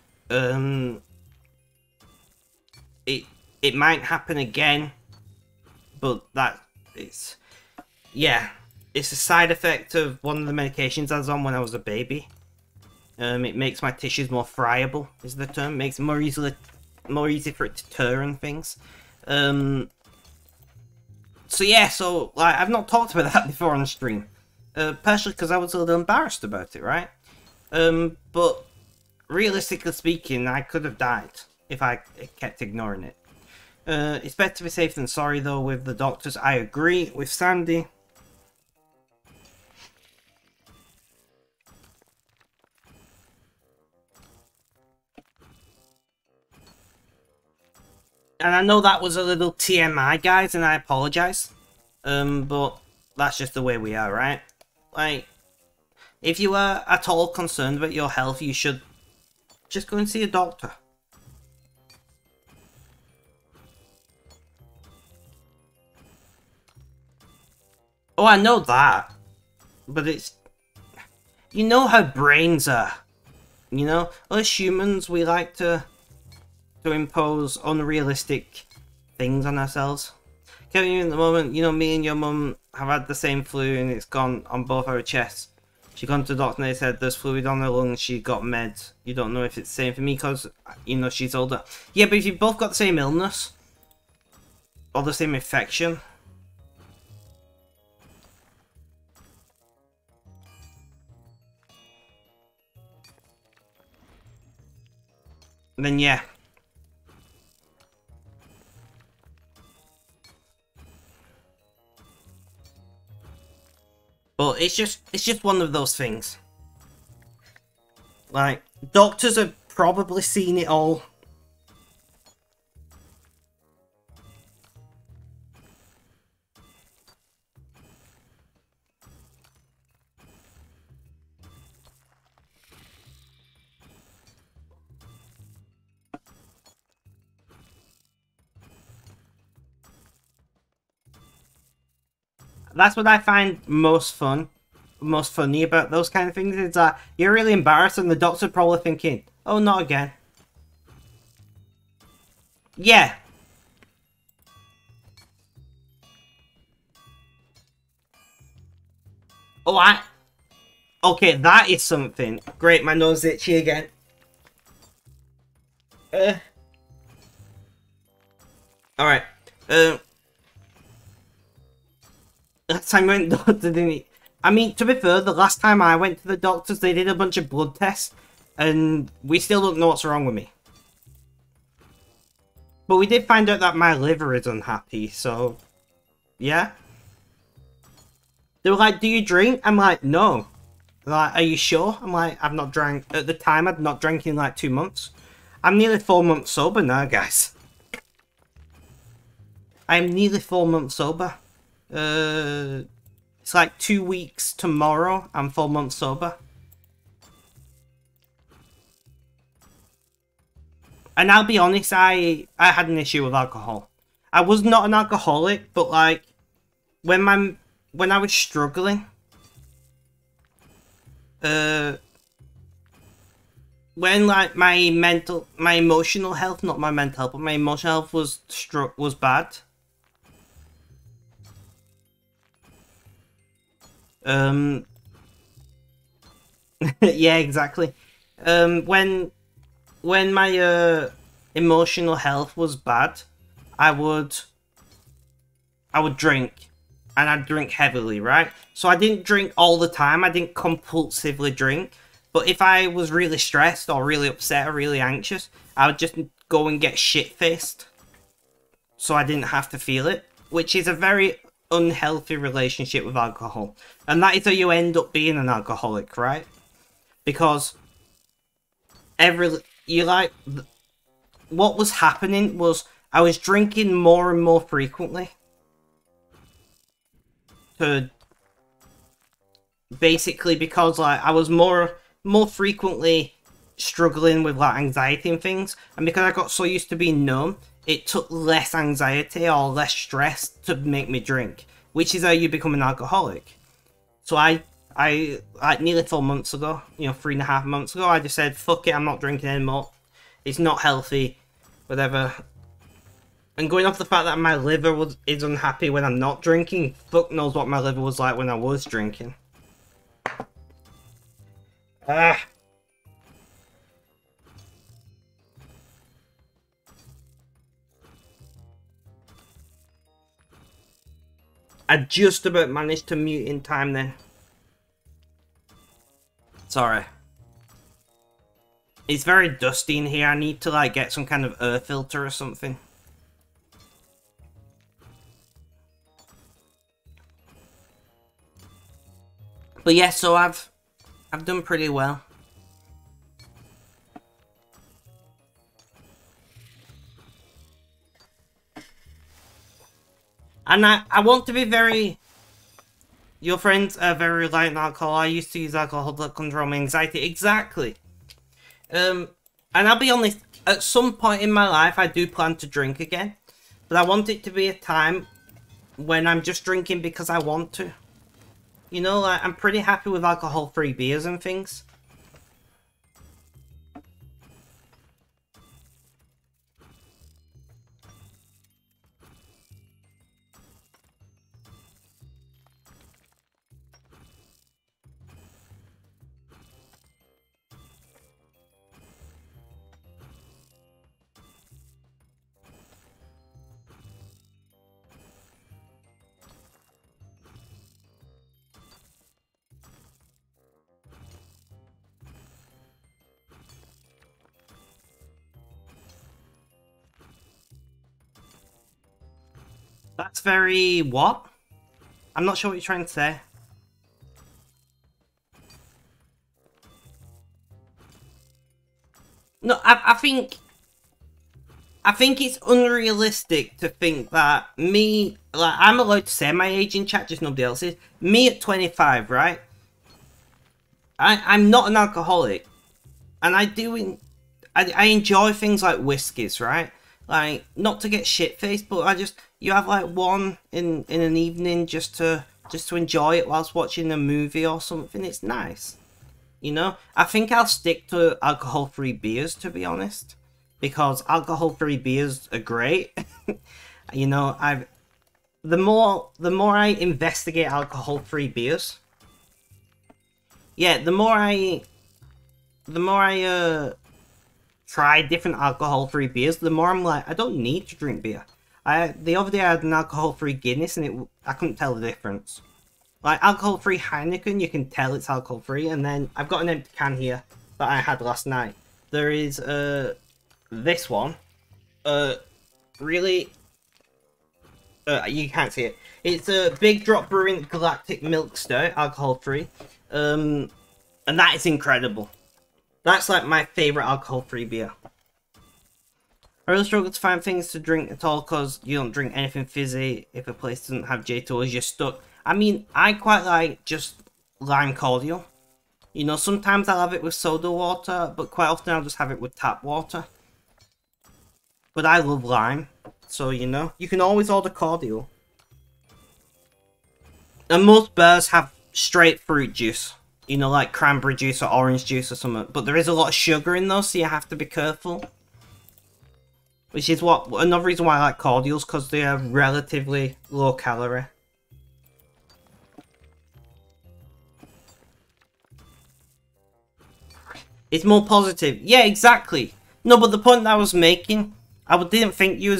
It might happen again, but it's a side effect of one of the medications I was on when I was a baby. It makes my tissues more friable, is the term. It makes it more easy for it to tear and things. So like, I've not talked about that before on stream, partially because I was a little embarrassed about it, right? But realistically speaking, I could have died if I kept ignoring it. It's better to be safe than sorry, though, with the doctors. I agree with Sandy. And I know that was a little TMI, guys, and I apologise. But that's just the way we are, right? Like, if you are at all concerned about your health, you should just go and see a doctor. Oh, I know that. But it's... You know how brains are. You know? Us humans, we like to impose unrealistic things on ourselves. Kevin, at the moment, you know, me and your mum have had the same flu and it's gone on both our chests. She gone to the doctor and they said there's fluid on her lungs, she got meds. You don't know if it's the same for me because, you know, she's older. Yeah, but if you've both got the same illness, or the same infection, then yeah. But it's just one of those things. Like, doctors have probably seen it all. That's what I find most funny about those kind of things, is that you're really embarrassed and the doctor's probably thinking, oh, not again. Yeah. Oh, okay, that is something. Great, my nose is itchy again. Alright. Last time I went to the doctor, didn't he? I mean, to be fair, the last time I went to the doctors, they did a bunch of blood tests, and we still don't know what's wrong with me. But we did find out that my liver is unhappy, so... yeah. They were like, do you drink? I'm like, no. They're like, are you sure? I'm like, I've not drank... At the time, I'd not drank in like 2 months. I'm nearly 4 months sober now, guys. I'm nearly 4 months sober. It's like 2 weeks tomorrow. I'm 4 months sober. And I'll be honest, I had an issue with alcohol. I was not an alcoholic, but like when I was struggling, when like my emotional health, not my mental health, but my emotional health was bad. Yeah, exactly. When my emotional health was bad, I would drink, and I'd drink heavily, right? So I didn't drink all the time. I didn't compulsively drink. But if I was really stressed or really upset or really anxious, I would just go and get shit-faced, so I didn't have to feel it, which is a very unhealthy relationship with alcohol. And that is how you end up being an alcoholic, right? Because what was happening was I was drinking more and more frequently to basically, because like I was more frequently struggling with like anxiety and things, and because I got so used to being numb, it took less anxiety or less stress to make me drink, which is how you become an alcoholic. So I like nearly 4 months ago, 3.5 months ago, I just said, fuck it, I'm not drinking anymore. It's not healthy, whatever. And going off the fact that my liver is unhappy when I'm not drinking, fuck knows what my liver was like when I was drinking. Ah. I just about managed to mute in time then. Sorry. It's very dusty in here. I need to like get some kind of air filter or something. But yeah, so I've done pretty well. And I want to be very... Your friends are very reliant on alcohol. I used to use alcohol to control my anxiety. Exactly. And I'll be honest, at some point in my life, I do plan to drink again. But I want it to be a time when I'm just drinking because I want to. You know, like, I'm pretty happy with alcohol-free beers and things. That's very... what? I'm not sure what you're trying to say. No, I think it's unrealistic to think that me, like, I'm allowed to say my age in chat, just nobody else is. Me at 25, right? I'm not an alcoholic, and I enjoy things like whiskies, right? Like, not to get shit-faced, but you have like one in an evening just to enjoy it whilst watching a movie or something. It's nice, you know. I think I'll stick to alcohol-free beers, to be honest, because alcohol-free beers are great. You know, the more I investigate alcohol-free beers, yeah, the more I try different alcohol-free beers, the more I'm like, I don't need to drink beer. The other day I had an alcohol-free Guinness and I couldn't tell the difference. Like, alcohol-free Heineken, you can tell it's alcohol-free, and then I've got an empty can here that I had last night. There is this one, really, you can't see it. It's a Big Drop Brewing Galactic Milk Stout, alcohol-free, and that is incredible. That's like my favourite alcohol-free beer. I really struggle to find things to drink at all because you don't drink anything fizzy. If a place doesn't have J2Os, you're stuck. I mean, I quite like just lime cordial. You know, sometimes I'll have it with soda water, but quite often I'll just have it with tap water. But I love lime, so you know, you can always order cordial. And most bars have straight fruit juice. You know, like cranberry juice or orange juice or something. But there is a lot of sugar in those, so you have to be careful. Which is another reason why I like cordials, because they are relatively low calorie. It's more positive. Yeah, exactly. No, but the point that I was making, I didn't think you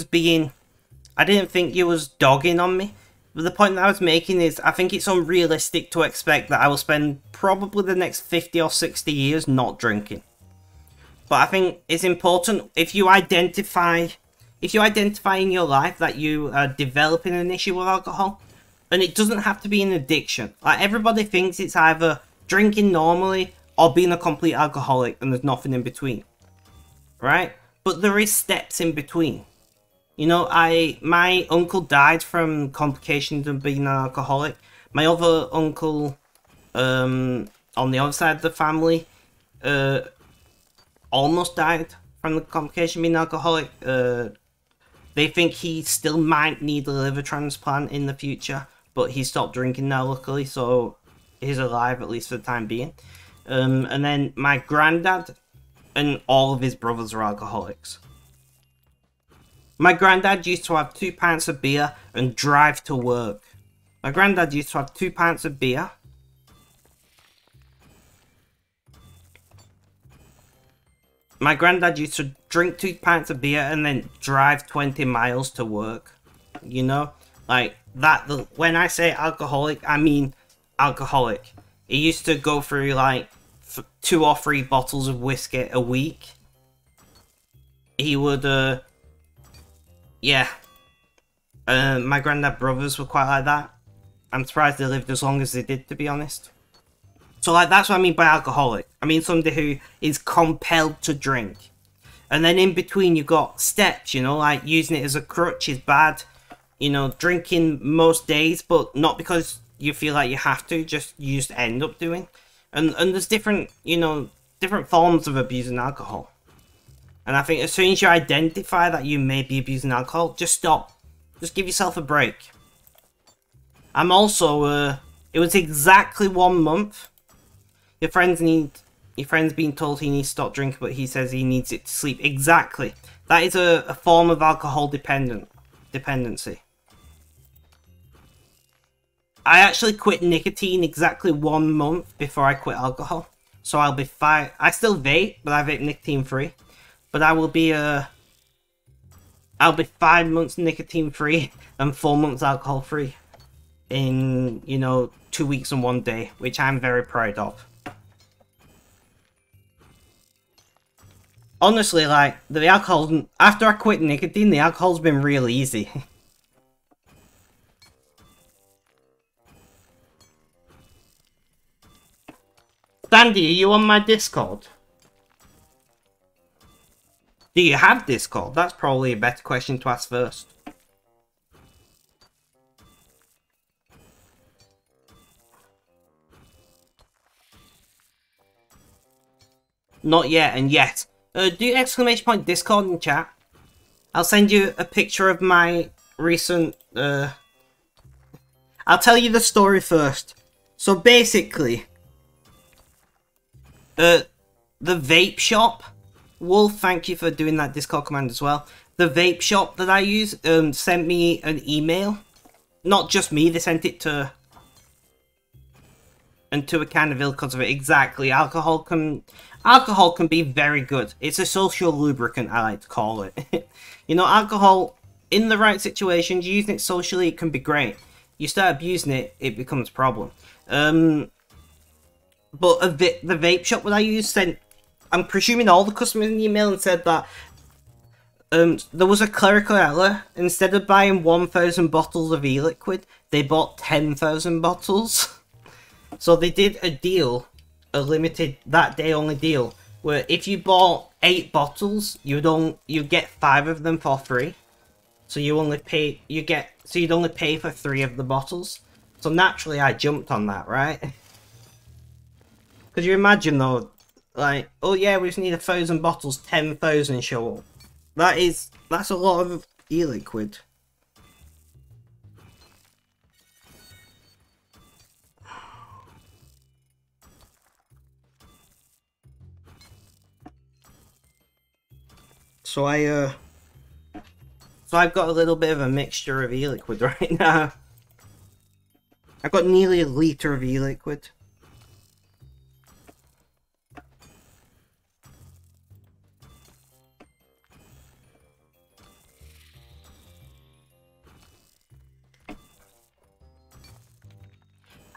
was dogging on me. But the point that I was making is, I think it's unrealistic to expect that I will spend probably the next 50 or 60 years not drinking. But I think it's important, if you identify in your life that you are developing an issue with alcohol, and it doesn't have to be an addiction. Like, everybody thinks it's either drinking normally or being a complete alcoholic, and there's nothing in between. Right? But there is steps in between. You know, my uncle died from complications of being an alcoholic. My other uncle, on the other side of the family, almost died from the complication of being alcoholic. They think he still might need a liver transplant in the future, but he stopped drinking now, luckily, so he's alive, at least for the time being. And then my granddad and all of his brothers are alcoholics. My granddad used to have 2 pints of beer and drive to work. My granddad used to have 2 pints of beer. My granddad used to drink 2 pints of beer and then drive 20 miles to work. You know? Like, when I say alcoholic, I mean alcoholic. He used to go through, like, 2 or 3 bottles of whiskey a week. He would, yeah. My granddad brothers were quite like that. I'm surprised they lived as long as they did, to be honest. So, like, that's what I mean by alcoholic. I mean somebody who is compelled to drink. And then in between you've got steps, you know, like using it as a crutch is bad. You know, drinking most days, but not because you feel like you have to, you just end up doing. And there's different, you know, different forms of abusing alcohol. And I think as soon as you identify that you may be abusing alcohol, just stop. Just give yourself a break. I'm also, it was exactly 1 month. Your friend's being told he needs to stop drinking, but he says he needs it to sleep. Exactly. That is a form of alcohol dependency. I actually quit nicotine exactly 1 month before I quit alcohol. So I'll be fine. I still vape, but I vape nicotine free. But I will be I'll be 5 months nicotine free and 4 months alcohol free in, you know, 2 weeks and 1 day, which I'm very proud of. Honestly, like, the alcohol, after I quit nicotine, the alcohol's been real easy. Sandy, are you on my Discord? Do you have Discord? That's probably a better question to ask first. Not yet, and yet. Do exclamation point Discord in chat. I'll send you a picture of my recent, I'll tell you the story first. So basically, the vape shop, Wolf, thank you for doing that Discord command as well. The vape shop that I use, sent me an email. Not just me, they sent it to... and to a kind of ill because of it. Exactly, alcohol can be very good. It's a social lubricant, I like to call it. You know, alcohol, in the right situations, using it socially, it can be great. You start abusing it, it becomes a problem. But the vape shop that I use sent, I'm presuming all the customers in the email, and said that there was a clerical error. Instead of buying 1,000 bottles of e-liquid, they bought 10,000 bottles. So they did a deal, a limited, that day only deal, where if you bought 8 bottles, you'd get 5 of them for free. So you'd only pay for 3 of the bottles. So naturally I jumped on that, right? Could you imagine though, like, oh yeah, we just need 1,000 bottles, 10,000 show up. That's a lot of e-liquid. So I've got a little bit of a mixture of e-liquid right now. I've got nearly a litre of e-liquid.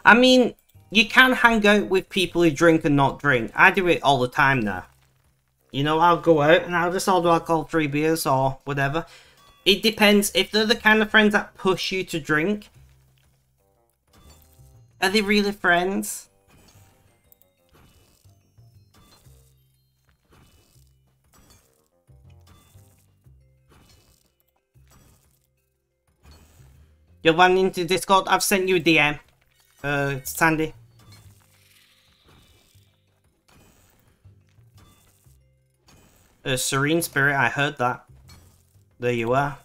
I mean, you can hang out with people who drink and not drink. I do it all the time now. You know, I'll go out and I'll just order alcohol-free beers or whatever. It depends. If they're the kind of friends that push you to drink, are they really friends? You're landing into Discord. I've sent you a DM. Sandy. Serene Spirit, I heard that. There you are.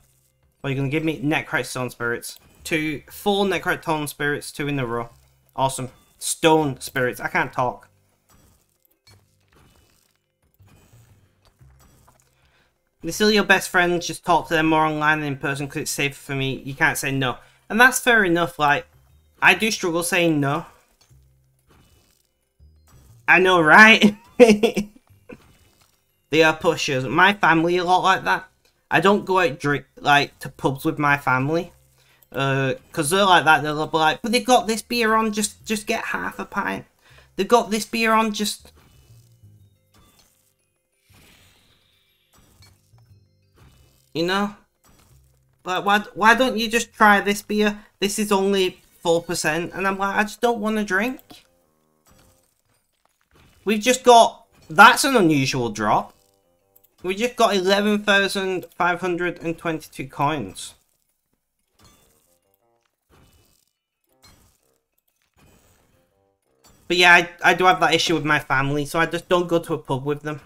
Well, you're gonna give me Necrite Stone Spirits. 4 Necrite Stone Spirits, 2 in a row. Awesome. Stone Spirits, I can't talk. They're still your best friends, just talk to them more online than in person because it's safer for me. You can't say no. And that's fair enough, like, I do struggle saying no. I know, right? They are pushers. My family a lot like that. I don't go out drink to pubs with my family. Cause they're like that, they'll be like, but they've got this beer on, just get half a pint. They've got this beer on, just... You know? Like, why don't you just try this beer? This is only 4%. And I'm like, I just don't want to drink. We've just got... That's an unusual drop. We just got 11,522 coins. But yeah, I do have that issue with my family, so I just don't go to a pub with them.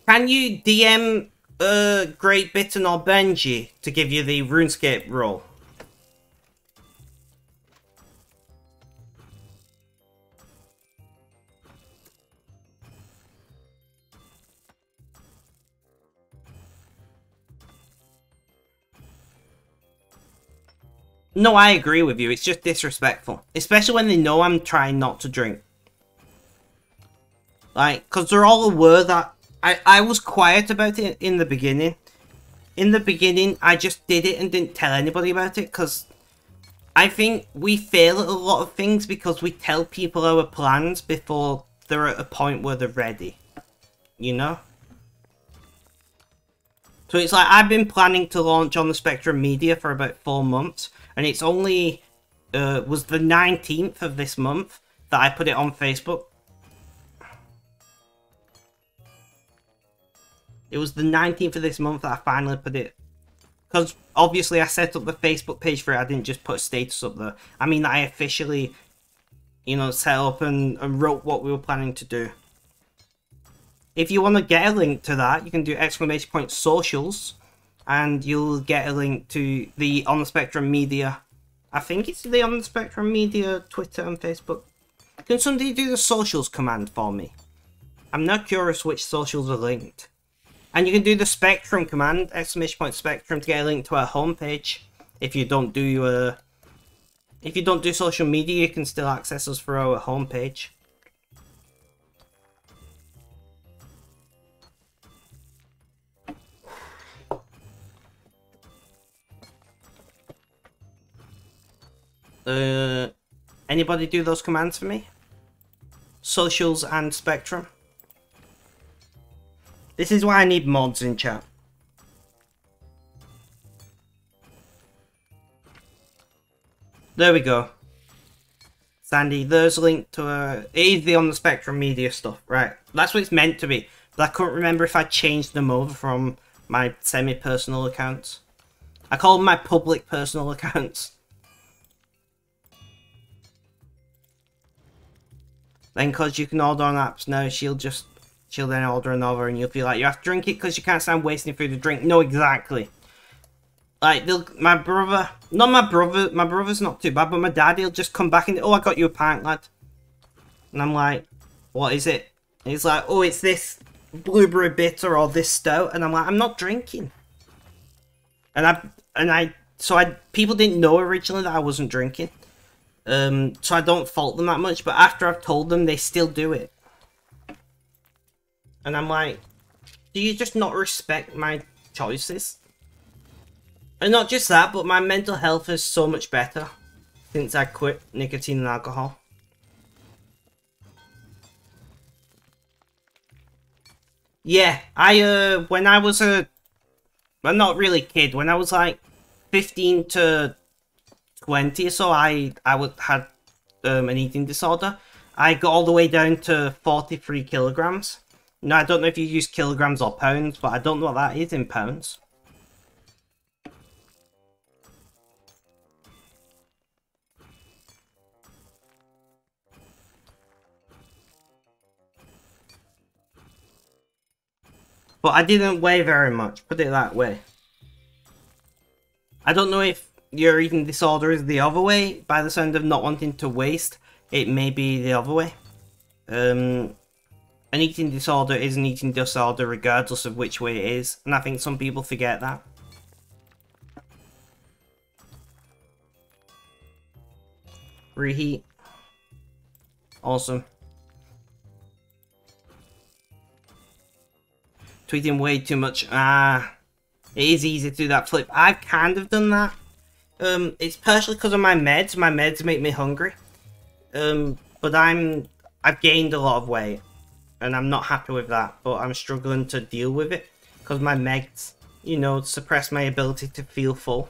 Can you DM Great Bitten or Benji to give you the RuneScape role? No, I agree with you. It's just disrespectful. Especially when they know I'm trying not to drink. Like, because they're all aware that I was quiet about it in the beginning. In the beginning, I just did it and didn't tell anybody about it. Because I think we fail at a lot of things because we tell people our plans before they're at a point where they're ready. You know? So it's like, I've been planning to launch on the Spectrum Media for about 4 months. And it's only was the 19th of this month that I put it on Facebook. It was the 19th of this month that I finally put it. Because obviously I set up the Facebook page for it, I didn't just put a status up there. I mean, I officially, you know, set up and wrote what we were planning to do. If you want to get a link to that, you can do !socials, and you'll get a link to the On the Spectrum Media. I think it's the On the Spectrum Media Twitter and Facebook. Can somebody do the socials command for me? I'm not curious which socials are linked. And you can do the Spectrum command, !Spectrum, to get a link to our homepage. If you don't do social media, you can still access us through our homepage. Anybody do those commands for me? Socials and Spectrum. This is why I need mods in chat. There we go. Sandy, there's a link to it is the On the Spectrum Media stuff, right? That's what it's meant to be. But I couldn't remember if I changed them over from my semi-personal accounts. I call them my public personal accounts. Then because you can order on apps now, she'll then order another and you'll feel like you have to drink it because you can't stand wasting food to drink. No, exactly. Like, my brother's not too bad, but my dad, he'll just come back and, oh, I got you a pint, lad. And I'm like, what is it? And he's like, oh, it's this blueberry bitter or this stout. And I'm like, I'm not drinking. So people didn't know originally that I wasn't drinking. So I don't fault them that much, but after I've told them, they still do it. And I'm like, do you just not respect my choices? And not just that, but my mental health is so much better since I quit nicotine and alcohol. Yeah, when I was well, not really kid, when I was like 15 to 20 or so, I had an eating disorder. I got all the way down to 43 kilograms. Now, I don't know if you use kilograms or pounds, but I don't know what that is in pounds. But I didn't weigh very much, put it that way. I don't know if your eating disorder is the other way. By the sound of not wanting to waste, it may be the other way. An eating disorder is an eating disorder regardless of which way it is, and I think some people forget that. Reheat. Awesome. Tweeting way too much. It is easy to do that flip. I've kind of done that. It's partially because of my meds. My meds make me hungry. But I've gained a lot of weight. And I'm not happy with that. But I'm struggling to deal with it. Because my meds, you know, suppress my ability to feel full.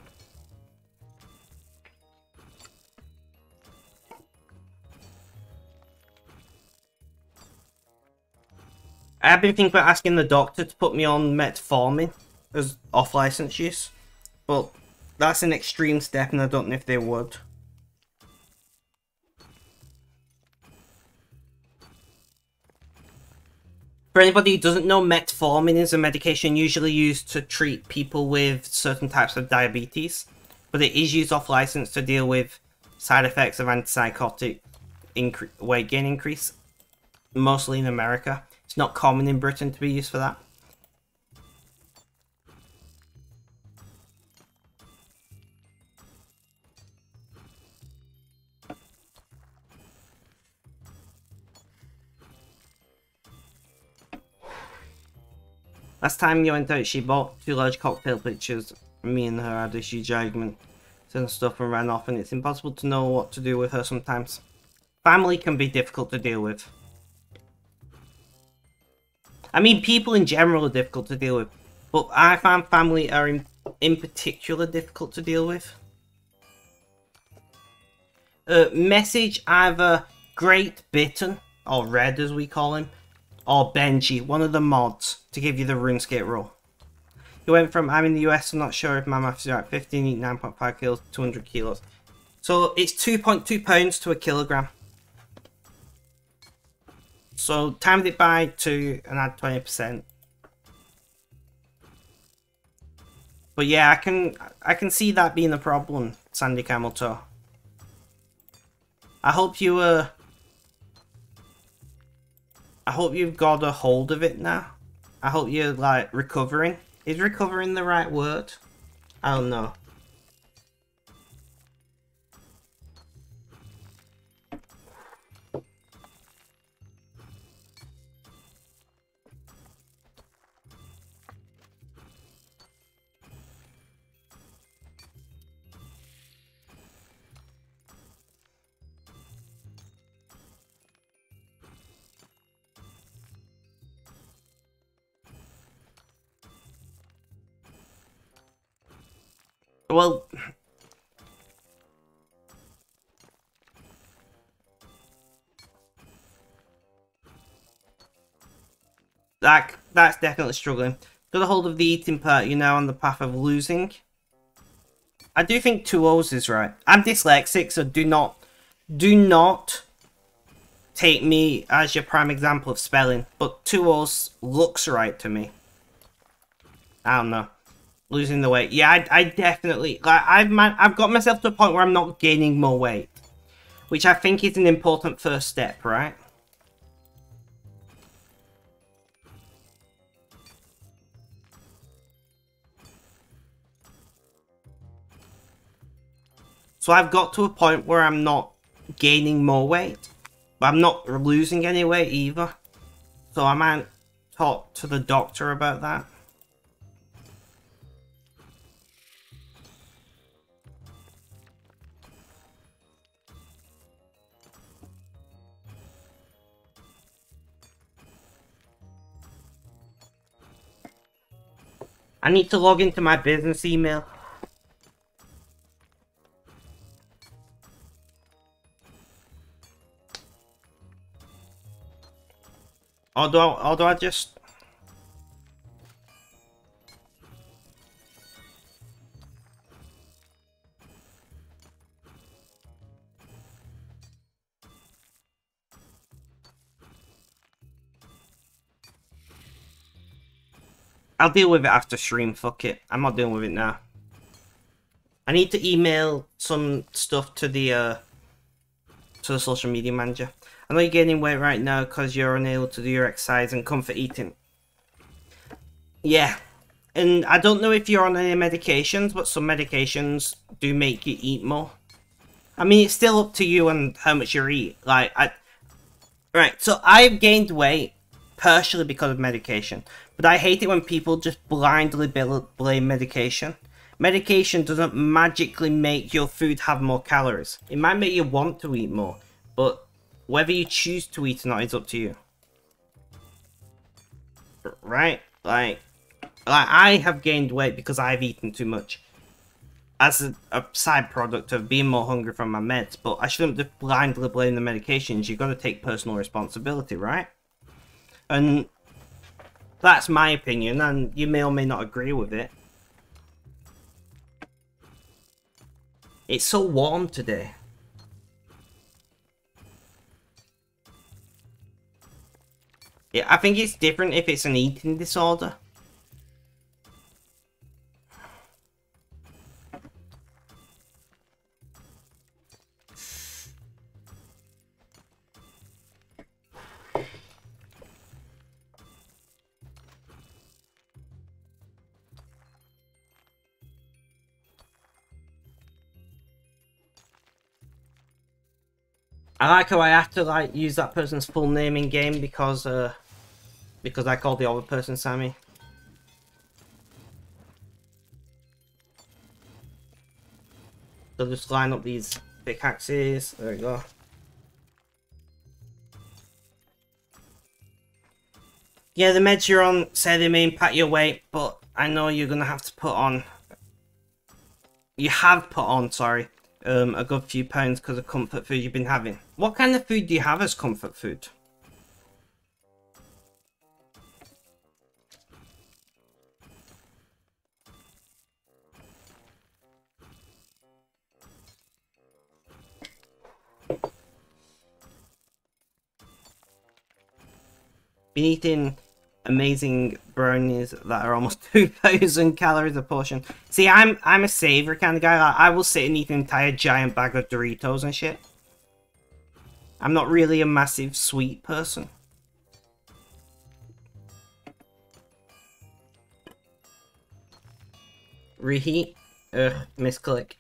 I've been thinking about asking the doctor to put me on metformin as off-license use, but that's an extreme step and I don't know if they would. For anybody who doesn't know, metformin is a medication usually used to treat people with certain types of diabetes, but it is used off-license to deal with side effects of antipsychotic weight gain increase, mostly in America. It's not common in Britain to be used for that. Last time you went out, she bought 2 large cocktail pictures. Me and her had a huge argument and stuff and ran off, and it's impossible to know what to do with her sometimes. Family can be difficult to deal with. I mean, people in general are difficult to deal with, but I find family are in particular difficult to deal with. message either Great Bitten, or Red as we call him, or Benji, one of the mods, to give you the RuneScape rule. He went from, I'm in the US, I'm not sure if my maths is right, 15, eat 9.5 kilos, 200 kilos. So it's 2.2 pounds to a kilogram. So times it by 2 and add 20%. But yeah, I can see that being a problem, Sandy Camel Toe. I hope you've got a hold of it now. I hope you're like recovering. Is recovering the right word? I don't know. Well, that's definitely struggling. Got a hold of the eating part, you're now on the path of losing. I do think 2 O's is right. I'm dyslexic, so do not take me as your prime example of spelling. But 2 O's looks right to me. I don't know. Losing the weight. Yeah, I definitely, like, I've got myself to a point where I'm not gaining more weight, which I think is an important first step, right? So I've got to a point where I'm not gaining more weight, but I'm not losing any weight either. So I might talk to the doctor about that. I need to log into my business email. Or do I just... I'll deal with it after stream, fuck it. I'm not dealing with it now. I need to email some stuff to the social media manager. I know you're gaining weight right now because you're unable to do your exercise and comfort eating. Yeah. And I don't know if you're on any medications, but some medications do make you eat more. I mean, it's still up to you and how much you eat. Like, Right, so I've gained weight partially because of medication. But I hate it when people just blindly blame medication. Medication doesn't magically make your food have more calories. It might make you want to eat more, but whether you choose to eat or not is up to you. Right? Like I have gained weight because I've eaten too much. As a side product of being more hungry from my meds, but I shouldn't just blindly blame the medications. You've got to take personal responsibility, right? And that's my opinion, and you may or may not agree with it. It's so warm today. Yeah, I think it's different if it's an eating disorder. I like how I have to like use that person's full name in game because I called the other person Sammy. So just line up these pickaxes. There we go. Yeah, the meds you're on say they may impact your weight, but I know you're gonna have to put on. You have put on, sorry, a good few pounds because of comfort food you've been having. What kind of food do you have as comfort food? Been eating amazing brownies that are almost 2,000 calories a portion. See, I'm a savory kind of guy. Like, I will sit and eat an entire giant bag of Doritos and shit. I'm not really a massive sweet person. Reheat. Ugh, misclick.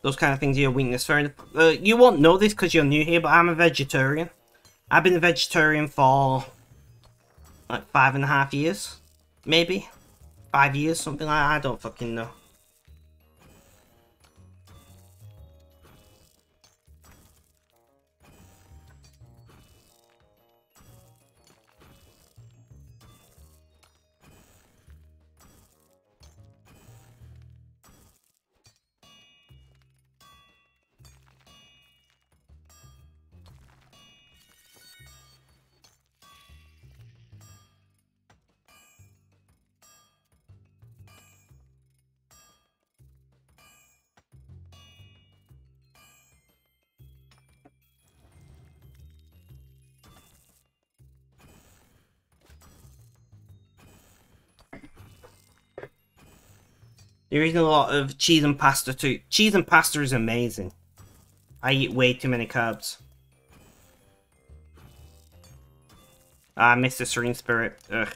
Those kind of things are your weakness. Fair enough. You won't know this because you're new here, but I'm a vegetarian. I've been a vegetarian for like 5.5 years. Maybe. 5 years, something like that. I don't fucking know. You're eating a lot of cheese and pasta too. Cheese and pasta is amazing. I eat way too many carbs. I miss the serene spirit. Ugh.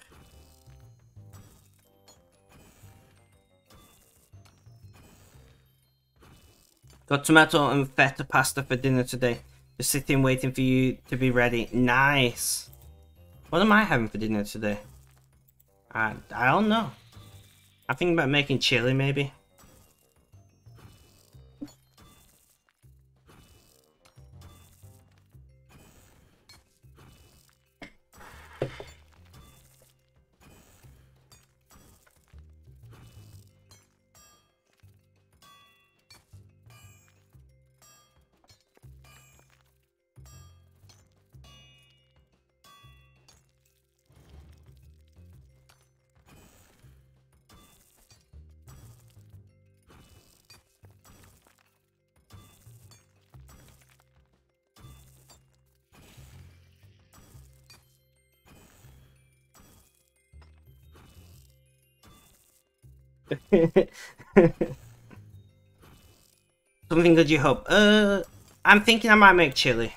Got tomato and feta pasta for dinner today. Just sitting waiting for you to be ready. Nice. What am I having for dinner today? I don't know. I'm thinking about making chili maybe. Something good you hope. I'm thinking I might make chili.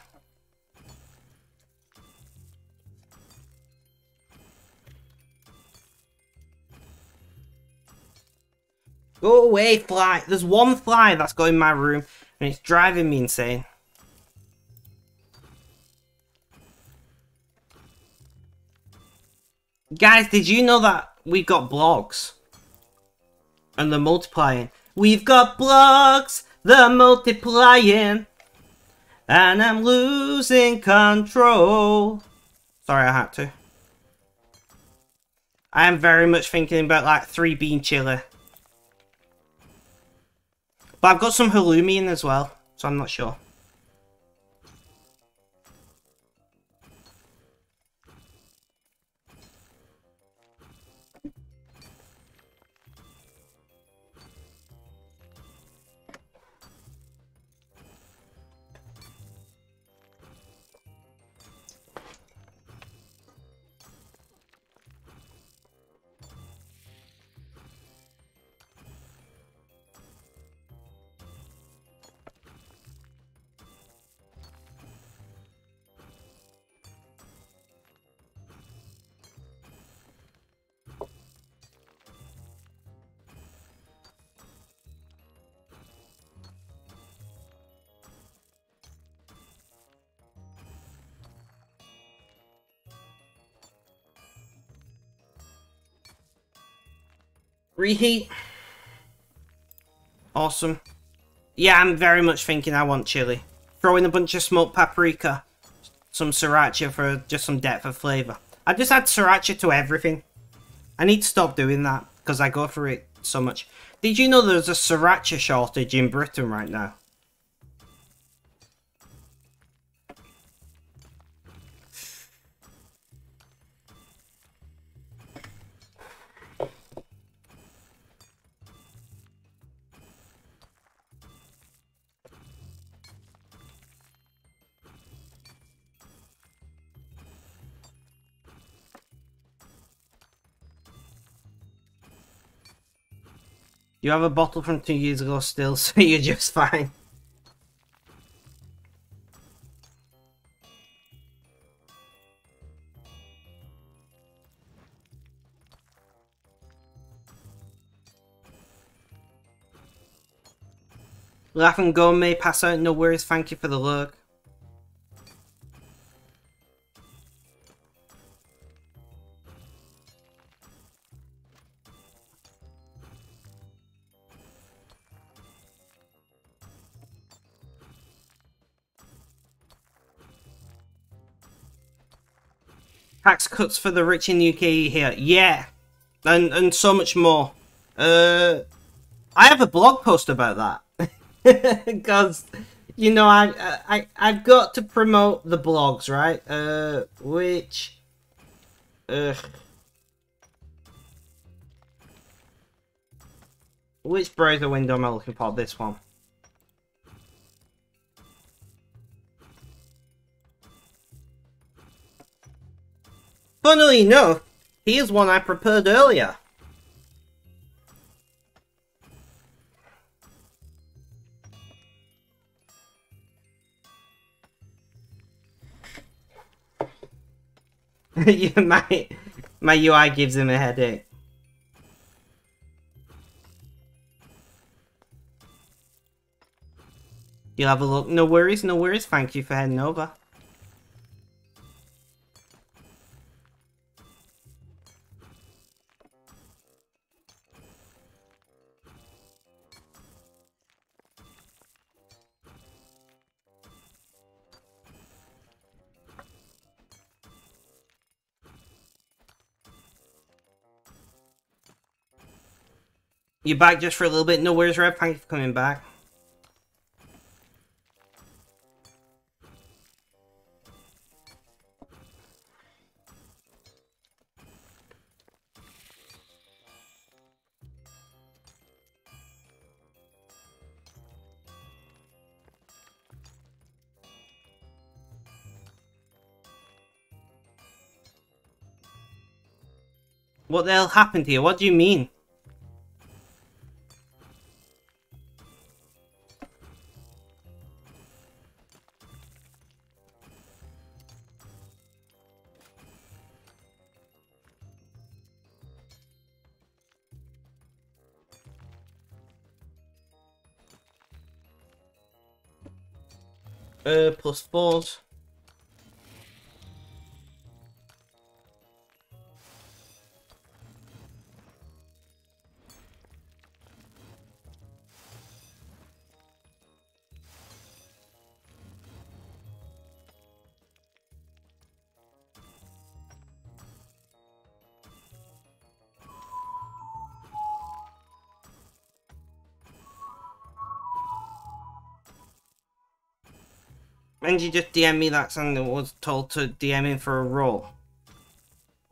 Go away, fly. There's one fly that's got in my room and it's driving me insane. Guys, did you know that we got blogs? And they're multiplying. We've got blogs, they're multiplying. And I'm losing control. Sorry, I had to. I am very much thinking about like 3-bean chili. But I've got some halloumi in as well, so I'm not sure. Reheat. Awesome. Yeah, I'm very much thinking I want chili. Throw in a bunch of smoked paprika. Some sriracha for just some depth of flavour. I just add sriracha to everything. I need to stop doing that because I go for it so much. Did you know there's a sriracha shortage in Britain right now? You have a bottle from 2 years ago still, so you're just fine. Laugh and go, may pass out, no worries, thank you for the lurk. Tax cuts for the rich in the UK here. Yeah. And so much more. I have a blog post about that. Because, you know, I've got to promote the blogs, right? Which browser window am I looking for? This one. Funnily enough, here's one I prepared earlier. My UI gives him a headache. You'll have a look. No worries, no worries. Thank you for heading over. You're back just for a little bit. No worries, Rev. Thank you for coming back. What the hell happened here? What do you mean? Plus 4s. And you just DM me that song that was told to DM him for a role.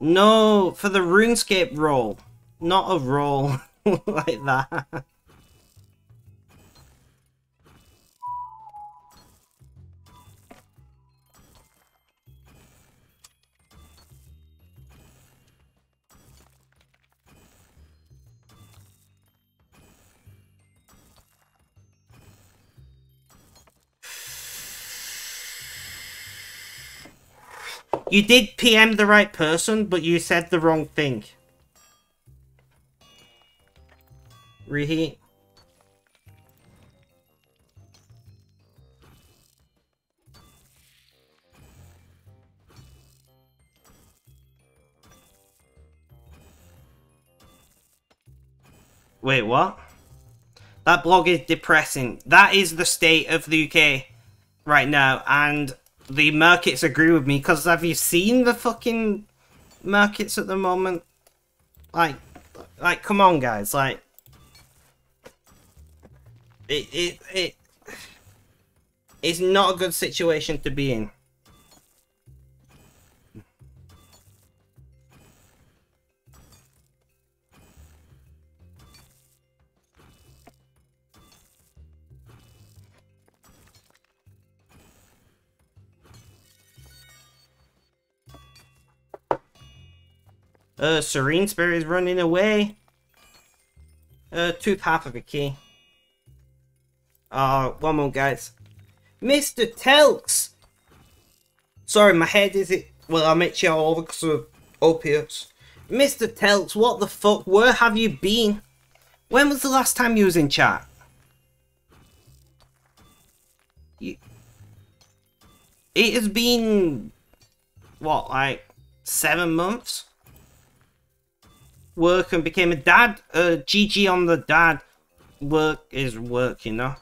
No, for the RuneScape role. Not a role like that. You did PM the right person, but you said the wrong thing. Reheat. Wait, what? That blog is depressing. That is the state of the UK right now, and the markets agree with me, because have you seen the fucking markets at the moment? Like, come on, guys, like, it's not a good situation to be in. Serene Spirit is running away. Took half of a key. One more, guys. Mr. Telks! Sorry, my head is it. Well, I'm itchy all over because of opiates. Mr. Telks, what the fuck? Where have you been? When was the last time you was in chat? It has been, what, like 7 months? Work and became a dad. GG on the dad. Work is work, you know.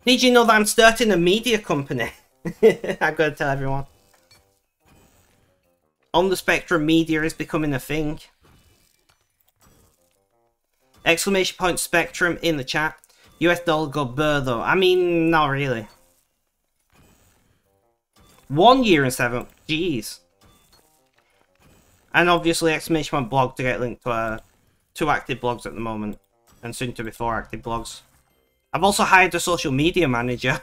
Did you know that I'm starting a media company? I gotta tell everyone. On the spectrum, media is becoming a thing. Exclamation point spectrum in the chat. US dollar go burr though. I mean, not really. 1 year and 7. Jeez. And obviously exclamation point blog to get linked to 2 active blogs at the moment. And soon to be 4 active blogs. I've also hired a social media manager.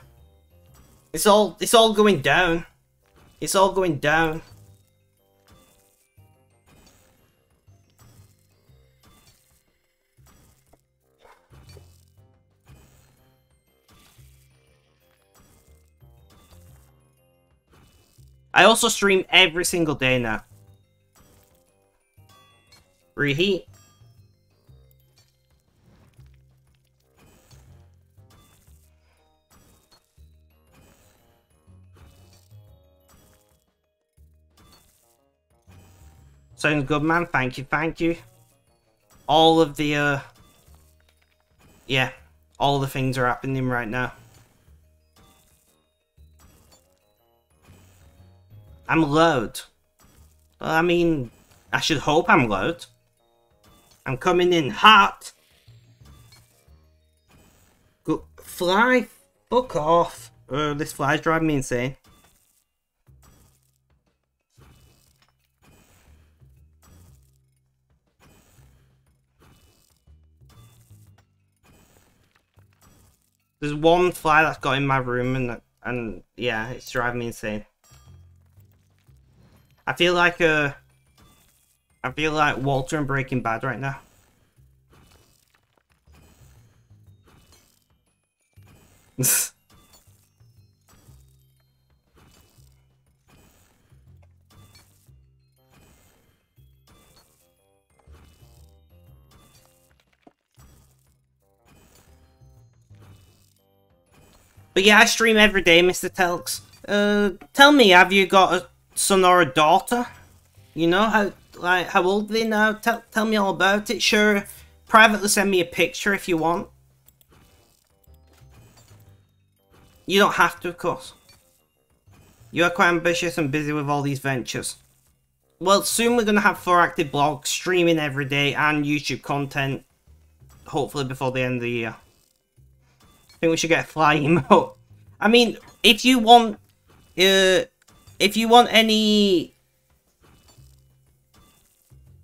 It's all going down. It's all going down. I also stream every single day now. Reheat. Sounds good, man. Thank you, thank you. All of the, yeah, all the things are happening right now. I'm loud. Well, I mean, I should hope I'm loud. I'm coming in hot. Go, fly, fuck off. This fly's driving me insane. There's one fly that's got in my room, and yeah, it's driving me insane. I feel like Walter in Breaking Bad right now. But yeah, I stream every day, Mr. Telks. Tell me, have you got a son or a daughter? You know, how old are they now? Tell me all about it. Sure, privately send me a picture if you want. You don't have to, of course. You are quite ambitious and busy with all these ventures. Well, soon we're going to have 4 active blogs, streaming every day, and YouTube content. Hopefully before the end of the year. I think we should get a fly emote. I mean, if you want any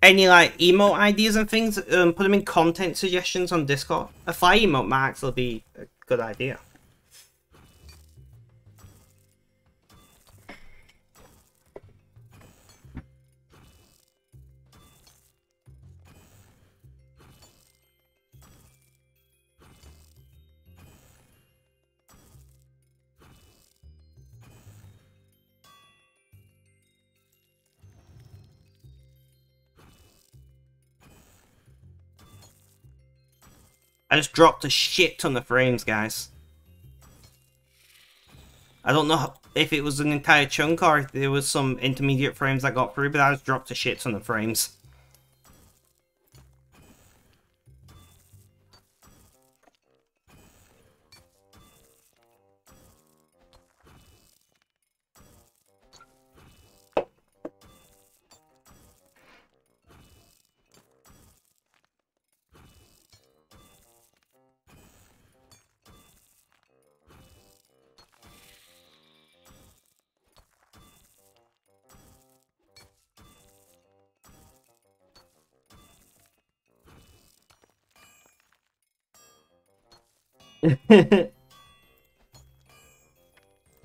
like emote ideas and things, put them in content suggestions on Discord. A fly emote might actually be a good idea. I just dropped a shit ton of frames, guys. I don't know if it was an entire chunk or if there was some intermediate frames I got through, but I just dropped a shit ton of frames.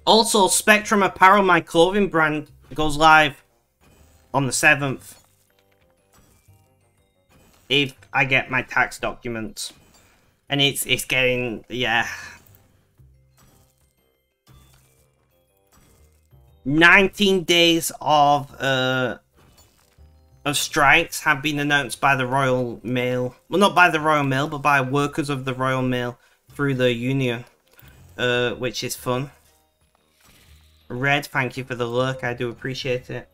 Also, Spectrum Apparel, my clothing brand, goes live on the 7th. If I get my tax documents. And it's getting, yeah. 19 days of strikes have been announced by the Royal Mail. Well, not by the Royal Mail, but by workers of the Royal Mail through the union. Which is fun. Red, thank you for the lurk. I do appreciate it.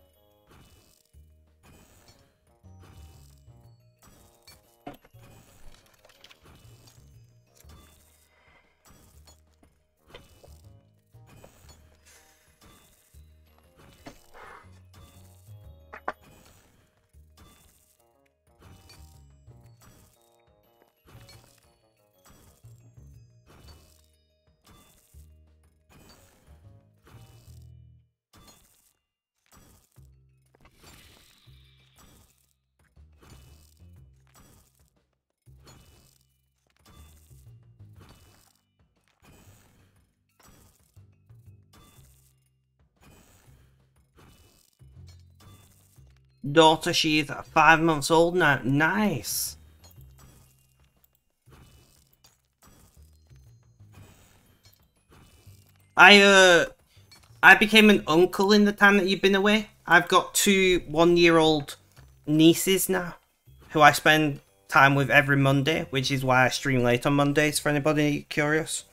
Daughter, she's 5 months old now. Nice. I became an uncle in the time that you've been away. I've got 2 one-year-old nieces now, who I spend time with every Monday, which is why I stream late on Mondays, for anybody curious.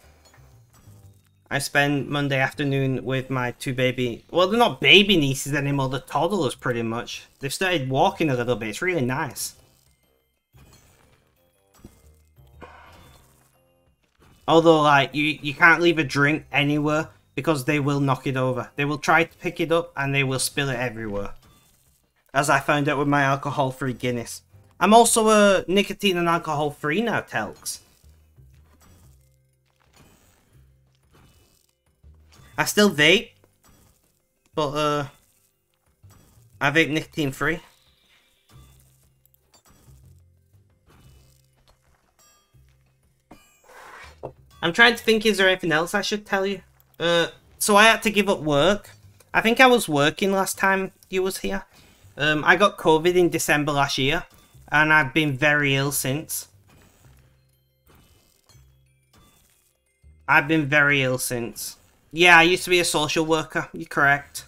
I spend Monday afternoon with my 2 baby... Well, they're not baby nieces anymore, they're toddlers pretty much. They've started walking a little bit, it's really nice. Although, like, you can't leave a drink anywhere because they will knock it over. They will try to pick it up and they will spill it everywhere. As I found out with my alcohol-free Guinness. I'm also a nicotine and alcohol-free now, Telks. I still vape, but I vape nicotine free. I'm trying to think, is there anything else I should tell you? So I had to give up work. I think I was working last time you was here. I got COVID in December last year, and I've been very ill since. I've been very ill since. Yeah, I used to be a social worker. You're correct.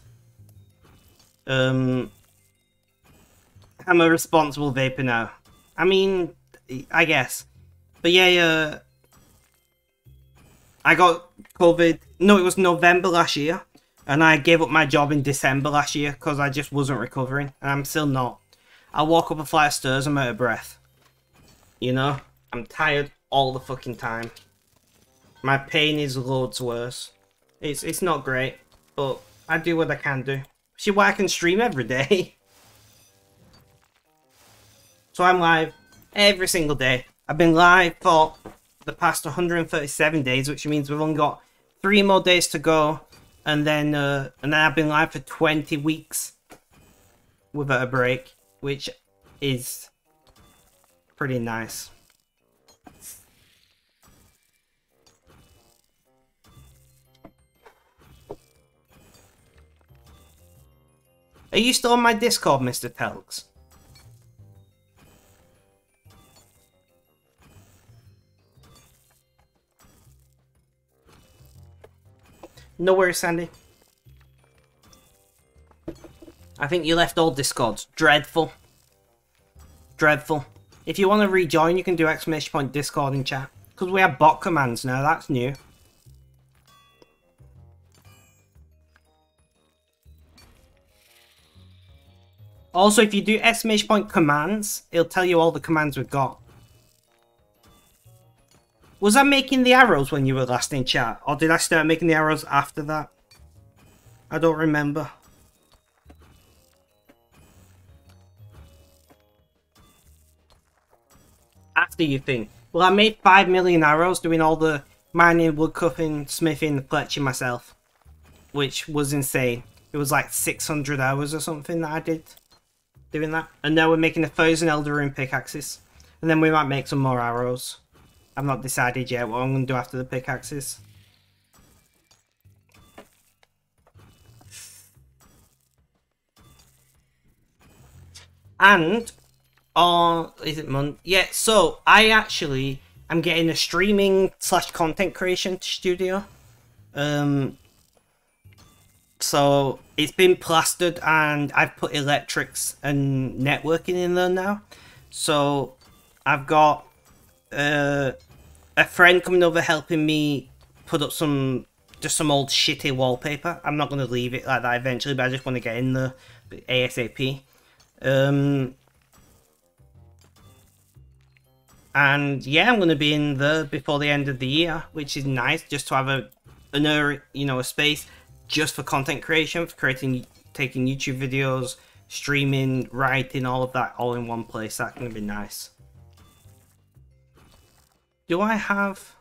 I'm a responsible vapor now. I mean, I guess. But yeah, I got COVID. No, it was November last year. And I gave up my job in December last year because I just wasn't recovering. And I'm still not. I walk up a flight of stairs, I'm out of breath. You know? I'm tired all the fucking time. My pain is loads worse. It's not great, but I do what I can do. See why I can stream every day. So I'm live every single day. I've been live for the past 137 days, which means we've only got 3 more days to go, and then I've been live for 20 weeks without a break, which is pretty nice. Are you still on my Discord, Mr. Telks? No worries, Sandy. I think you left all Discords. Dreadful. Dreadful. If you want to rejoin, you can do !Discord in chat. Because we have bot commands now, that's new. Also, if you do !commands, it'll tell you all the commands we've got. Was I making the arrows when you were last in chat? Or did I start making the arrows after that? I don't remember. After, you think? Well, I made 5 million arrows doing all the mining, woodcutting, smithing, fletching myself. Which was insane. It was like 600 hours or something that I did doing that. And now we're making 1,000 Elder Rune pickaxes. And then we might make some more arrows. I've not decided yet what I'm going to do after the pickaxes. And is it Monday? Yeah, so I actually am getting a streaming / content creation studio. So it's been plastered and I've put electrics and networking in there now. So I've got a friend coming over helping me put up just some old shitty wallpaper. I'm not going to leave it like that eventually, but I just want to get in there ASAP. And yeah, I'm going to be in there before the end of the year, which is nice, just to have a space just for content creation, for taking YouTube videos, streaming, writing, all of that, all in one place. That's going to be nice. Do I have...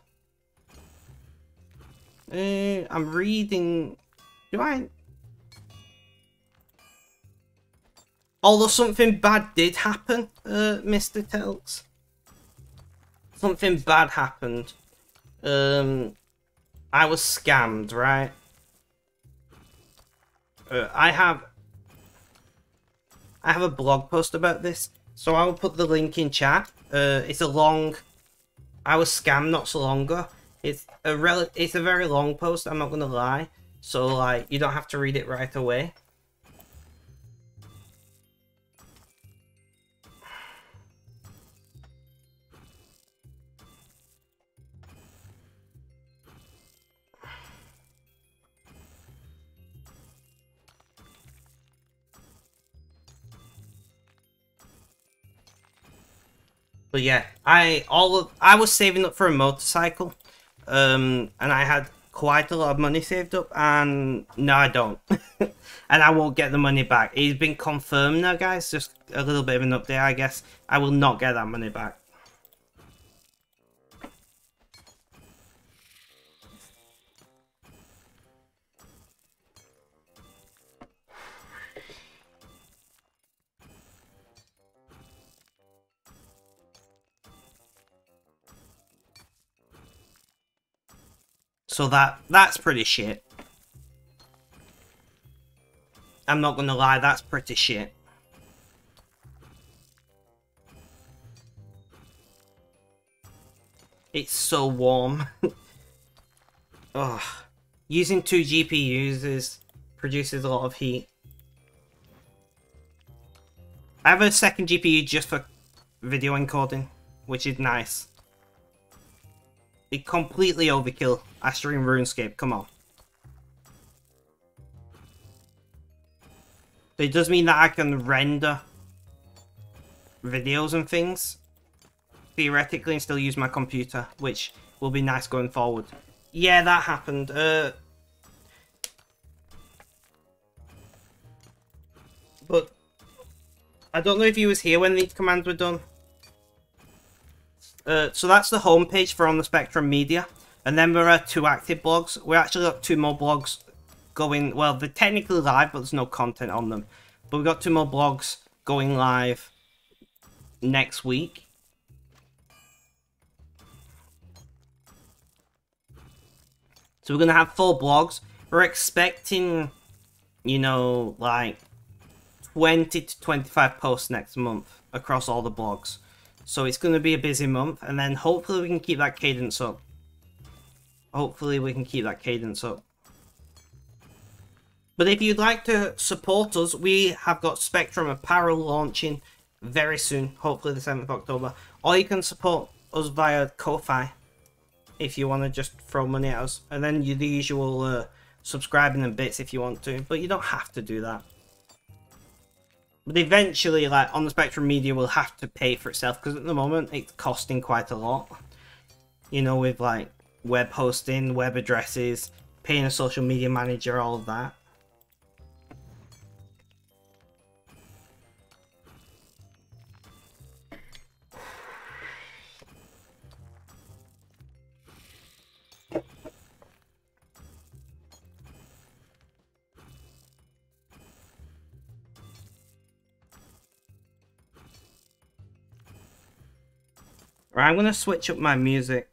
I'm reading... Do I... Although something bad did happen, Mr. Telks. Something bad happened. I was scammed, right? I have a blog post about this, so I will put the link in chat. It's a long... I was scammed not so long ago. It's a very long post, I'm not gonna lie. So, like, you don't have to read it right away. But yeah, I was saving up for a motorcycle, and I had quite a lot of money saved up, and no, I don't, and I won't get the money back. It's been confirmed now, guys. Just a little bit of an update, I guess. I will not get that money back. So that's pretty shit. I'm not gonna lie, that's pretty shit. It's so warm. Ugh. Using 2 GPUs produces a lot of heat. I have a second GPU just for video encoding, which is nice. It completely overkill. I stream RuneScape, come on. So it does mean that I can render videos and things, theoretically, and still use my computer, which will be nice going forward. Yeah, that happened. But I don't know if you was here when these commands were done. So that's the homepage for On the Spectrum Media. And then there are 2 active blogs. We actually got 2 more blogs going. Well, they're technically live, but there's no content on them. But we've got 2 more blogs going live next week. So we're going to have 4 blogs. We're expecting, you know, like 20 to 25 posts next month across all the blogs. So it's going to be a busy month, and then hopefully we can keep that cadence up. Hopefully we can keep that cadence up. But if you'd like to support us, we have got Spectrum Apparel launching very soon, hopefully the 7th of October. Or you can support us via Ko-Fi if you want to just throw money at us. And then the usual subscribing and bits if you want to, but you don't have to do that. But eventually, like, On the Spectrum Media will have to pay for itself, because at the moment it's costing quite a lot. You know, with like web hosting, web addresses, paying a social media manager, all of that. Right, I'm gonna switch up my music.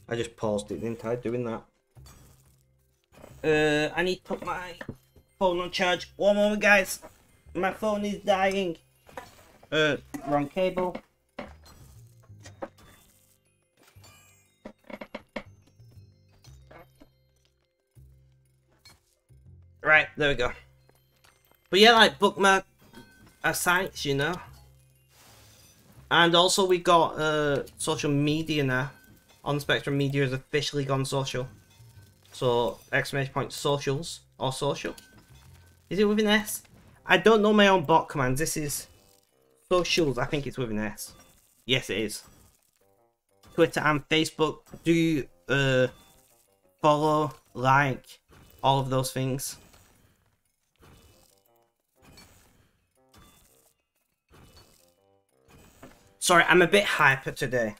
I just paused it, didn't I, doing that? I need to put my phone on charge. One moment, guys. My phone is dying. Wrong cable. Right, there we go. But yeah, like, bookmark our sites, you know. And also we got social media now. On Spectrum Media has officially gone social. So, exclamation point socials, or social. Is it with an S? I don't know my own bot commands. This is socials, I think it's with an S. Yes, it is. Twitter and Facebook. Do follow, like, all of those things. Sorry, I'm a bit hyper today.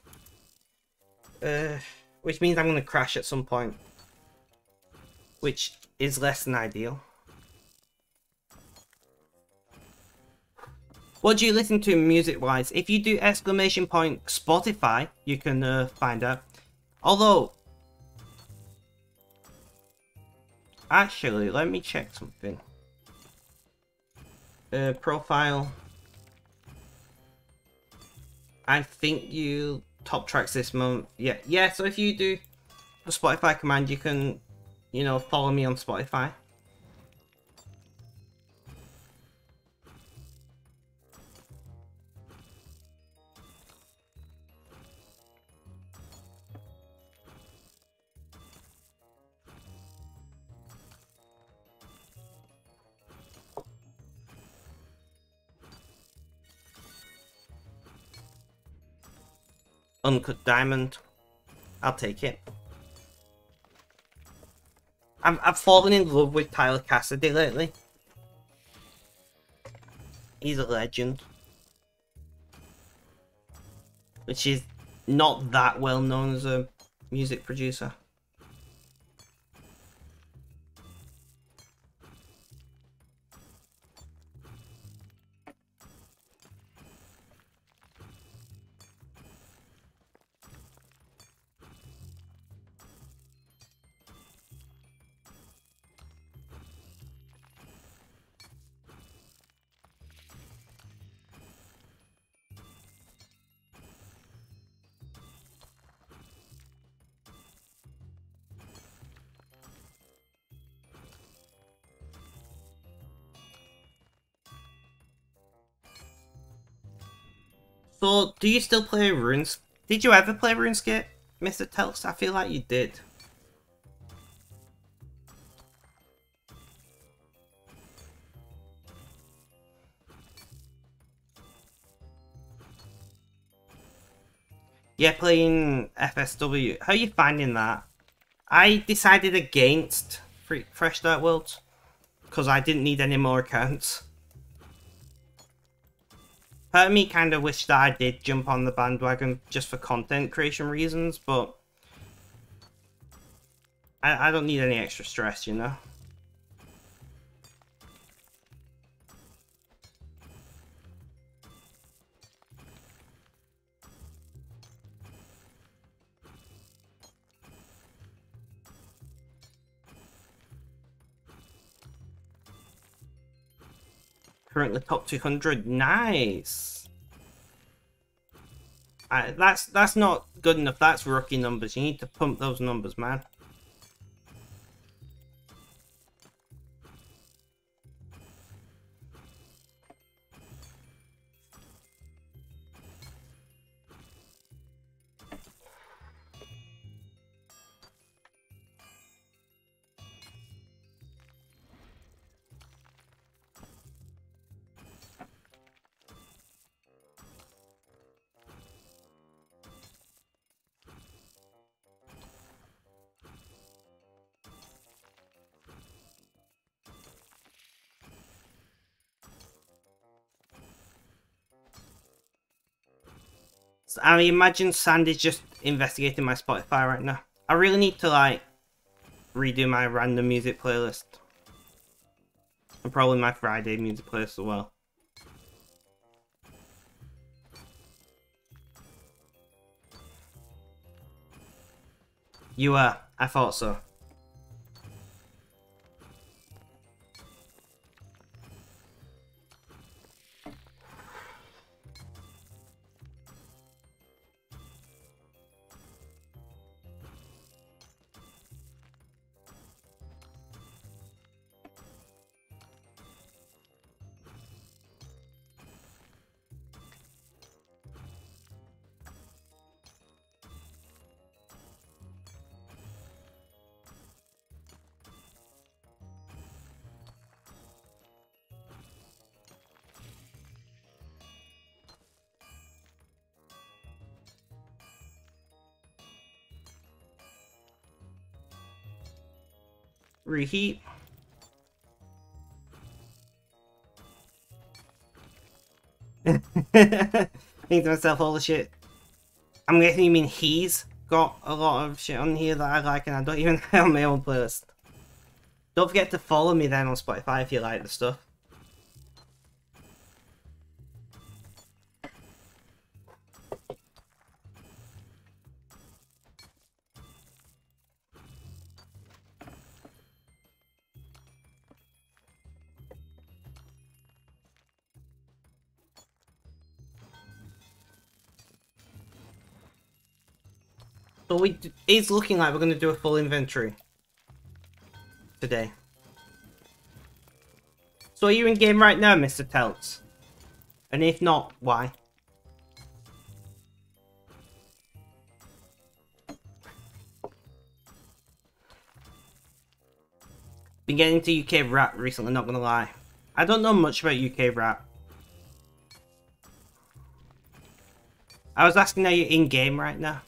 Which means I'm going to crash at some point. Which is less than ideal. What do you listen to music-wise? If you do exclamation point Spotify, you can find out. Although, actually, let me check something. Profile. I think you top tracks this month. Yeah. So if you do the Spotify command, you can, you know, follow me on Spotify. Uncut Diamond. I'll take it. I've fallen in love with Tyler Cassidy lately. He's a legend. Which is not that well known as a music producer. So, do you still play Runescape? Did you ever play Runescape, Mr. Telks? I feel like you did. Yeah, playing FSW. How are you finding that? I decided against Fresh Start Worlds because I didn't need any more accounts. Part of me kind of wished that I did jump on the bandwagon just for content creation reasons, but I don't need any extra stress, you know? Currently top 200, nice. That's not good enough. That's rookie numbers. You need to pump those numbers, man. I imagine Sandy's just investigating my Spotify right now. I really need to like redo my random music playlist. And probably my Friday music playlist as well. I thought so. Reheat. Think to myself, all the shit. I'm guessing you mean he's got a lot of shit on here that I like and I don't even have on my own playlist. Don't forget to follow me then on Spotify if you like the stuff. So it's looking like we're going to do a full inventory today. So are you in game right now, Mr. Telts? And if not, why? Been getting into UK rap recently, not gonna lie. I don't know much about UK rap. I was asking, are you in game right now?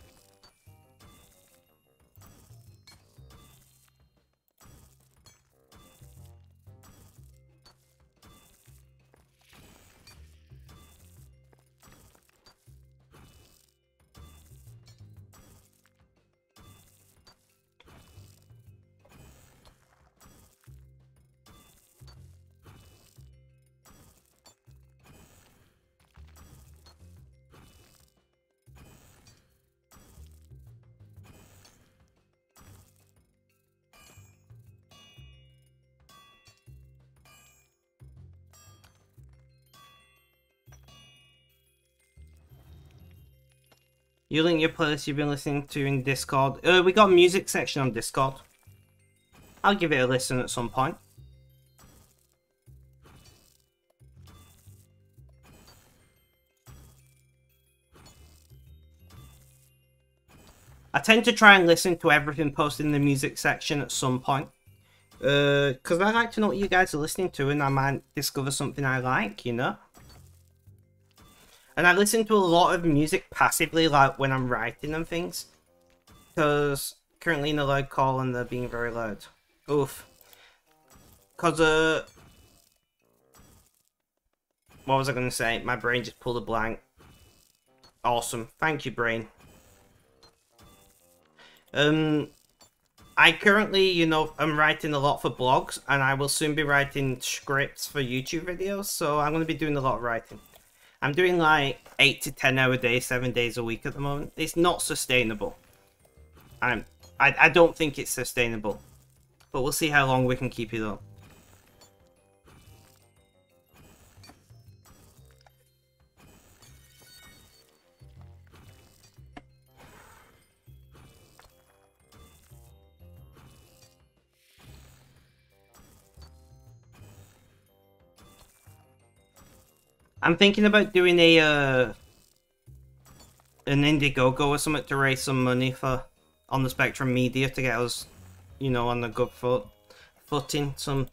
You link your playlist you've been listening to in Discord. We got a music section on Discord. I'll give it a listen at some point. I tend to try and listen to everything posted in the music section at some point. Because I like to know what you guys are listening to and I might discover something I like, you know? And I listen to a lot of music passively, like when I'm writing and things. Because currently in a loud call and they're being very loud. Oof. Because, what was I going to say? My brain just pulled a blank. Awesome. Thank you, brain. I currently, you know, I'm writing a lot for blogs. And I will soon be writing scripts for YouTube videos. So I'm going to be doing a lot of writing. I'm doing like 8 to 10 hour days, 7 days a week at the moment. It's not sustainable. I don't think it's sustainable. But we'll see how long we can keep it up. I'm thinking about doing a an Indiegogo or something to raise some money for on the Spectrum Media to get us, you know, on a good footing, some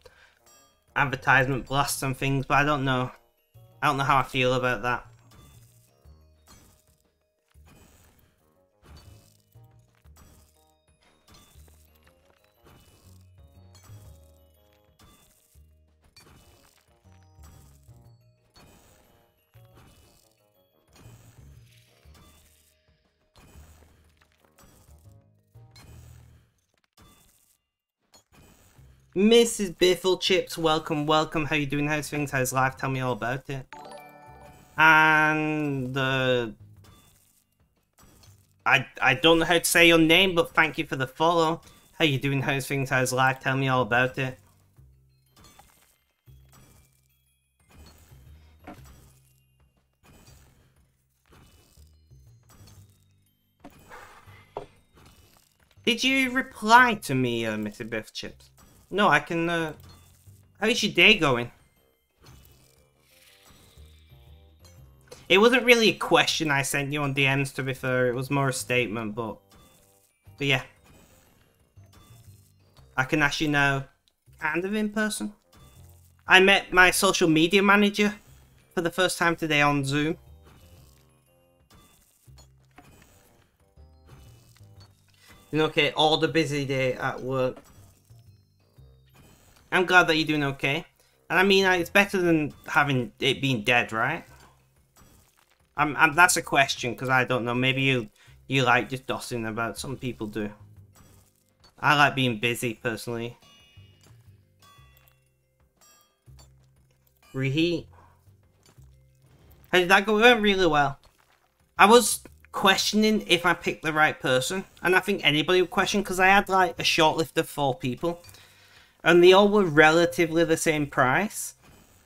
advertisement blasts and things, but I don't know. I don't know how I feel about that. Mrs. Biffle Chips, welcome, welcome. How you doing? How's things? How's life? Tell me all about it. And I don't know how to say your name, but thank you for the follow. How you doing? How's things? How's life? Tell me all about it. Did you reply to me, Mr. Biff Chips? No, I can, how's your day going? It wasn't really a question I sent you on DMs, to be fair. It was more a statement, but yeah. I can ask you now, kind of in person. I met my social media manager for the first time today on Zoom. Okay, all the busy day at work. I'm glad that you're doing okay. And I mean, it's better than having it being dead, right? That's a question, because I don't know. Maybe you like just dossing about. Some people do. I like being busy, personally. Reheat. How did that go? It went really well. I was questioning if I picked the right person. And I think anybody would question, because I had like a shortlist of 4 people. And they all were relatively the same price.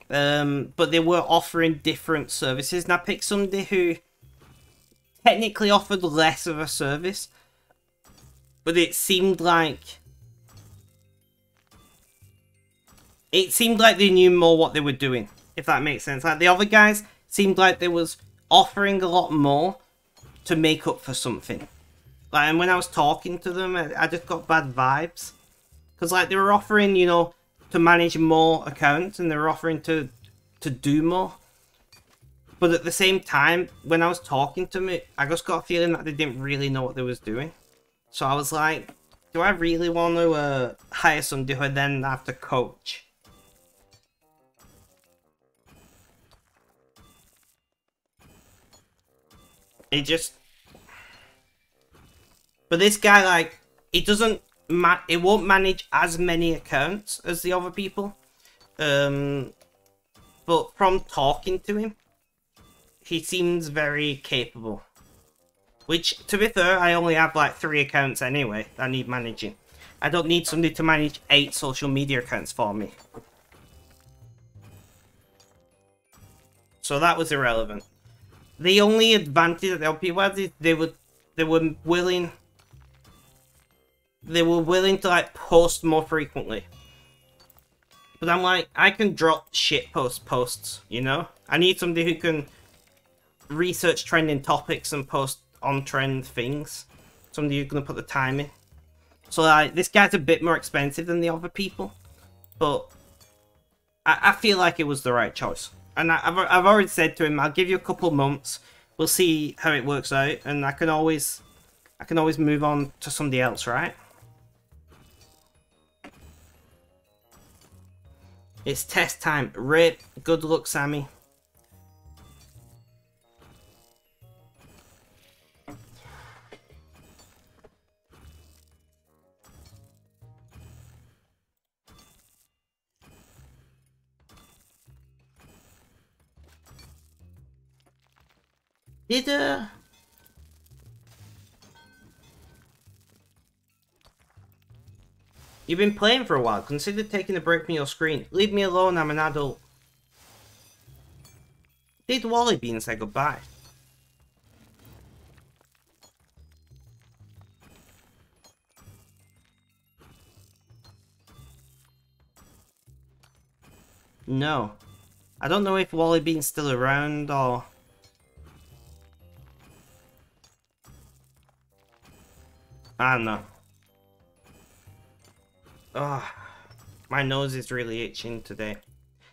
But they were offering different services. And I picked somebody who technically offered less of a service. But it seemed like they knew more what they were doing, if that makes sense. Like the other guys seemed like they was offering a lot more to make up for something. Like, and when I was talking to them, I just got bad vibes. Because like they were offering, you know, to manage more accounts, and they were offering to do more. But at the same time, when I was talking to them, I just got a feeling that they didn't really know what they was doing. So I was like, do I really want to hire somebody who I then have to coach? It just... But this guy, like, it doesn't... It won't manage as many accounts as the other people. But from talking to him, he seems very capable. Which, to be fair, I only have like 3 accounts anyway that need managing. I don't need somebody to manage 8 social media accounts for me. So that was irrelevant. The only advantage that the other people had is they were willing to like post more frequently. But I'm like, I can drop shit posts, you know? I need somebody who can research trending topics and post on-trend things. Somebody who's going to put the time in. So like, this guy's a bit more expensive than the other people. But I feel like it was the right choice. And I've already said to him, I'll give you a couple months. We'll see how it works out. And I can always move on to somebody else, right? It's test time. Rip. Good luck, Sammy. You've been playing for a while. Consider taking a break from your screen. Leave me alone, I'm an adult. Did Wally Bean say goodbye? No. I don't know if Wally Bean's still around or... I don't know. Ugh. My nose is really itching today.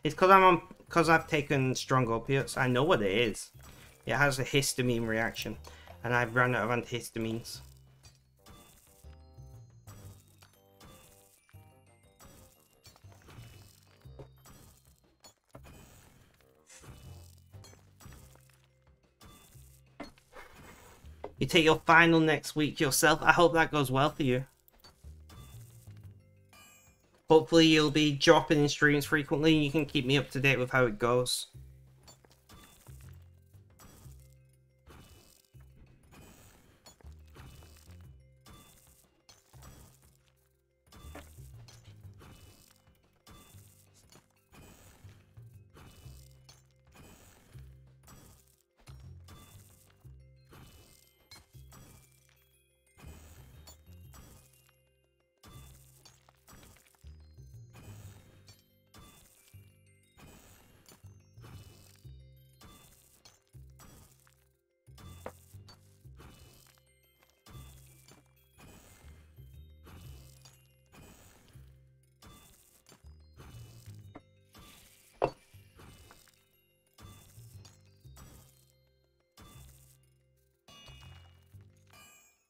It's because I've taken strong opiates. I know what it is. It has a histamine reaction. And I've run out of antihistamines. You take your final next week yourself. I hope that goes well for you. Hopefully you'll be dropping in streams frequently and you can keep me up to date with how it goes.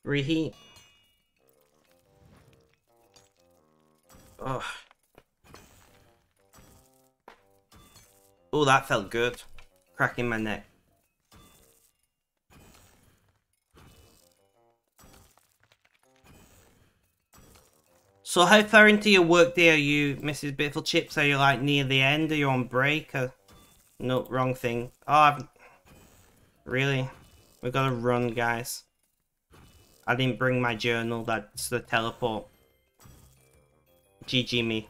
Reheat. Oh. Oh, that felt good. Cracking my neck. So how far into your workday are you, Mrs. Bitful Chips? Are you like near the end? Are you on break? Or... No, wrong thing. Oh, really? We've got to run, guys. I didn't bring my journal. That's the teleport. GG me.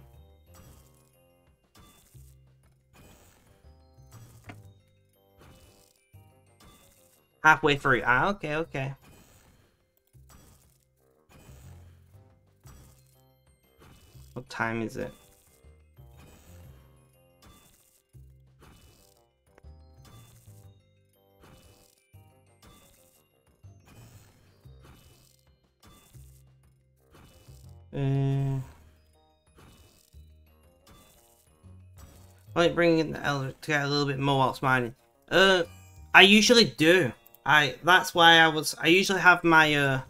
Halfway through. Ah, okay, okay. What time is it? Like bringing the elder to get a little bit more whilst mining. I usually do. That's why I usually have my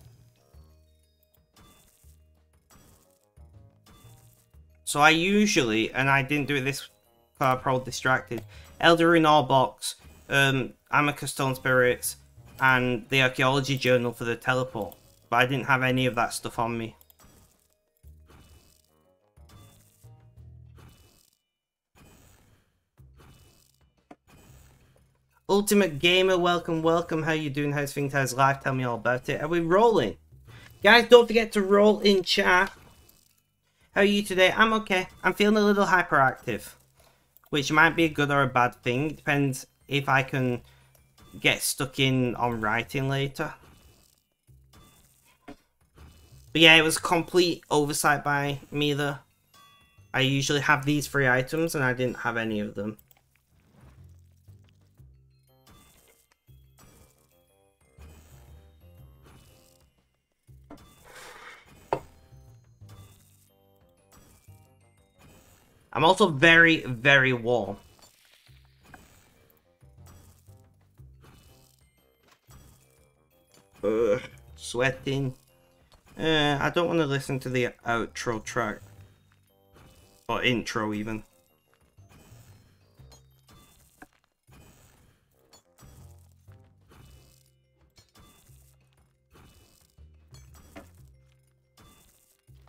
So I usually, and I didn't do it this because I'm probably distracted. Elder in our box, Amicus Stone Spirits, and the Archaeology Journal for the teleport. But I didn't have any of that stuff on me. Ultimate Gamer, welcome, welcome. How you doing? How's things? How's life? Tell me all about it. Are we rolling? Guys, don't forget to roll in chat. How are you today? I'm okay. I'm feeling a little hyperactive, which might be a good or a bad thing. Depends if I can get stuck in on writing later. But yeah, it was complete oversight by me though. I usually have these 3 items and I didn't have any of them. I'm also very, very warm. Sweating. I don't want to listen to the outro track. Or intro even.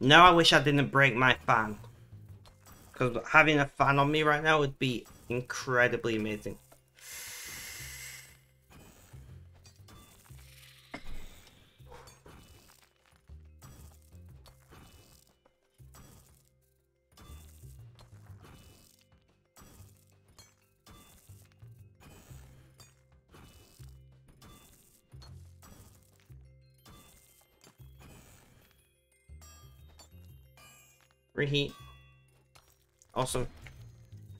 Now I wish I didn't break my fan. Because having a fan on me right now would be incredibly amazing. Reheat. Awesome.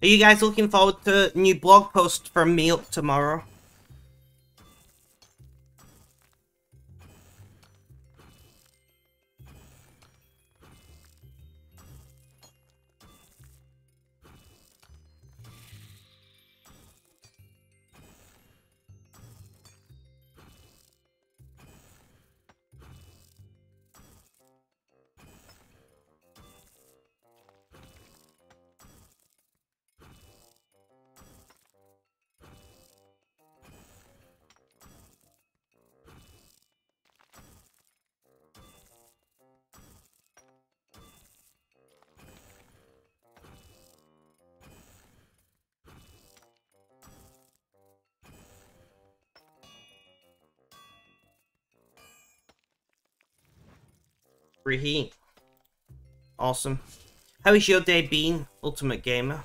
Are you guys looking forward to a new blog post from me up tomorrow? Reheat. Awesome. How is your day been, Ultimate Gamer?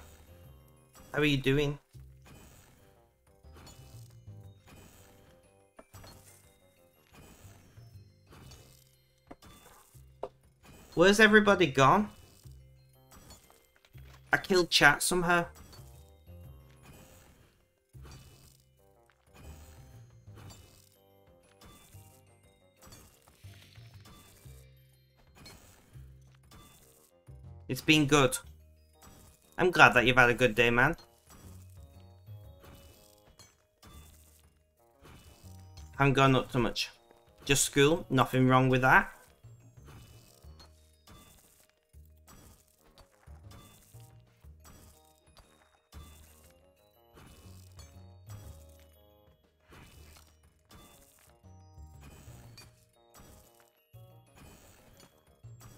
How are you doing? Where's everybody gone? I killed chat somehow. It's been good. I'm glad that you've had a good day, man. Haven't gone up too much. Just school, nothing wrong with that.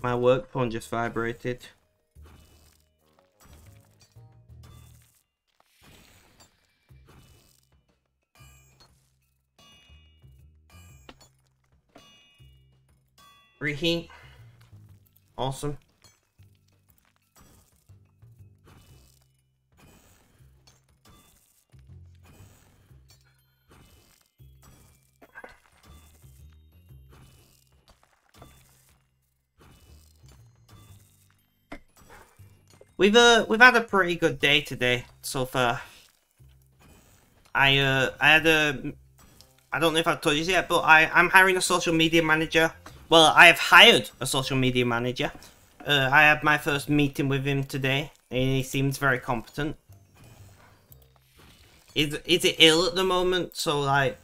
My work phone just vibrated. Reheat. Awesome. We've had a pretty good day today so far. I had a, I don't know if I've told you yet, but I'm hiring a social media manager. Well, I have hired a social media manager. I had my first meeting with him today, and he seems very competent. Is it ill at the moment? So like,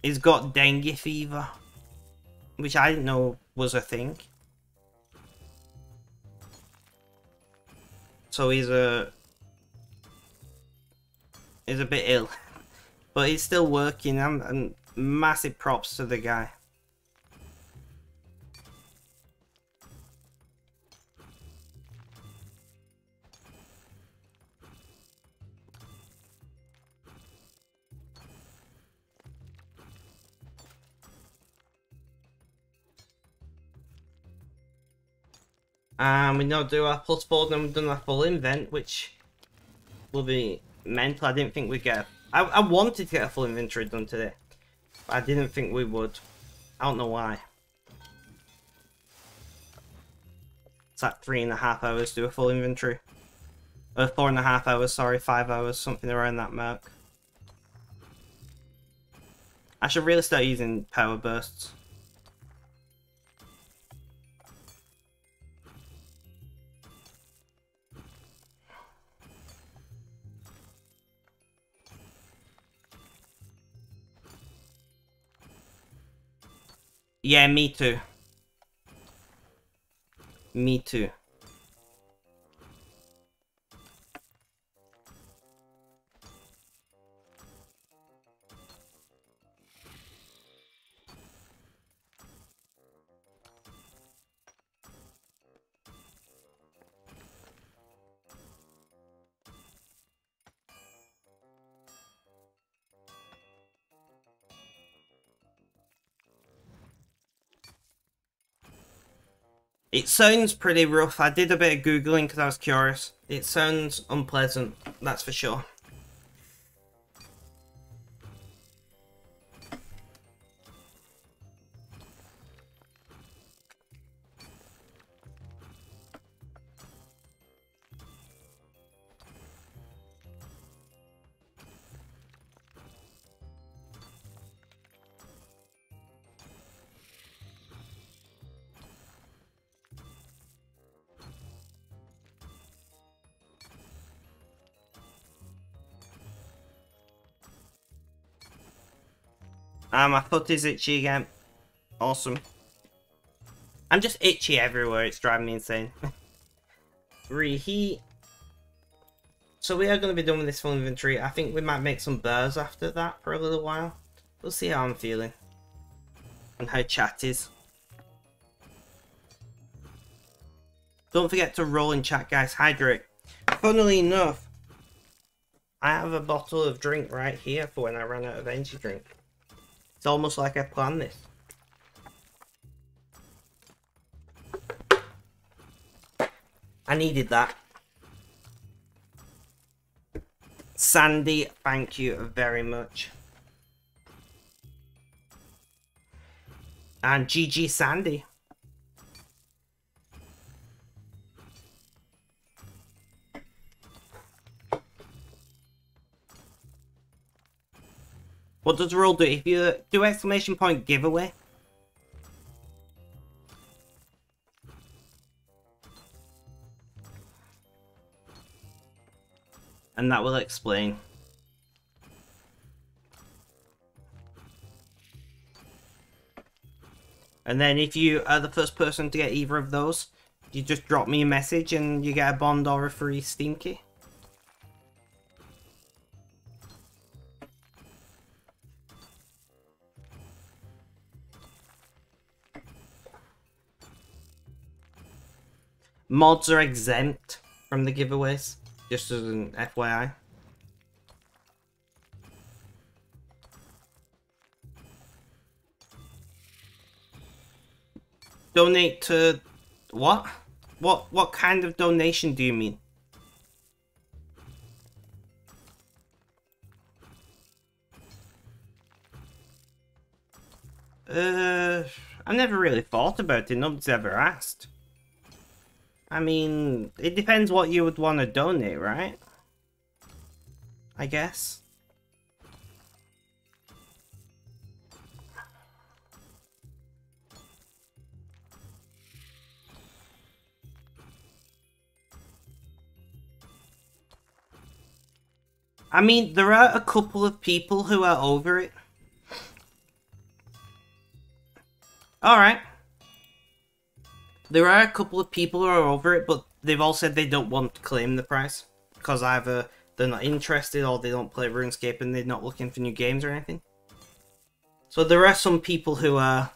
he's got dengue fever, which I didn't know was a thing. So he's a bit ill, but he's still working. And massive props to the guy. And we now do our plus board, and we've done our full invent, which will be mental. I didn't think we'd get. I wanted to get a full inventory done today, but I didn't think we would. I don't know why. It's like 3.5 hours to do a full inventory. 4.5 hours, sorry, 5 hours, something around that mark. I should really start using power bursts. Yeah, me too. Me too. It sounds pretty rough. I did a bit of Googling because I was curious. It sounds unpleasant, that's for sure. My foot is itchy again. Awesome. I'm just itchy everywhere, it's driving me insane. Reheat. So we are going to be done with this full inventory. I think we might make some bears after that for a little while. We'll see how I'm feeling. And how chat is. Don't forget to roll in chat, guys. Hydrate. Funnily enough, I have a bottle of drink right here for when I run out of energy drink. It's almost like I planned this. I needed that. Sandy, thank you very much. And GG Sandy. What does the rule do? If you do exclamation point giveaway, and that will explain. And then if you are the first person to get either of those, you just drop me a message and you get a bond or a free Steam key. Mods are exempt from the giveaways, just as an FYI. Donate to what? What kind of donation do you mean? I never really thought about it. Nobody's ever asked. I mean, it depends what you would want to donate, right? I guess. I mean, there are a couple of people who are over it. Alright. There are a couple of people who are over it, but they've all said they don't want to claim the prize. Because either they're not interested or they don't play RuneScape and they're not looking for new games or anything. So there are some people who are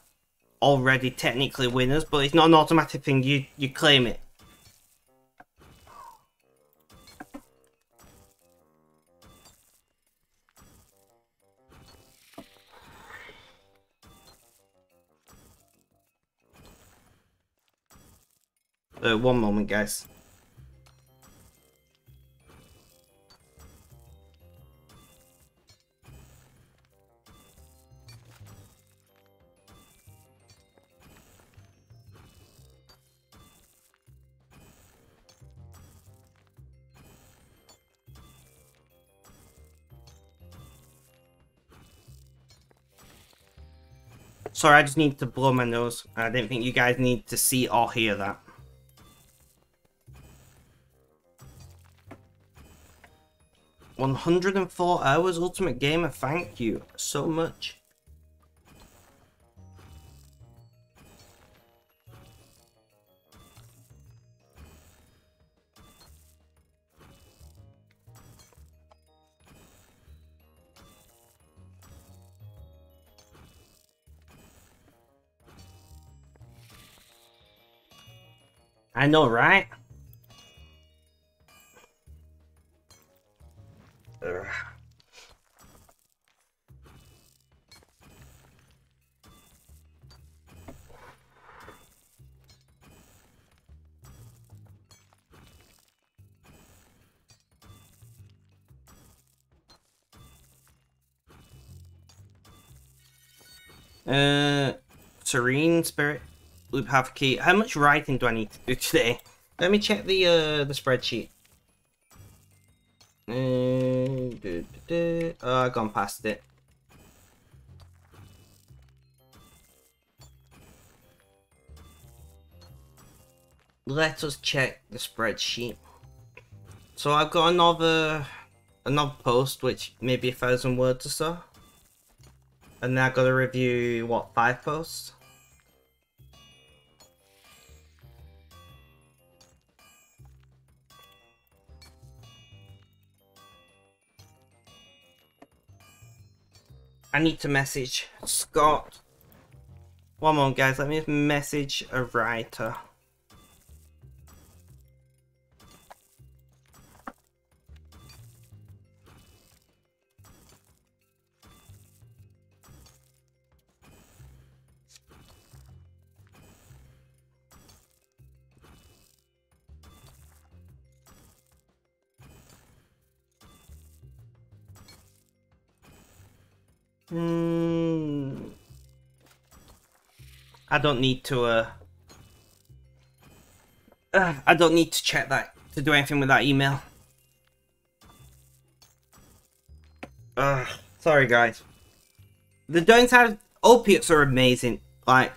already technically winners, but it's not an automatic thing. You claim it. One moment, guys. Sorry, I just need to blow my nose. I didn't think you guys need to see or hear that. $104 Ultimate Gamer, thank you so much. I know, right? Ugh. Serene Spirit, Loop Half Key. How much writing do I need to do today? Let me check the spreadsheet. Oh, I've gone past it. Let us check the spreadsheet. So I've got another post, which maybe 1,000 words or so. And then I've got to review, what, 5 posts? I need to message Scott. One moment, guys. Let me message a writer. I don't need to, I don't need to check that, to do anything with that email. Sorry guys. The downside, opiates are amazing. Like,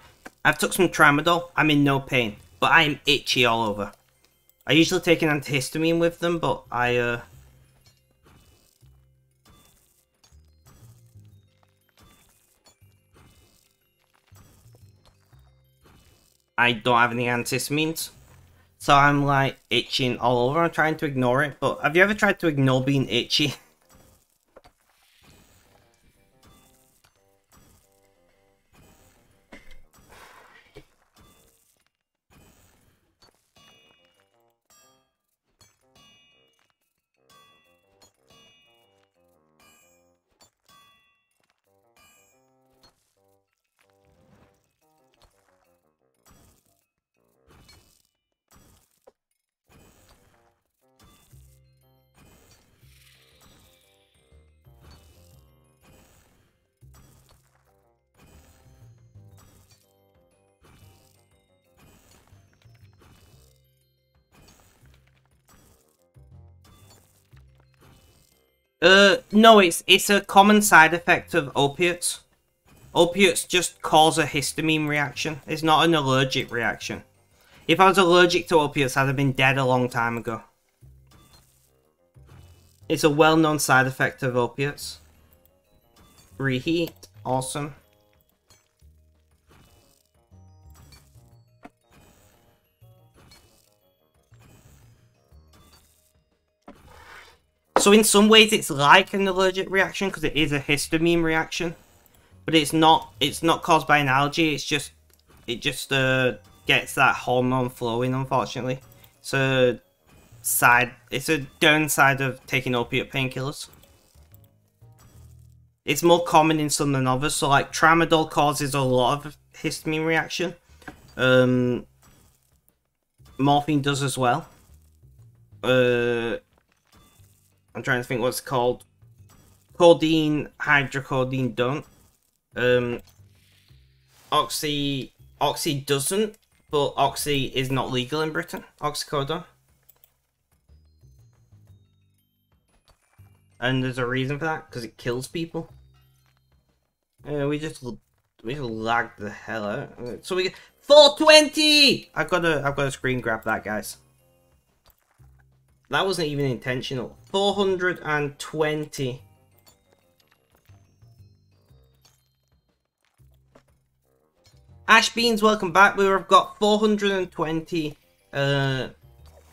I've took some tramadol, I'm in no pain, but I am itchy all over. I usually take an antihistamine with them, but I don't have any antihistamines. So I'm like itching all over. I'm trying to ignore it, but have you ever tried to ignore being itchy? No, it's a common side effect of opiates. Opiates just cause a histamine reaction. It's not an allergic reaction. If I was allergic to opiates, I'd have been dead a long time ago. It's a well-known side effect of opiates. Reheat, awesome. So in some ways it's like an allergic reaction because it is a histamine reaction, but it's not caused by an allergy. It just gets that hormone flowing, unfortunately. It's a downside of taking opiate painkillers. It's more common in some than others. So like tramadol causes a lot of histamine reaction. Morphine does as well. I'm trying to think what's called. Codeine, hydrocodone don't. Oxy doesn't, but Oxy is not legal in Britain. Oxycodone. And there's a reason for that, because it kills people. We just lagged the hell out. So we get 420. I've got to screen grab that, guys. That wasn't even intentional. 420. Ash Beans, welcome back. We've got 420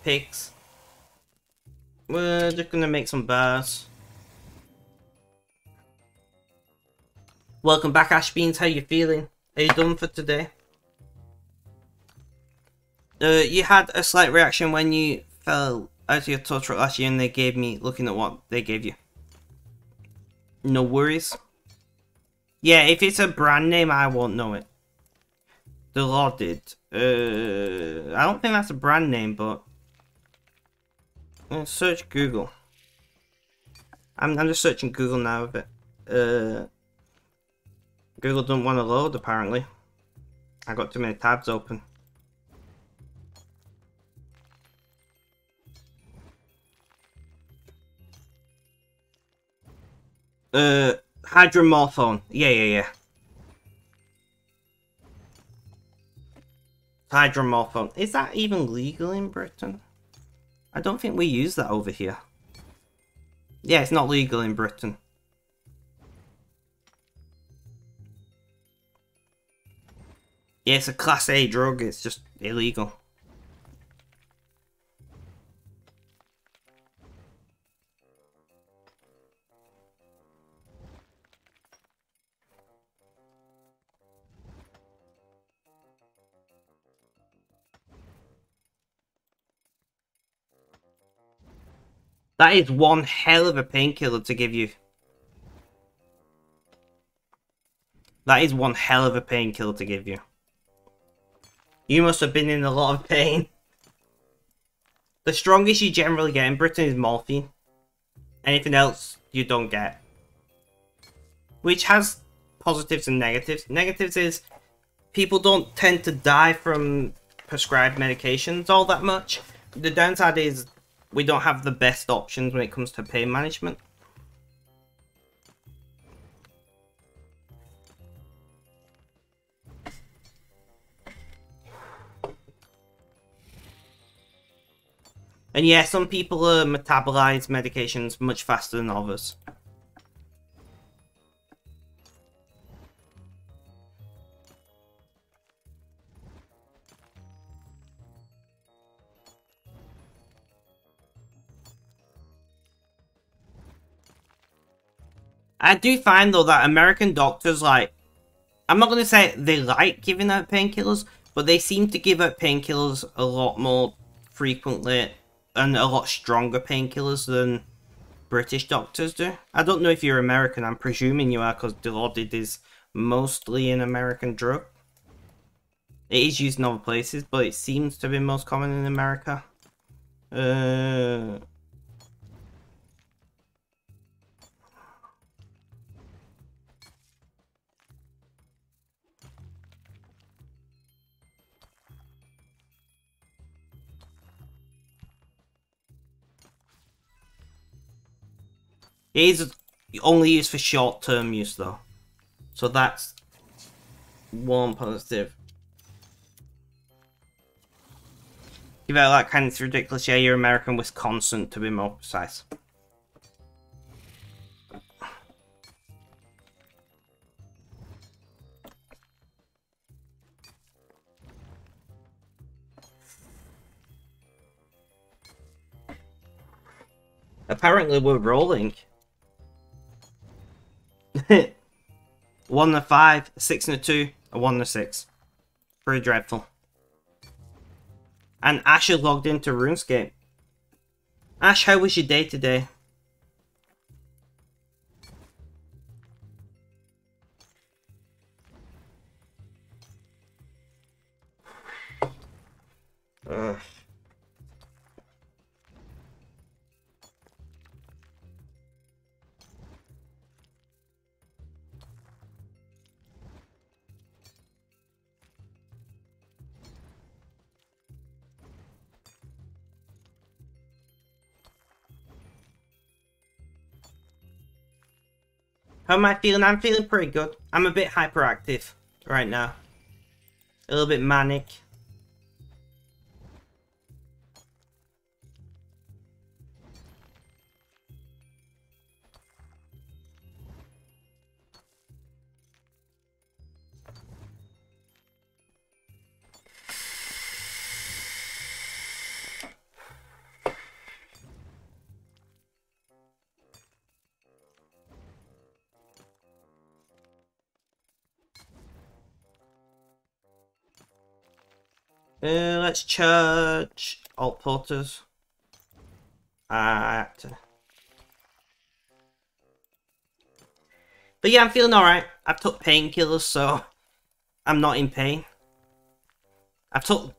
picks. We're just gonna make some bars. Welcome back, Ash Beans. How you feeling? Are you done for today? You had a slight reaction when you fell out of your tow truck last year and they gave me, looking at what they gave you. No worries. Yeah, if it's a brand name, I won't know it. The law did. I don't think that's a brand name, but... search Google. I'm just searching Google now of it. Google don't want to load, apparently. I got too many tabs open. Hydromorphone. Yeah. Hydromorphone. Is that even legal in Britain? I don't think we use that over here. Yeah, it's not legal in Britain. Yeah, it's a Class A drug. It's just illegal. That is one hell of a painkiller to give you. That is one hell of a painkiller to give you. You must have been in a lot of pain. The strongest you generally get in Britain is morphine. Anything else, you don't get. which has positives and negatives. Negatives is people don't tend to die from prescribed medications all that much. The downside is we don't have the best options when it comes to pain management. And yeah, some people metabolize medications much faster than others. I do find though that American doctors, like, I'm not going to say they like giving out painkillers, but they seem to give out painkillers a lot more frequently and a lot stronger painkillers than British doctors do. I don't know if you're American, I'm presuming you are because Dilaudid is mostly an American drug. It is used in other places, but it seems to be most common in America. It is only used for short-term use though. So that's one positive. Give out that kind of ridiculous, yeah, you're American Wisconsin to be more precise. Apparently we're rolling. 1 and a 5, 6 and a 2, a 1 and a 6. Pretty dreadful. And Ash is logged into RuneScape. Ash, how was your day today? Ugh. How am I feeling? I'm feeling pretty good. I'm a bit hyperactive right now. A little bit manic. Let's charge alt porters. But yeah, I'm feeling alright. I've took painkillers, so I'm not in pain. I've took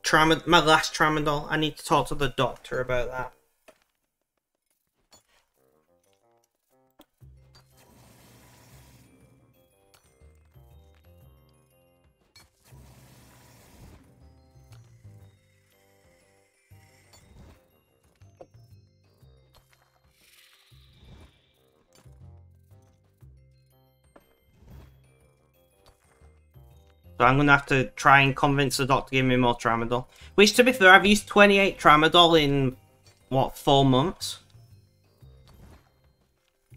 my last tramadol. I need to talk to the doctor about that. So I'm going to have to try and convince the doctor to give me more tramadol. Which, to be fair, I've used 28 tramadol in, what, 4 months?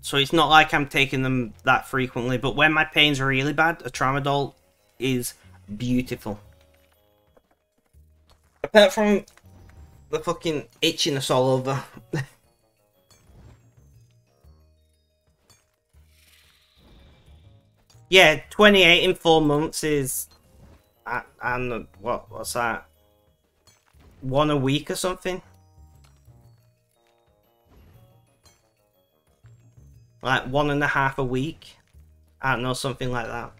So it's not like I'm taking them that frequently. But when my pains are really bad, a tramadol is beautiful. Apart from the fucking itchiness all over. Yeah, 28 in 4 months is... And what's that? 1 a week or something? Like 1.5 a week? I don't know, something like that.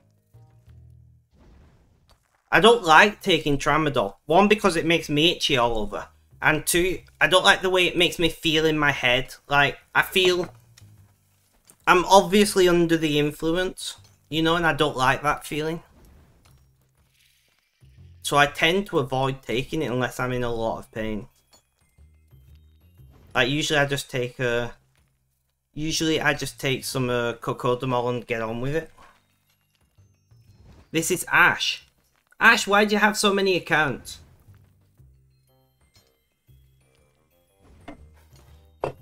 I don't like taking tramadol. 1, because it makes me itchy all over. And 2, I don't like the way it makes me feel in my head. Like, I feel I'm obviously under the influence, you know, and I don't like that feeling. So I tend to avoid taking it unless I'm in a lot of pain. Like, usually I just take some cocodamol and get on with it. This is Ash. Ash, why do you have so many accounts?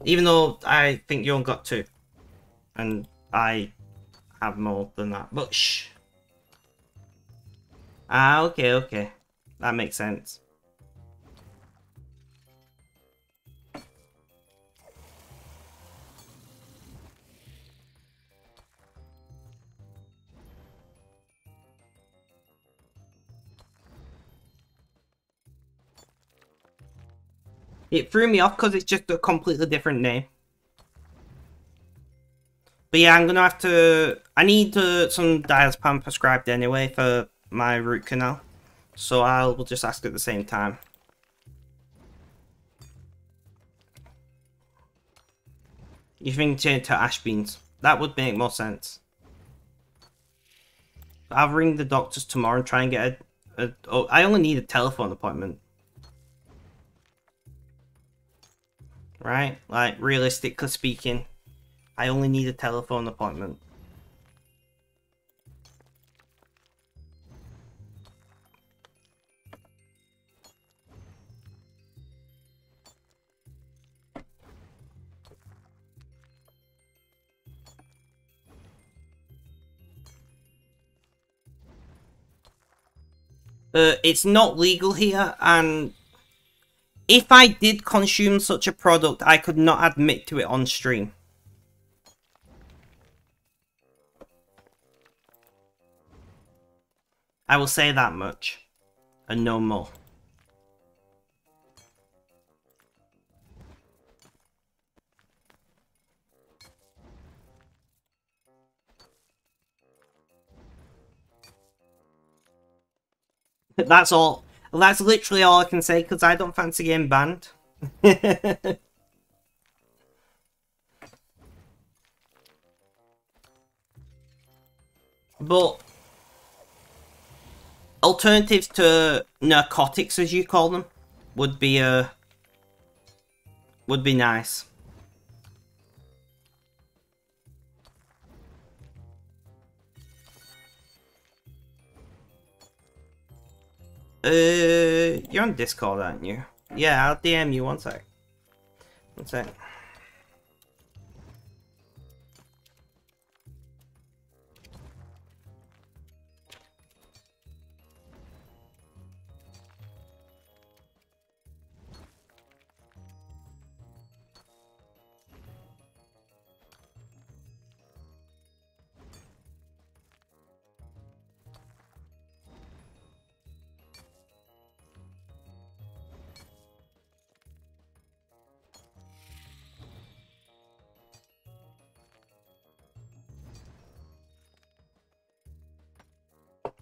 Even though I think you only got 2. And I have more than that. But shh. Ah, okay. That makes sense. It threw me off because it's just a completely different name. But yeah, I'm gonna have to... I need some diazepam prescribed anyway for my root canal. So I'll just ask at the same time. You think change to ash beans? That would make more sense. I'll ring the doctors tomorrow and try and get oh, I only need a telephone appointment. Right? Like, realistically speaking, I only need a telephone appointment. It's not legal here, and if I did consume such a product, I could not admit to it on stream. I will say that much, and no more. That's all. That's literally all I can say, because I don't fancy getting banned. But alternatives to narcotics, as you call them, would be nice. You're on Discord, aren't you? Yeah, I'll DM you. One sec.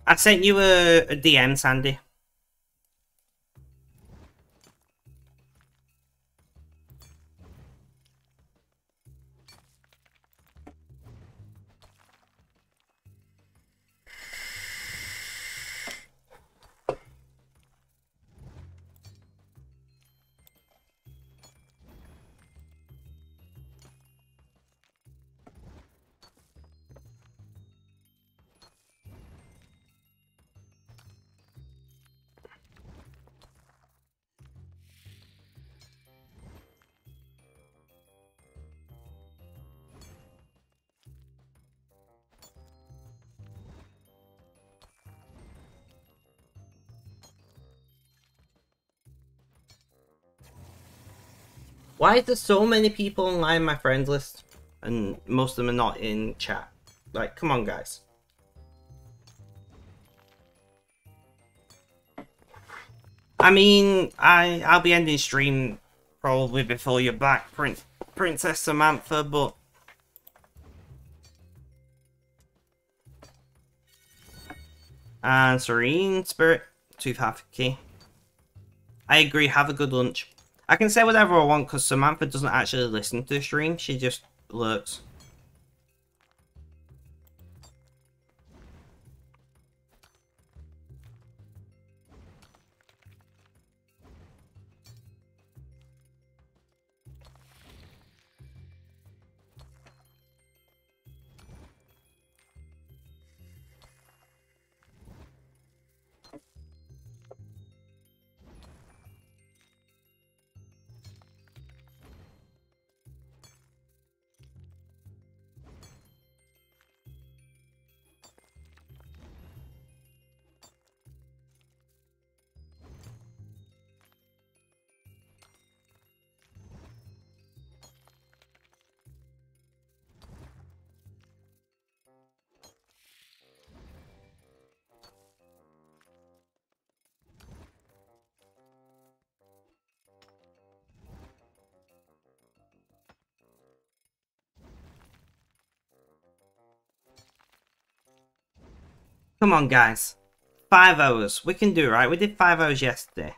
I sent you a DM, Sandy. Why is there so many people online on my friends list? And most of them are not in chat. Like, come on, guys. I mean, I'll be ending stream probably before you're back, Princess Samantha, but... And Serene Spirit, Tooth half key. I agree, have a good lunch. I can say whatever I want because Samantha doesn't actually listen to the stream, she just lurks. Come on, guys. 5 hours. We can do it, right? We did 5 hours yesterday.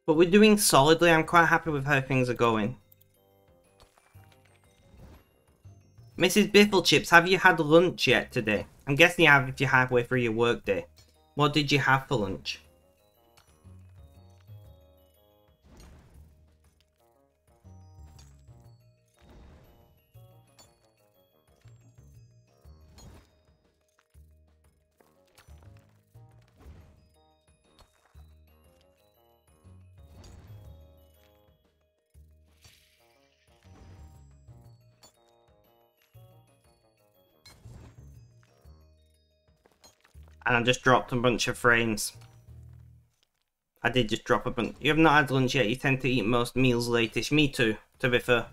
But we're doing solidly. I'm quite happy with how things are going. Mrs. Bifflechips, have you had lunch yet today? I'm guessing you have if you're halfway through your workday. What did you have for lunch? And I just dropped a bunch of frames. I did just drop a bunch. You have not had lunch yet. You tend to eat most meals latish. Me too, to be fair.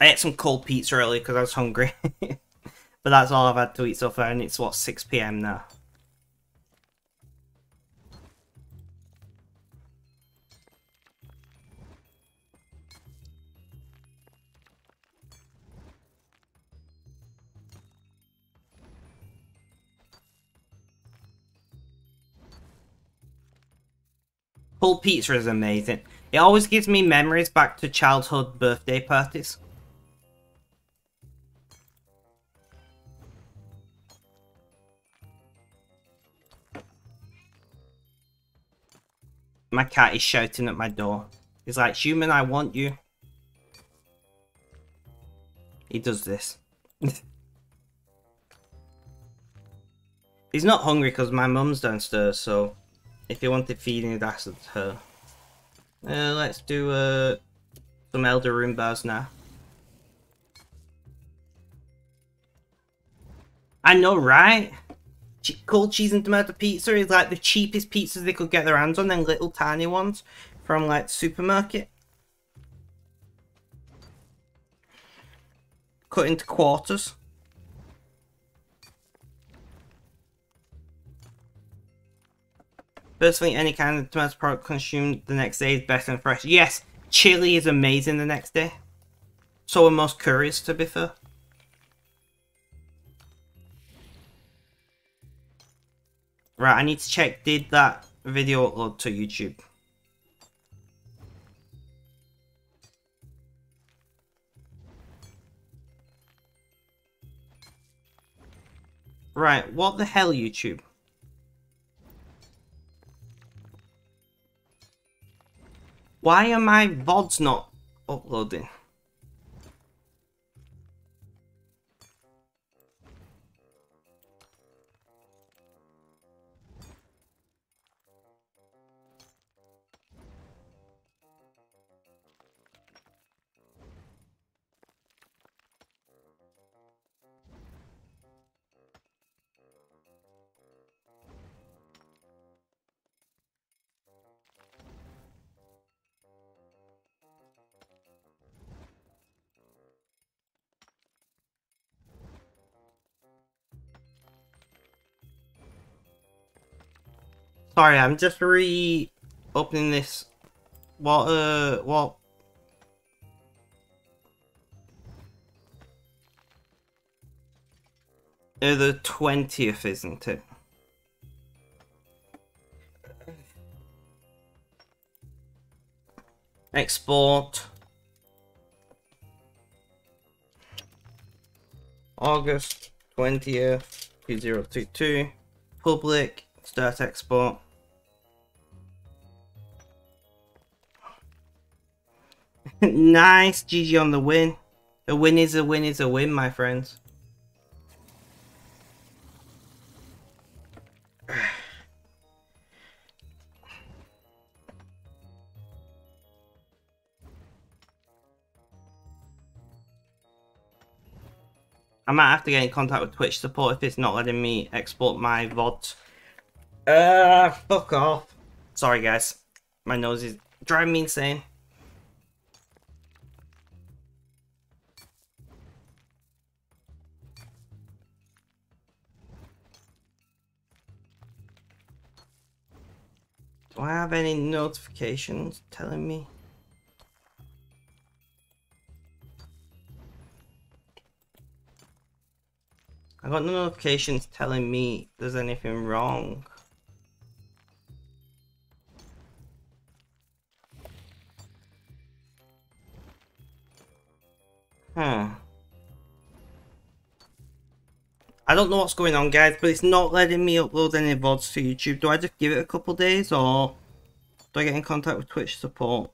I ate some cold pizza earlier because I was hungry. But that's all I've had to eat so far, and it's what, 6 PM now. Cold pizza is amazing. It always gives me memories back to childhood birthday parties. My cat is shouting at my door. He's like, "Human, I want you." He does this. He's not hungry because my mum's downstairs, so if he wanted feeding, he'd ask her. Let's do some Elder Rune bars now. I know, right? Cold cheese and tomato pizza is like the cheapest pizzas they could get their hands on, then little tiny ones from like the supermarket. Cut into quarters. Personally, any kind of tomato product consumed the next day is better than fresh. Yes, chili is amazing the next day. So are most curries, to be fair. Right, I need to check, did that video upload to YouTube? Right, what the hell, YouTube? Why are my VODs not uploading? Sorry, I'm just opening this. What? The 20th, isn't it? Export. August 20th, 2022. Public. Start export. Nice, GG on the win. A win is a win is a win, my friends. I might have to get in contact with Twitch support if it's not letting me export my VODs. Fuck off. Sorry guys. My nose is driving me insane. Do I have any notifications telling me? I got no notifications telling me there's anything wrong. Huh. I don't know what's going on, guys, but it's not letting me upload any VODs to YouTube. Do I just give it a couple days, or do I get in contact with Twitch support?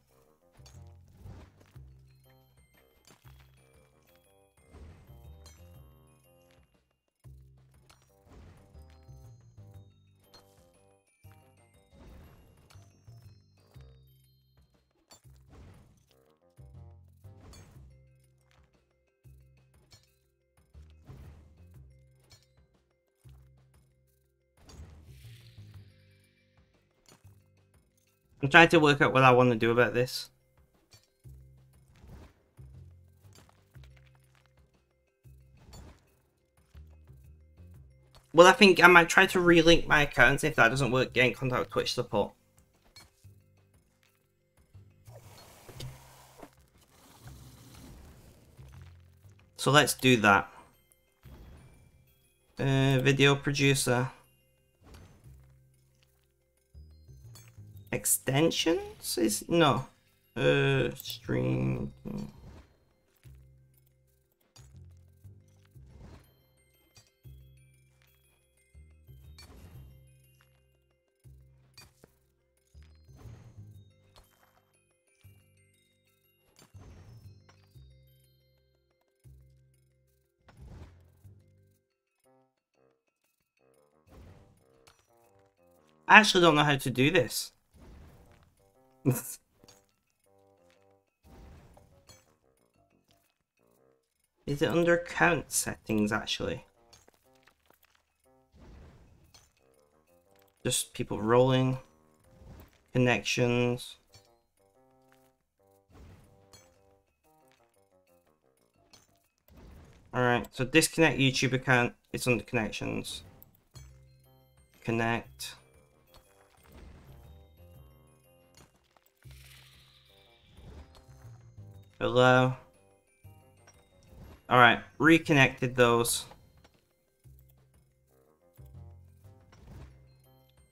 I'm trying to work out what I want to do about this. Well, I think I might try to relink my accounts. If that doesn't work, get in contact with Twitch support. So let's do that. Video producer. Extensions is no. Stream. I actually don't know how to do this. Is it under account settings actually? Just people rolling. Connections. Alright, so disconnect YouTube account. It's under connections. Connect. Hello. Alright, reconnected those.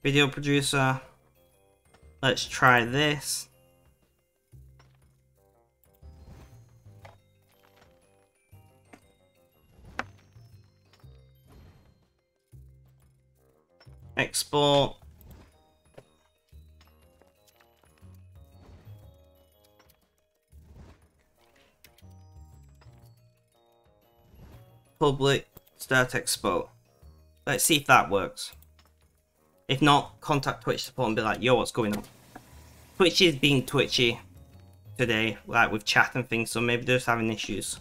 Video producer. Let's try this. Export. Public, start expo. Let's see if that works. If not, contact Twitch support and be like, yo, what's going on? Twitch is being twitchy today, like with chat and things, so maybe they're just having issues.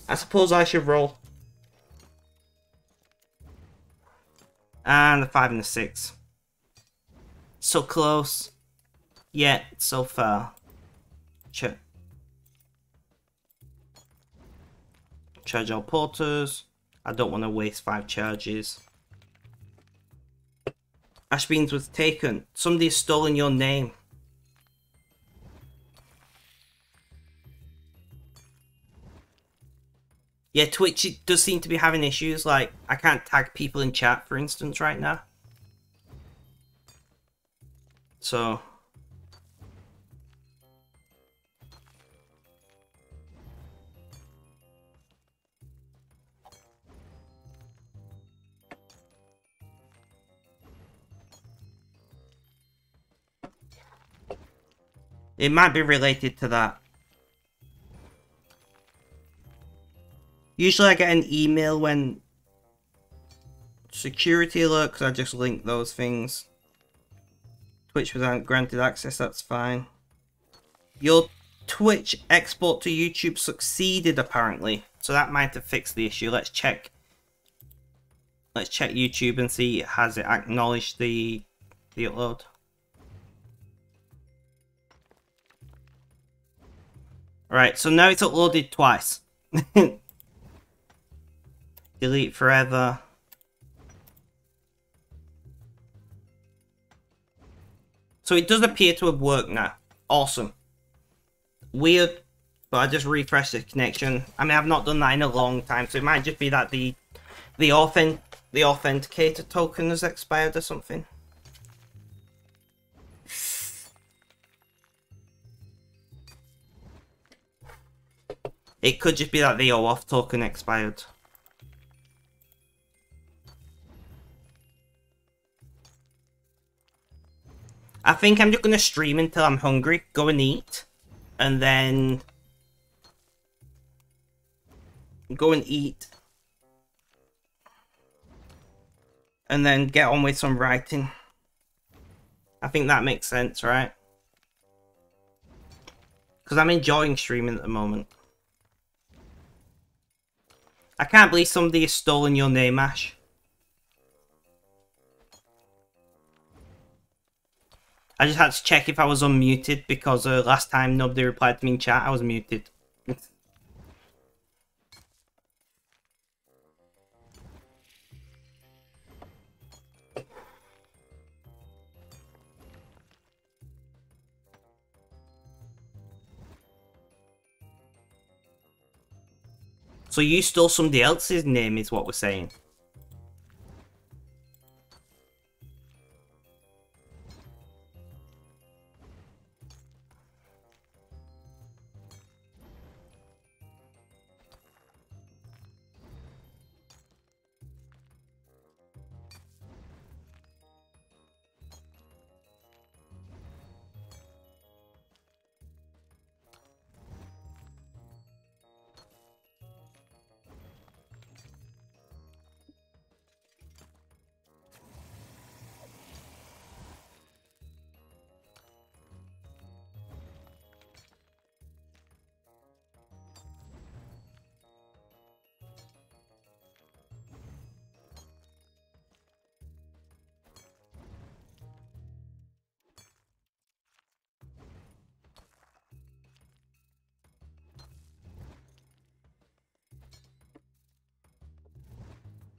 I suppose I should roll. And the 5 and the 6. So close, yet so far. Check. Charge all porters. I don't want to waste 5 charges. Ash Beans was taken. Somebody's stolen your name. Yeah, Twitch it does seem to be having issues. Like, I can't tag people in chat, for instance, right now. So... it might be related to that. Usually I get an email when security alert, because I just link those things. Twitch without granted access, that's fine. Your Twitch export to YouTube succeeded apparently, so that might have fixed the issue. Let's check. Let's check YouTube and see, has it acknowledged the upload. Right, so now it's uploaded twice. Delete forever. So it does appear to have worked now. Awesome. Weird, but I just refreshed the connection. I mean, I've not done that in a long time, so it might just be that the authenticator token has expired or something. It could just be that the OAuth token expired. I think I'm just going to stream until I'm hungry, go and eat, and then go and eat, and then get on with some writing. I think that makes sense, right? Because I'm enjoying streaming at the moment. I can't believe somebody has stolen your name, Ash. I just had to check if I was unmuted because last time nobody replied to me in chat, I was muted. So you stole somebody else's name is what we're saying.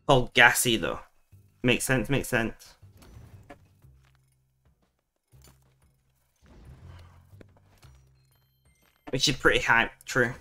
Called Gassy though. Makes sense, makes sense. Which is pretty hype, true.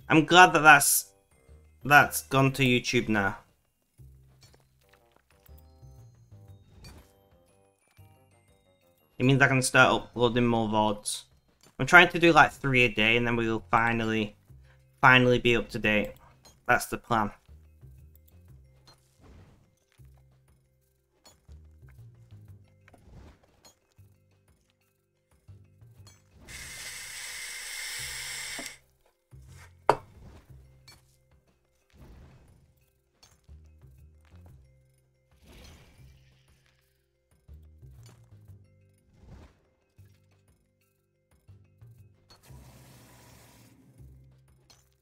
I'm glad that that's gone to YouTube now. It means I can start uploading more VODs. I'm trying to do like 3 a day and then we'll finally be up to date. That's the plan.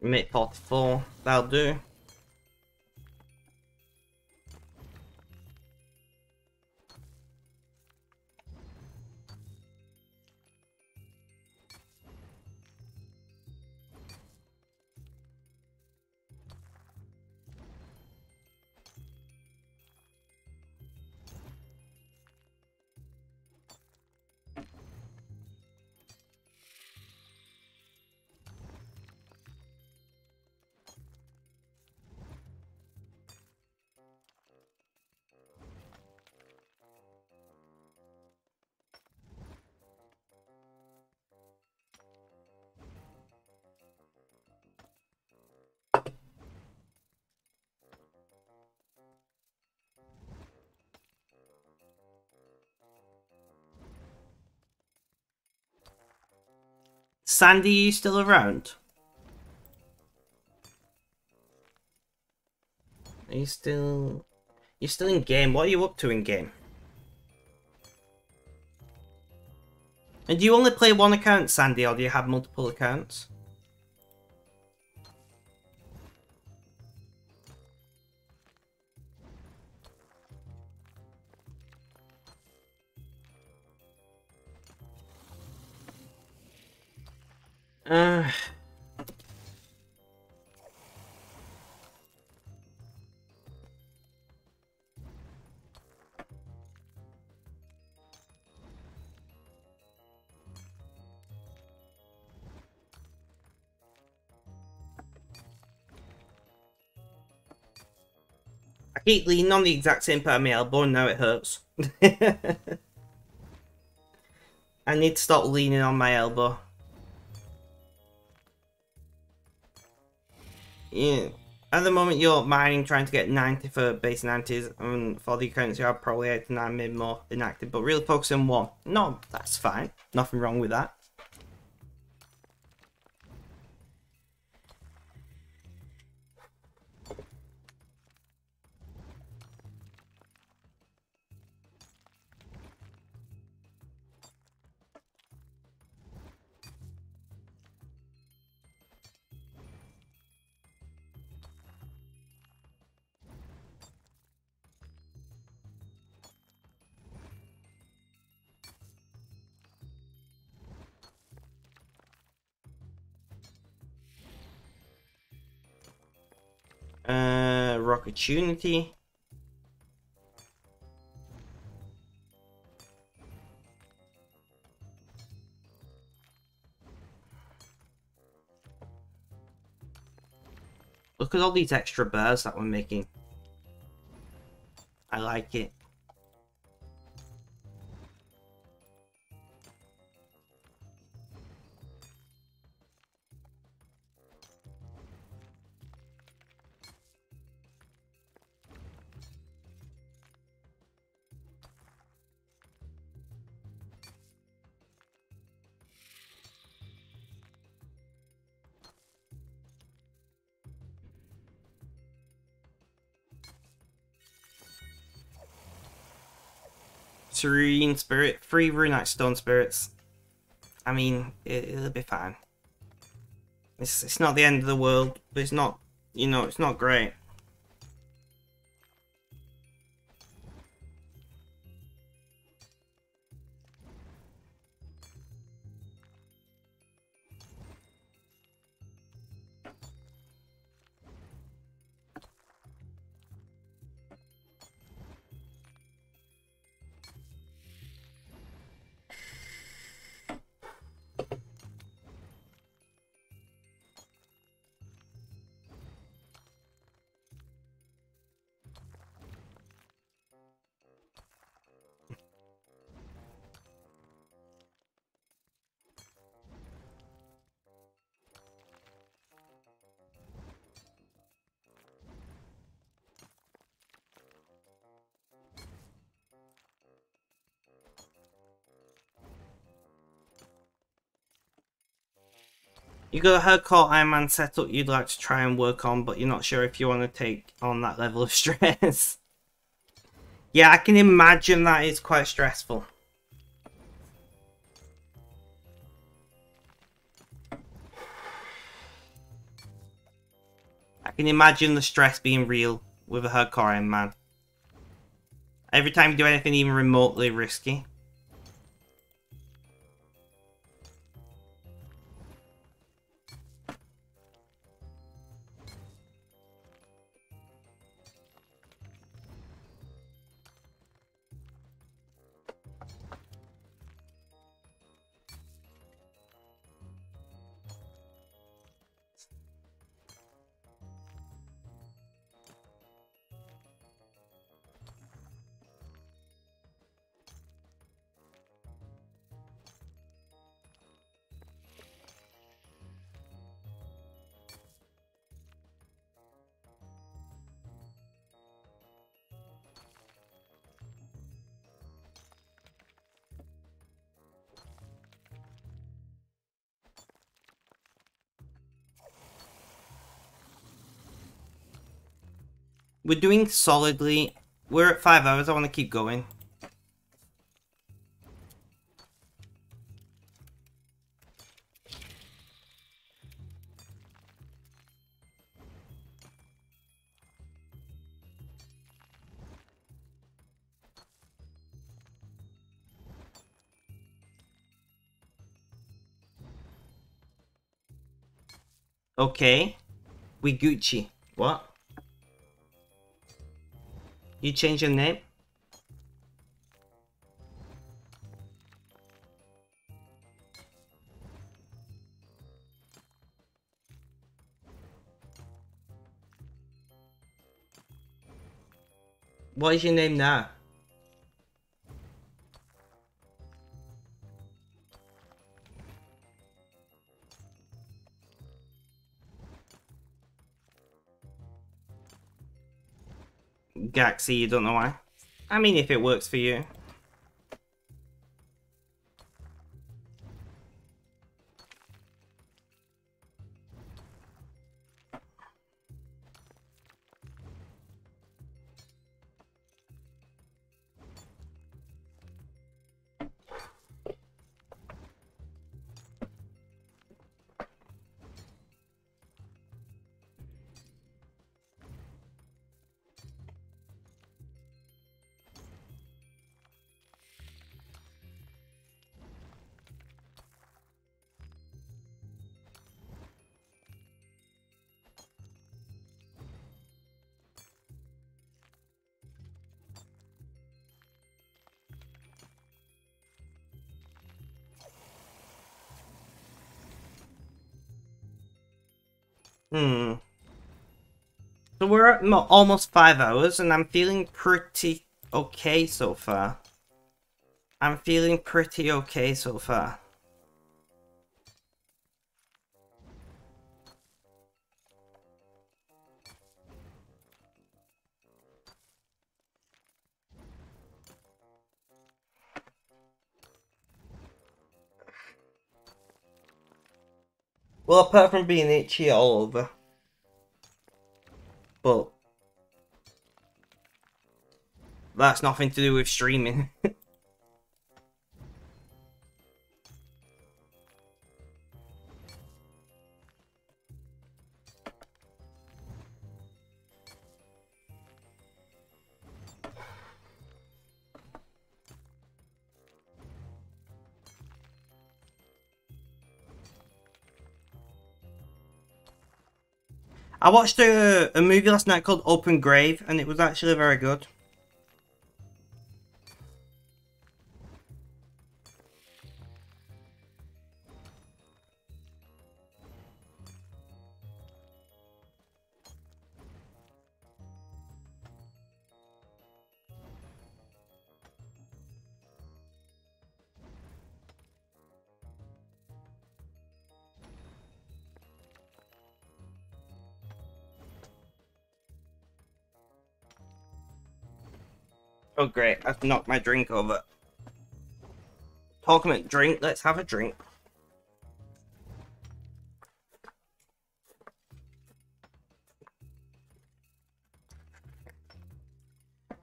Make 44, that'll do. Sandy, are you still around? Are you still... You're still in game. What are you up to in game? And do you only play one account, Sandy, or do you have multiple accounts? I keep leaning on the exact same part of my elbow and now it hurts. I need to stop leaning on my elbow. Yeah. At the moment you're mining trying to get 90 for base 90s, and for the accounts you have probably 8 to 9 maybe more inactive, but really focus on one. No, that's fine. Nothing wrong with that. Opportunity. Look at all these extra bears that we're making. I like it. Serene Spirit, 3 Runite Stone Spirits. I mean, it'll be fine. It's not the end of the world, but it's not, you know, it's not great. You got a hardcore Iron Man setup you'd like to try and work on, but you're not sure if you want to take on that level of stress. Yeah, I can imagine that is quite stressful. I can imagine the stress being real with a hardcore Iron Man. Every time you do anything even remotely risky. We're doing solidly. We're at 5 hours. I want to keep going. Okay. We Gucci. What? You change your name? What is your name now? Gaxi, you don't know why? I mean, if it works for you. Hmm. So we're at almost 5 hours, and I'm feeling pretty okay so far. I'm feeling pretty okay so far. Well, apart from being itchy all over. But that's nothing to do with streaming. I watched a movie last night called Open Grave, and it was actually very good. Oh great, I've knocked my drink over. Talking about drink, let's have a drink.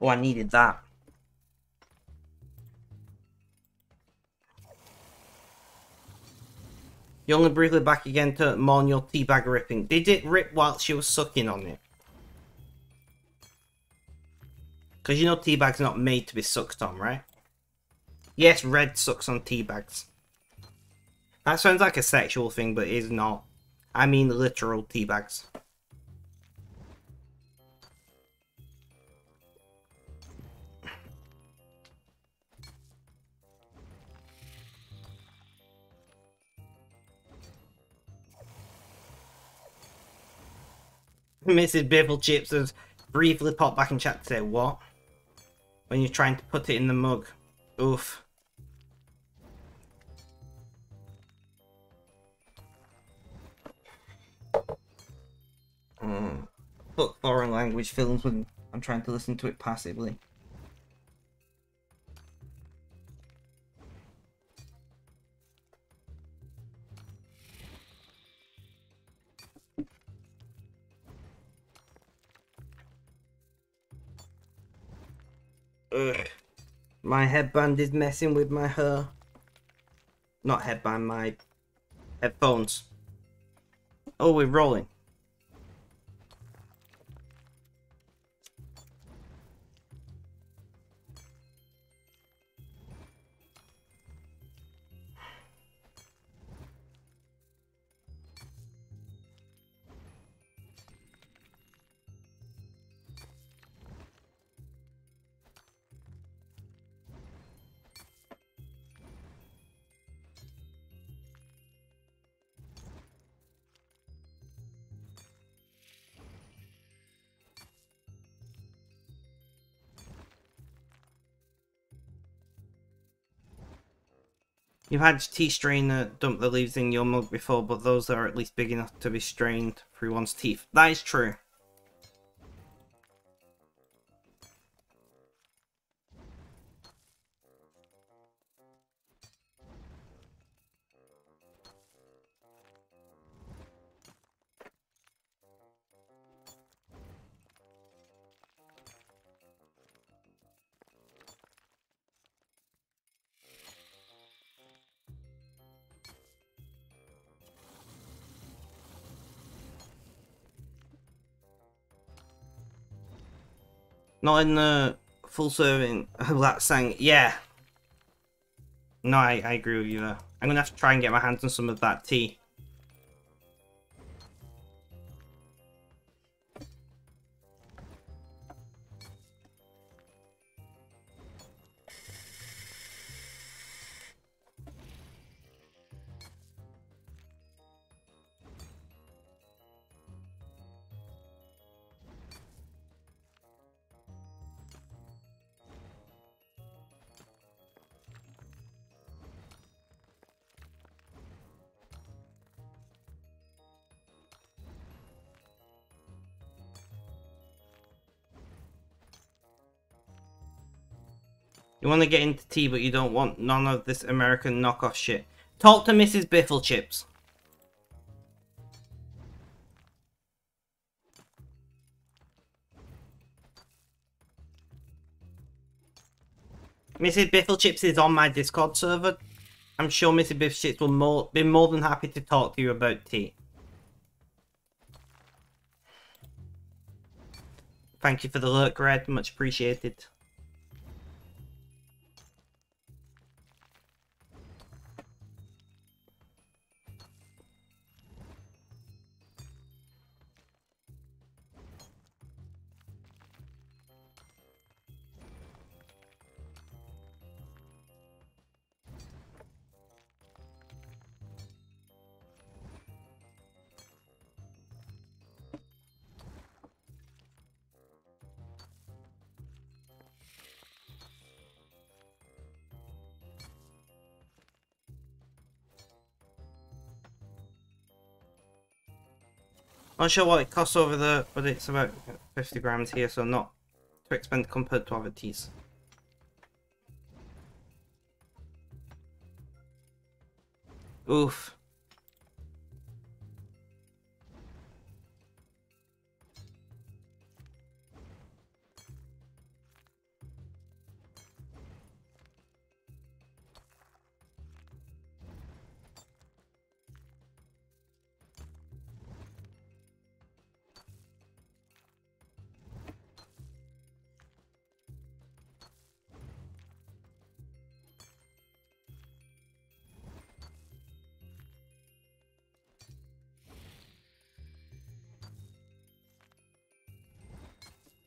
Oh, I needed that. You only briefly back again to mourn your teabag ripping. Did it rip while she was sucking on it? Because you know teabag's not made to be sucked on, right? Yes, red sucks on teabags. That sounds like a sexual thing, but it is not. I mean literal teabags. Mrs. Biffle Chips has briefly popped back in chat to say, what? When you're trying to put it in the mug. Oof. Fuck foreign language films when I'm trying to listen to it passively. Ugh. My headband is messing with my hair. Not headband, my headphones. Oh, we're rolling. You've had tea strainer dump the leaves in your mug before, but those are at least big enough to be strained through one's teeth. That is true. Not in the full serving of that sang. Yeah. No, I agree with you there. I'm gonna have to try and get my hands on some of that tea. You want to get into tea, but you don't want none of this American knockoff shit. Talk to Mrs. Biffle Chips. Mrs. Biffle Chips is on my Discord server. I'm sure Mrs. Biffle Chips will be more than happy to talk to you about tea. Thank you for the lurk, Red. Much appreciated. Not sure what it costs over there, but it's about 50 grams here, so not too expensive compared to other teas. Oof.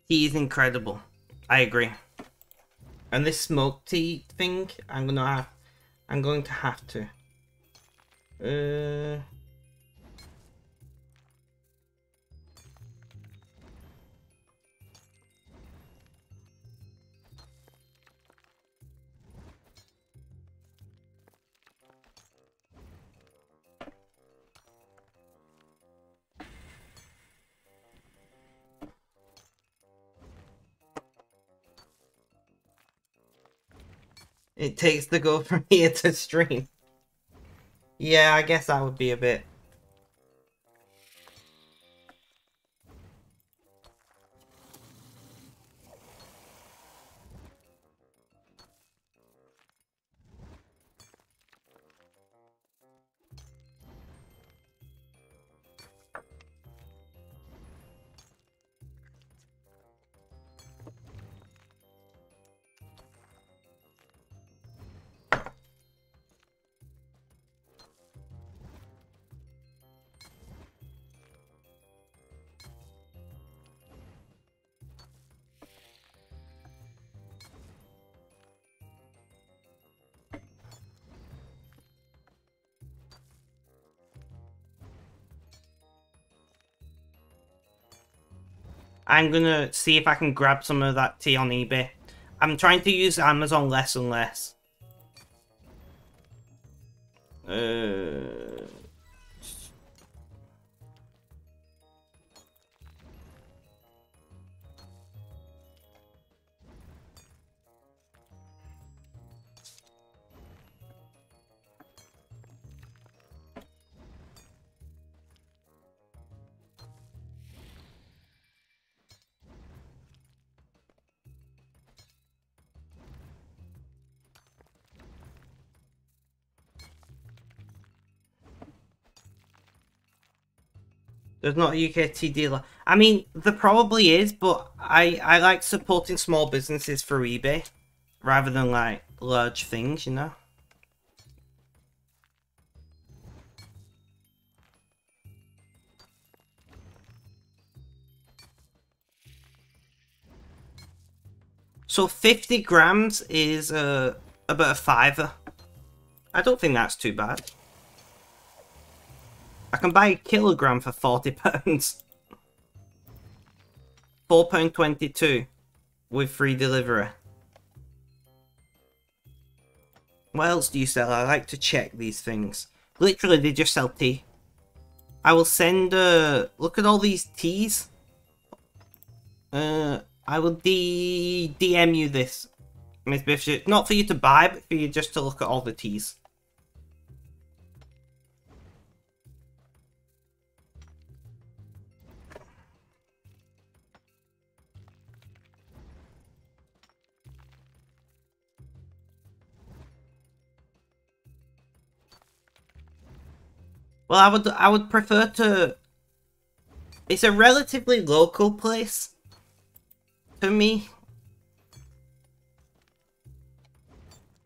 Tea is incredible. I agree. And this smoked tea thing, I'm going to have to. It takes the go from here to stream. Yeah, I guess that would be a bit. I'm gonna see if I can grab some of that tea on eBay. I'm trying to use Amazon less and less. There's not a UKT dealer. I mean, there probably is, but I like supporting small businesses through eBay rather than like large things, you know? So 50 grams is about a £5. I don't think that's too bad. I can buy a kilogram for £40. £4.22 with free delivery. What else do you sell? I like to check these things. Literally, they just sell tea. I will send, look at all these teas. I will DM you this, Miss Bishop. Not for you to buy, but for you just to look at all the teas. Well, I would prefer to... It's a relatively local place to me.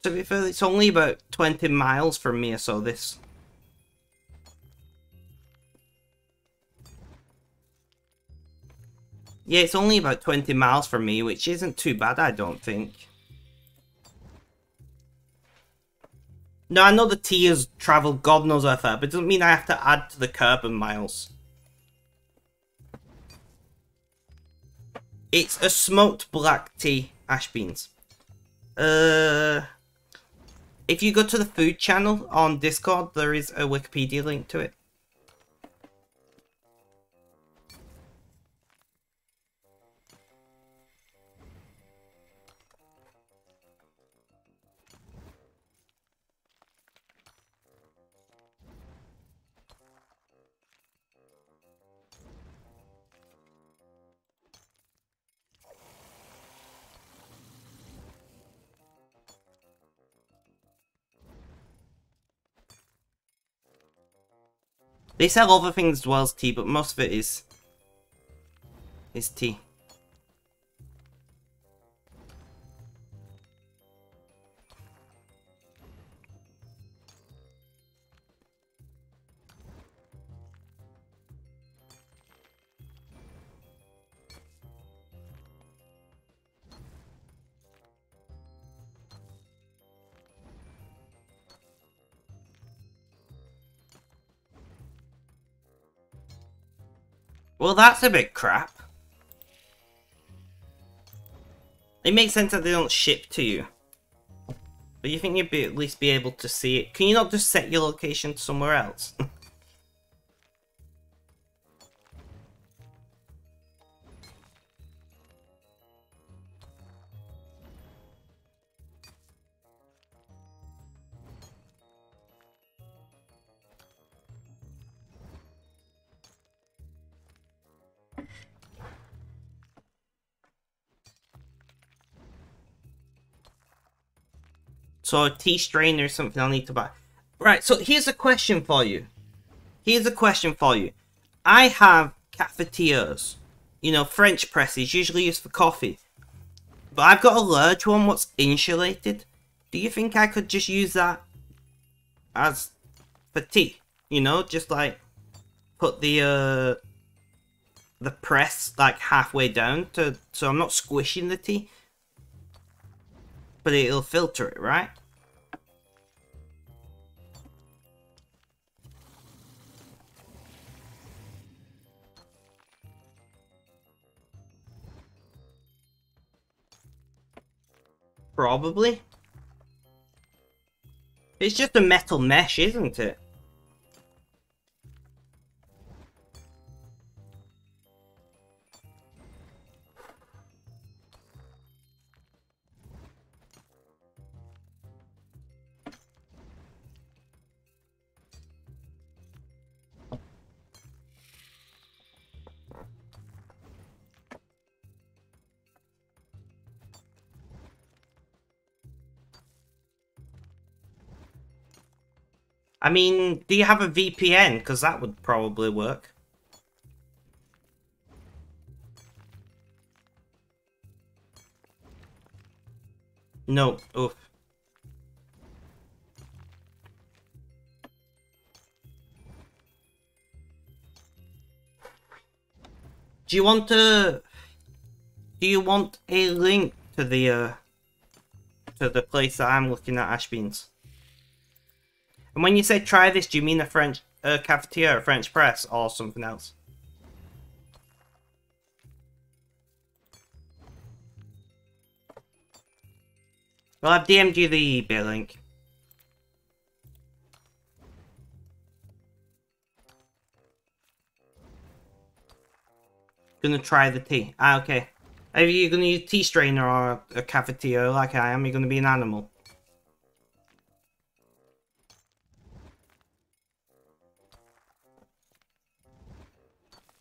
To be fair, it's only about 20 miles from me, so this. Yeah, it's only about 20 miles from me, which isn't too bad, I don't think. No, I know the tea has travelled God knows how far, but it doesn't mean I have to add to the carbon miles. It's a smoked black tea, ash beans. If you go to the food channel on Discord, there is a Wikipedia link to it. They sell other things as well as tea, but most of it is tea. Well, that's a bit crap. It makes sense that they don't ship to you. But you think you'd at least be able to see it. Can you not just set your location somewhere else? So a tea strainer is something I'll need to buy. Right, so here's a question for you. I have cafetières. You know, French presses, usually used for coffee. But I've got a large one what's insulated. Do you think I could just use that as for tea? You know, just like put the press like halfway down so I'm not squishing the tea. But it'll filter it, right? Probably. It's just a metal mesh, isn't it? I mean, do you have a VPN? Because that would probably work. No. Oof. Do you want a... Do you want a link to the place that I'm looking at, Ashbeans? And when you say try this, do you mean a French cafetiere, a French press, or something else? Well, I've DM'd you the eBay link. Gonna try the tea. Ah, okay. Are you gonna use a tea strainer or a cafetiere like I am? You're gonna be an animal.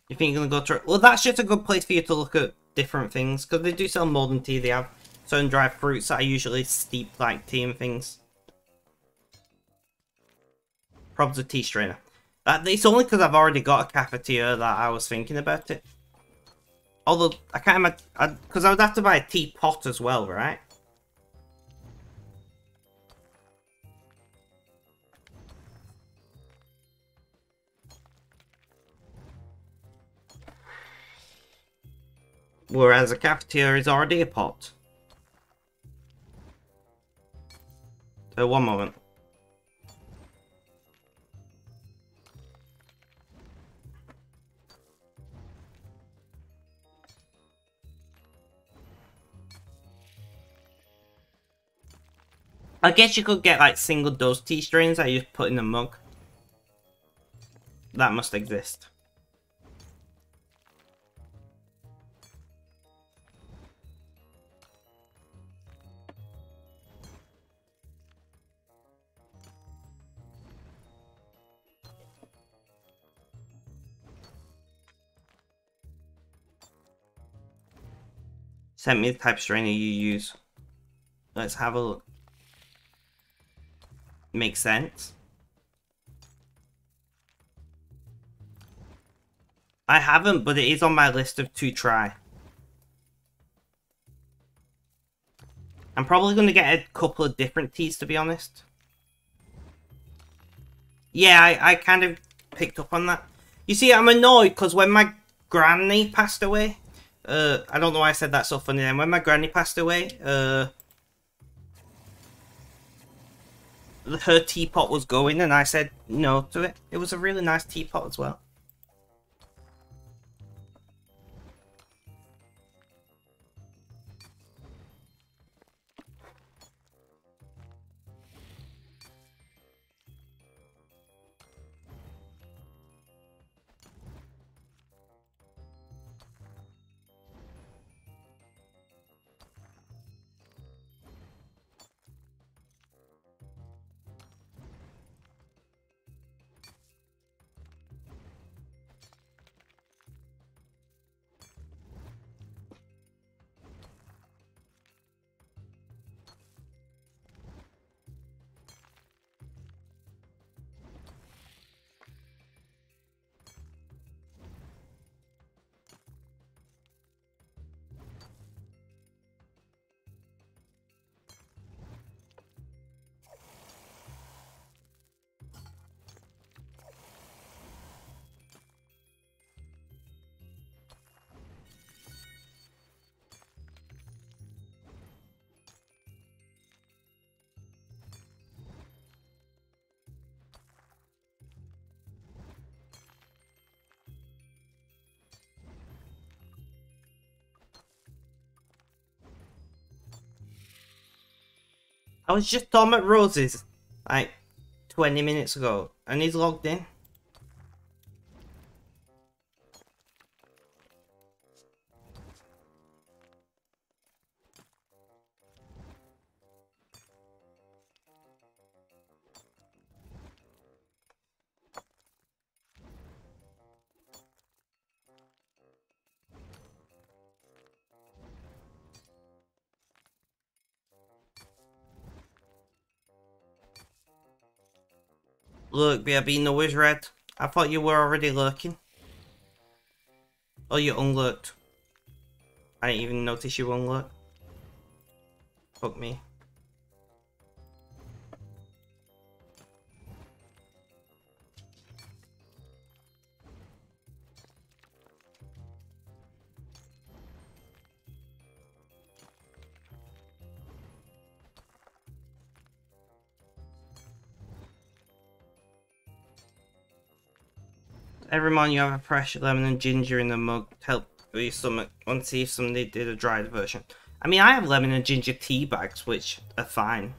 You think you're gonna go try? Well, that's just a good place for you to look at different things, because they do sell more than tea. They have certain dried fruits that are usually steeped like tea and things. Probs a tea strainer. It's only because I've already got a cafetiere that I was thinking about it. Although, I can't imagine... Because I would have to buy a teapot as well, right? Whereas a cafetiere is already a pot. So, one moment. I guess you could get like single dose tea strains that you just put in a mug. That must exist. Send me the type of strainer you use. Let's have a look. Makes sense. I haven't, but it is on my list of to try. I'm probably going to get a couple of different teas, to be honest. Yeah, I kind of picked up on that. You see, I'm annoyed because when my granny passed away... I don't know why I said that so funny then. When my granny passed away, her teapot was going and I said no to it. It was a really nice teapot as well. I was just talking about roses, like 20 minutes ago, and he's logged in. Look, BRB, no is red. I thought you were already lurking. Oh, you unlurked. I didn't even notice you unlurked. Fuck me. Every morning you have a fresh lemon and ginger in the mug to help with your stomach. Want to see if somebody did a dried version. I mean, I have lemon and ginger tea bags, which are fine.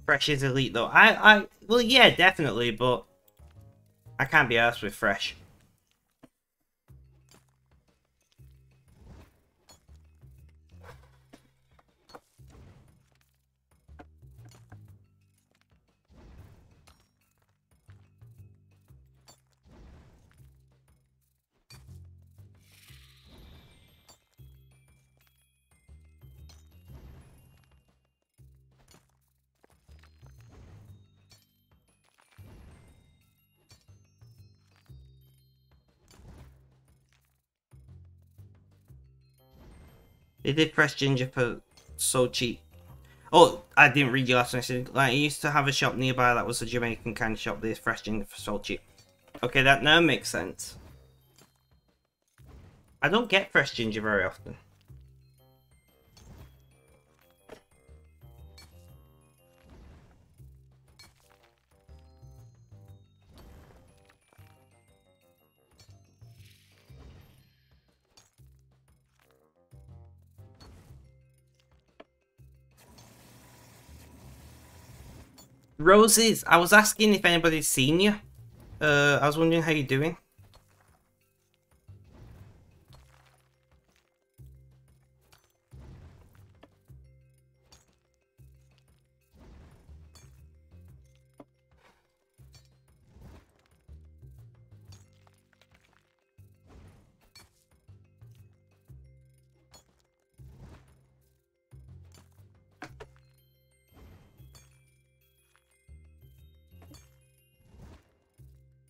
Fresh is elite though. Well, yeah, definitely, but I can't be arsed with fresh. They did fresh ginger for so cheap. Oh, I didn't read your last message. Like, I used to have a shop nearby that was a Jamaican kind of shop. There's fresh ginger for so cheap. Okay, that now makes sense. I don't get fresh ginger very often. Roses, I was asking if anybody's seen you. I was wondering how you're doing.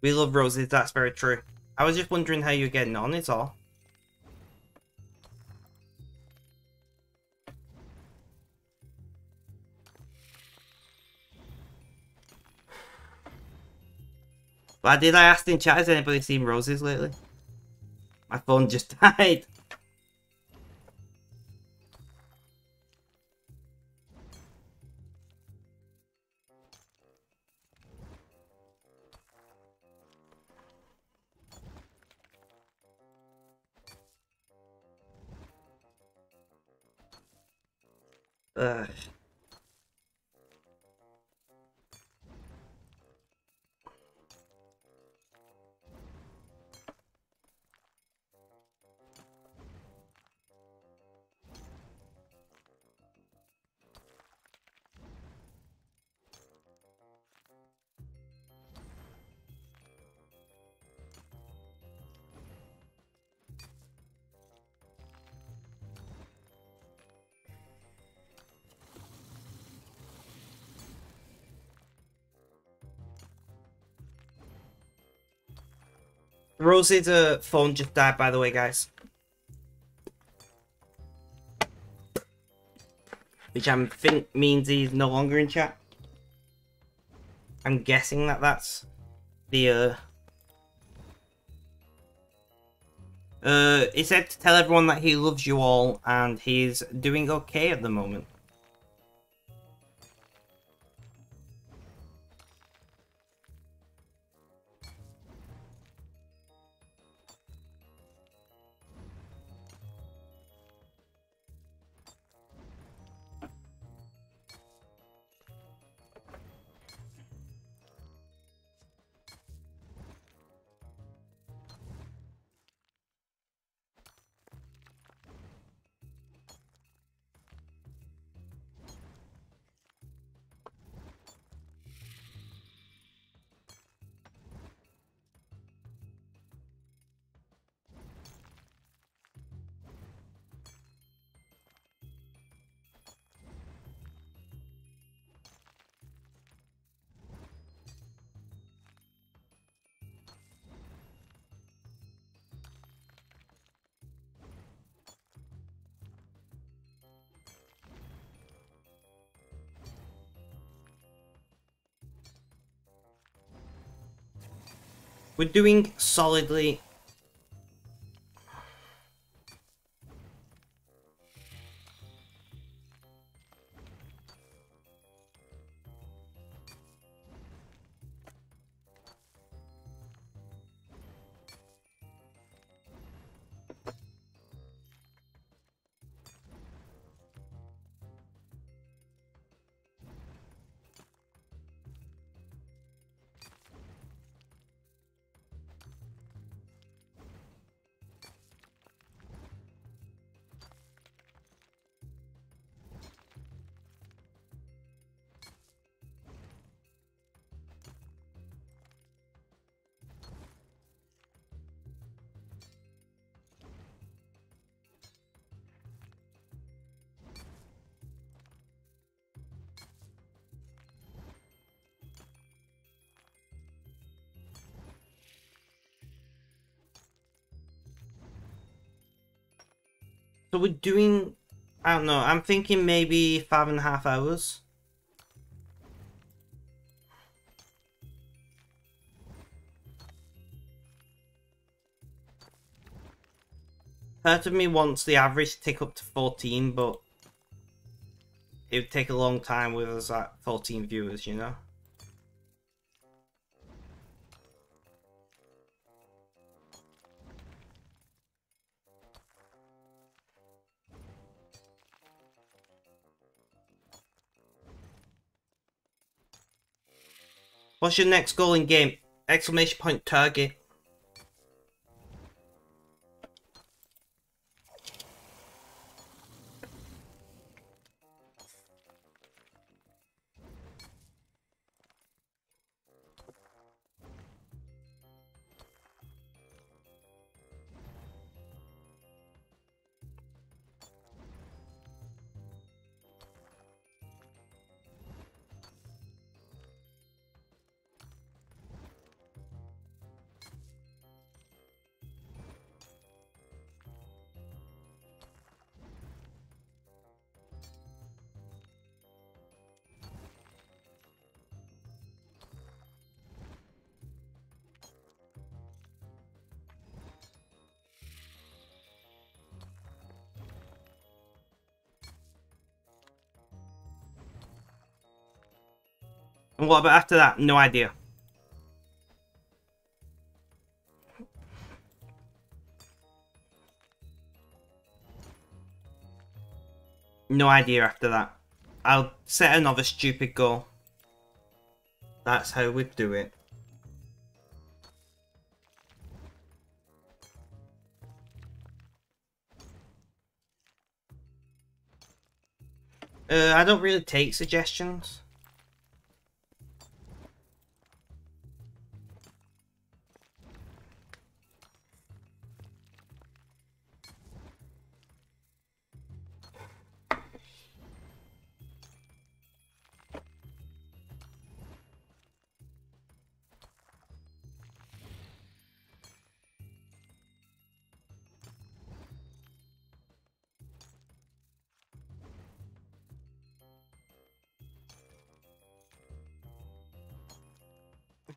We love roses, that's very true. I was just wondering how you're getting on, it's all. But did I ask in chat, has anybody seen roses lately? My phone just died. Ugh. Rosie's phone just died, by the way, guys. Which I think means he's no longer in chat. I'm guessing that that's the He said to tell everyone that he loves you all, and he's doing okay at the moment. We're doing solidly. So we're doing, I don't know, I'm thinking maybe 5.5 hours. Part of me wants the average to tick up to 14, but it would take a long time with us at 14 viewers, you know? What's your next goal in game? Exclamation point target. And what about after that? No idea. No idea after that. I'll set another stupid goal. That's how we do it. I don't really take suggestions.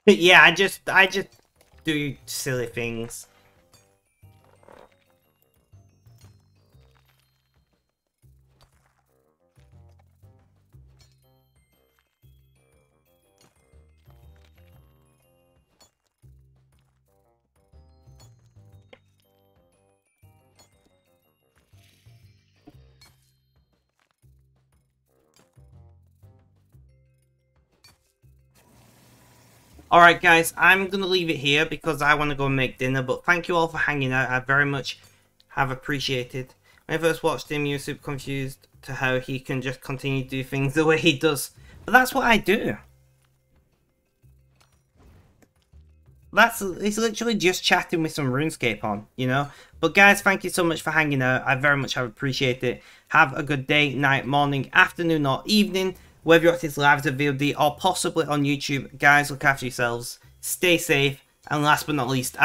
Yeah, I just do silly things. Alright guys, I'm going to leave it here because I want to go and make dinner, but thank you all for hanging out. I very much have appreciated. When I first watched him, you were super confused to how he can just continue to do things the way he does. But that's what I do. He's literally just chatting with some RuneScape on, you know? But guys, thank you so much for hanging out. I very much have appreciated it. Have a good day, night, morning, afternoon, or evening. Whether you're watching this live as a VOD or possibly on YouTube. Guys, look after yourselves. Stay safe. And last but not least,